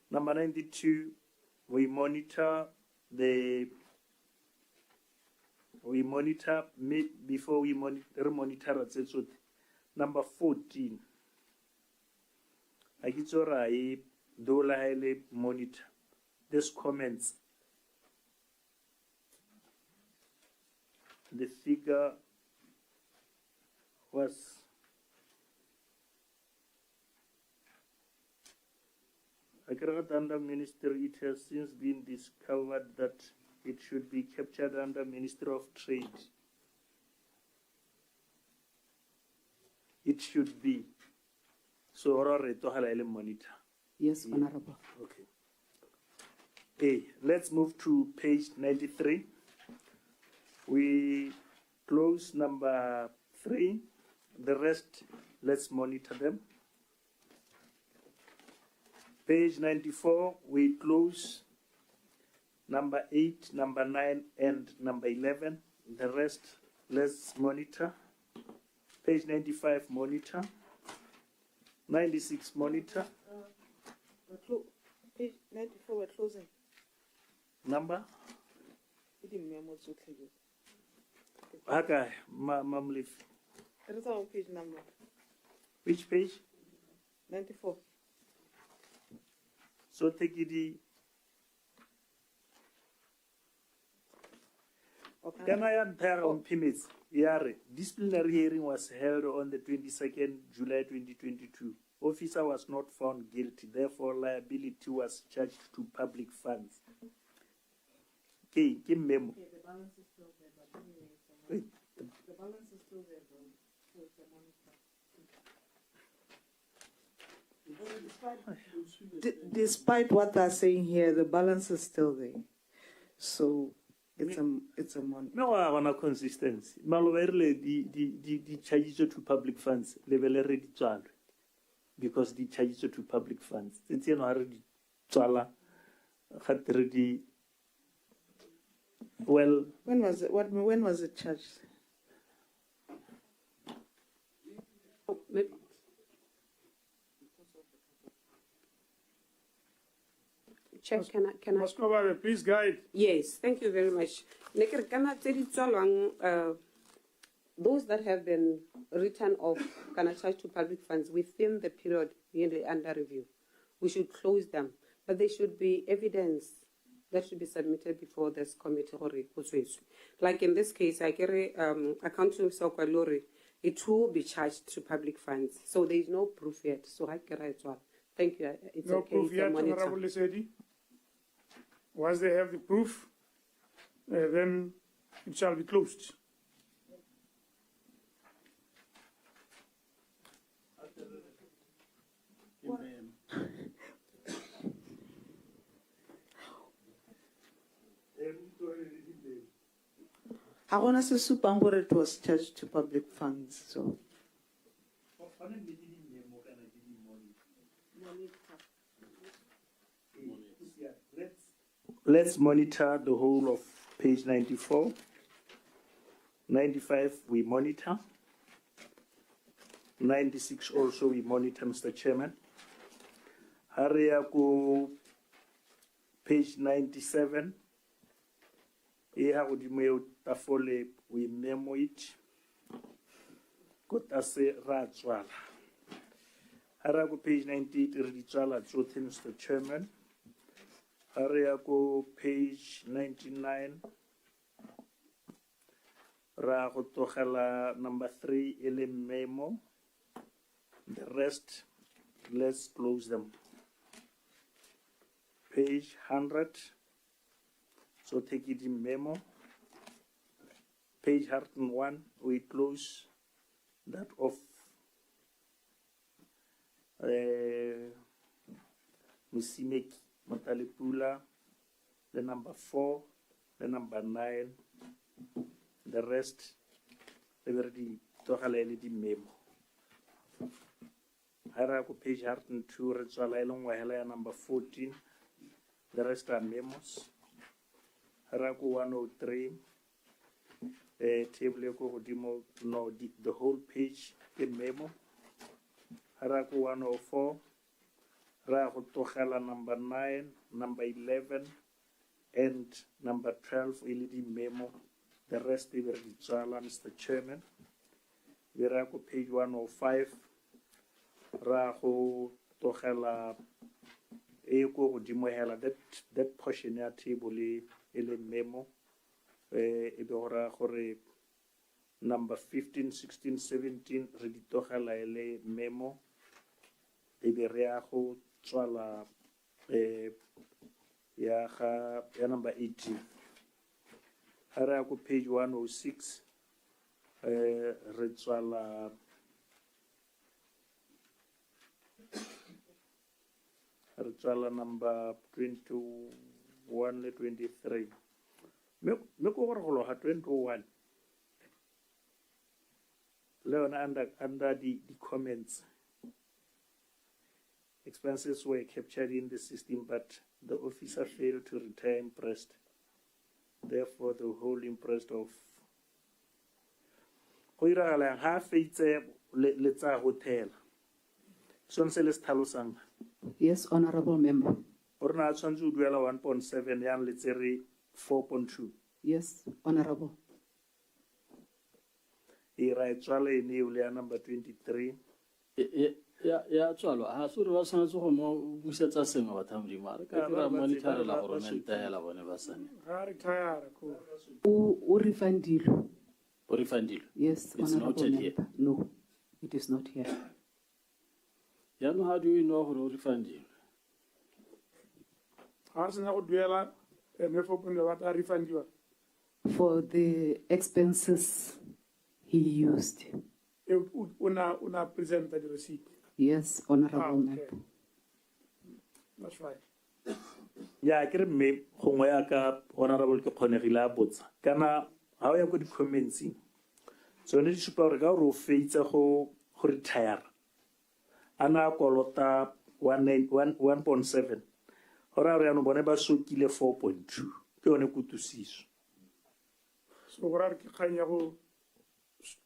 Number 92, we monitor before we monitor number 14. I get monitor. This comments. The figure was under Ministry. It has since been discovered that it should be captured under Ministry of Trade. It should be. So, monitor. Yes, Honorable. Okay. Hey, let's move to page 93. We close number 3. The rest, let's monitor them. Page 94, we close number 8, number 9, and number 11. The rest, let's monitor. Page 95, monitor. 96, monitor. Page 94, we're closing. Number? Okay, Ma'am Leaf. That is our page number. Which page? 94. So take it. Can I enter on permits? Yare, disciplinary hearing was held on the 22nd July 2022. Officer was not found guilty, therefore liability was charged to public funds. Okay, give memo. Okay, the balance is still there, but anyway, the balance is still there, though. So it's a monitor. Despite what they're saying here, the balance is still there. So it's a monitor. No, I want a consistency. Maloverle the charges to public funds level already charged because the charges to public funds. It's already charged. Well, When was it charged? Chair, can I? Ms. Kobabe, please guide. Yes, thank you very much. Neker, can I tell you so long, those that have been written off, can I charge to public funds within the period under review? We should close them, but there should be evidence that should be submitted before this committee. Like in this case, I carry account to Sokwalori, it will be charged to public funds. So there is no proof yet. So I carry it well. Thank you. It's No okay. proof It's a yet, monitor. Honorable Lesedi. Once they have the proof, then it shall be closed. Hagona se supang gore it was charged to public funds, so. let's monitor the whole of page 94. 95 we monitor. 96 also we monitor, Mr. Chairman. Hariaku page 97. Here tafole we memo it. Kota se ratswala. Hariaku page 98 riditswala tsotlhe, Mr. Chairman. Hariaku page 99. Ra go tlogela number 3 ele memo. The rest, let's close them. Page 100. So take it in memo. Page 101, we close that of Musimeki Matalipula, the number 4, the number 9, the rest, they were the memo. Haraku page 102, Retswala Elongwahela number 14, the rest are memos. Haraku 103, table Kodimo, no, the whole page, the memo. Haraku 104, Raku Tohala number 9, number 11, and number 12, LED memo. The rest they were Ritswala, Mr. Chairman. Viraku page 105, Raku Tohala Eko Dimohela, that portion ya table ele memo. Ebora Hore number 15, 16, 17, Reditohala ele memo. Ebereaho Twala ya number 18. Haraku page 106, Retswala number 21, 23. Meko Warholo had 21. Leon under the comments. Expenses were captured in the system, but the officer failed to retire impressed. Therefore, the whole impressed of half let's hotel. Yes, Honorable Member. Or not, 1.7 yan let's say 4.2. Yes, Honorable. Number 23. Ya tswalo ha se re ba tshwanetse go mo busetsa sengwe ba thamdi mara ka ra monitor la gore mentela bone ba sane Ga retire ko. O refundilo. o refundilo. Yes, It's Honorable noted Member. here. No, it is not here. Ya no, how do you know gore o refundilo? Ga se na go duela mefopone ba ta refundiwa. For the expenses he used. Una present the receipt. Yes, Honorable Okay. Member. That's right. Ya ke re me gongwe ya ka honorable ke kgonegile a botsa kana ha o ya go di comments so ne di supa gore ka gore o feitsa go retire ana kolota 1.7 ora re ano bone ba sokile 4.2 ke yone kutusiso So go ra re ke kgang ya go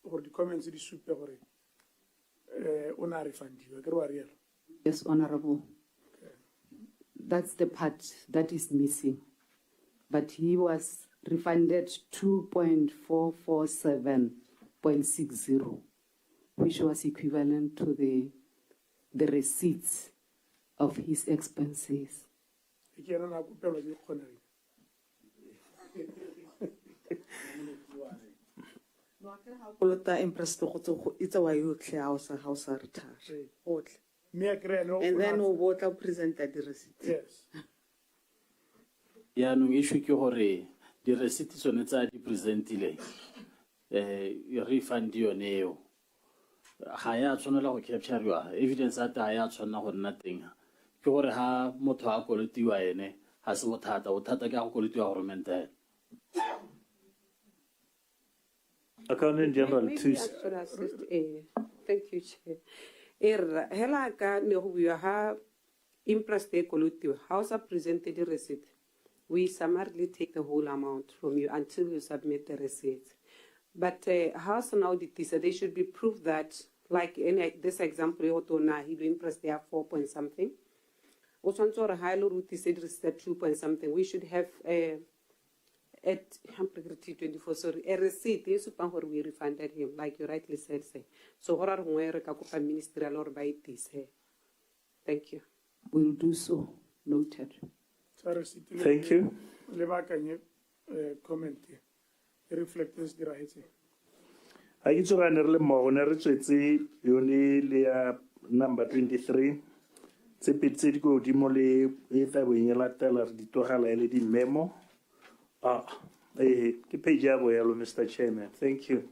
gore di-comments di supe gore o ne a refundiwa ke re wa rialo. Yes, Honorable. That's the part that is missing. But he was refunded 2.447.60, which was equivalent to the receipts of his expenses. Ke yena na kopelwa ke kgona eng. kolota interest go tso itse wa yotlhe ha o sa retire gotlhe Me a kry-a no- and then o bo tla presenta di receipt. Yes. yaanong issue ke gore di-receipt tsone tsa di presentile refund yone eo ga ya tshwanela go capturewa evidence ate ga ya tshwanela go nna teng ke gore ha motho a kolotiwa ene ga se bothata ke a go kolotiwa government. Accountant General, Maybe I please. should assist. Thank you, Chair. Hela ka ne go bua ha interest e kolotiwa ha o sa presented the receipt, we summarily take the whole amount from you until you submit the receipt. But house and auditors, they should be proof that, like in this example, he do interest there 4 point something. Also, on high low route said 2 point something. We should have at 24, sorry, a receipt. Yes, we refunded him, like you rightly said. So, what are we ministerial or by this? Thank you. We'll do so. Noted. Thank you. Le baakanye comment e reflect this dirahetse. Ha ke tsogane re le mmogo ne re tswetse yone le ya number 23 tse pedi tse di ko godimo le e tla bo e latela re di tlogela e le di-memo. Ke page ya bo yalo, Mr. Chairman. Thank you.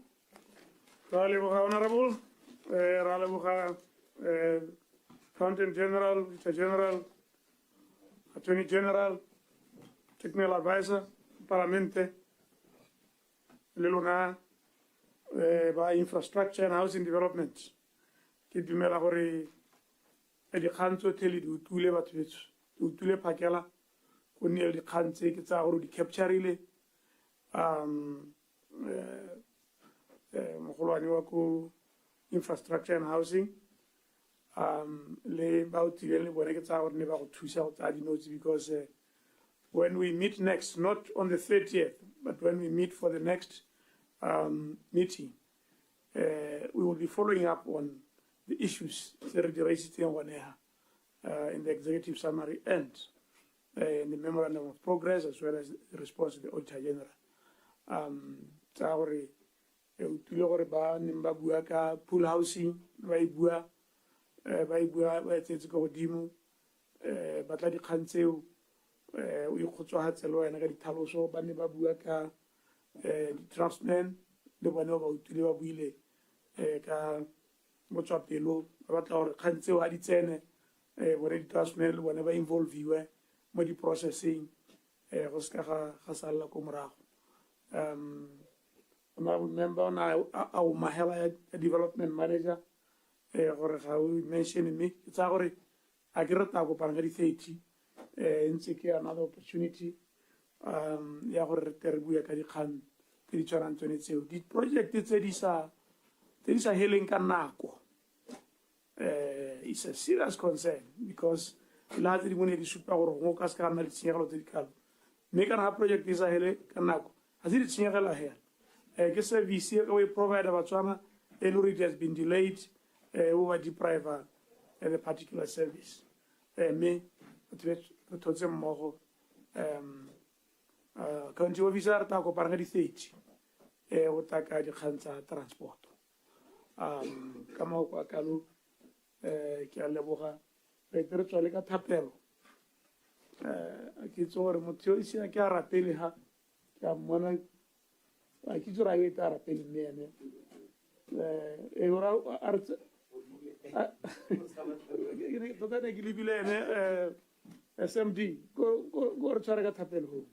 Ra leboga honorable ra leboga Accountant General, Auditor General, Attorney General, Technical Advisor, Parlamente, le lona ba Infrastructure and Housing Development. Ke dumela gore dikgang tsotlhe le di utlwile batho betso, di utlwile phakela go nnile dikgang tse ke tsa gore di capturile mogolwane wa ko Infrastructure and Housing le ba o tileng le bone ke tsa gore ne ba go thusa go tsaya di-notes because when we meet next, not on the 30th, but when we meet for the next meeting, we will be following up on the issues that are raised in the executive summary and in the memorandum of progress, as well as the response to the Auditor General. Ba ka pool housing, ba bua ba etsetse go dimo ba tla dikgang tseo o ikgotsohatse le wena ka ditlhaloso ba ne ba bua ka di-draftsmen le bone ba utlwile ba buile ka motswapelo ba batla gore kgang tseo ga di tsene bone di-draftsmen le bone ba involviwe mo di-processing go se ka ga salela ko morago. Honorable member ona a umahela ya development manager gore ga o mention me ke tsa gore a ke rata go panga di 30 ntse ke another opportunity ya gore re tere bua ka dikgang tse di tshwanang tsone tseo di project tse di sa heleng ka nako it's a serious concern because la tse di mone di supa gore go ka se ka nna ditshenyegelo tse di kalo mme kana ha project e sa hele ka nako ha se ditshenyegela hela ke service e we provide Botswana and it has been delayed over deprive the particular service me re thotse mmogo county officer ta ko paranga di 30 o ta ka dikgang tsa transport ka mo kwa kalo ke a leboga re tere tswale ka thapelo ke tsore motho isi ke a rapele ha ka mona a ke tsora e ta rapele mme ene ora arts tota ne ke lebile ene SMD go re tshware ka thapelo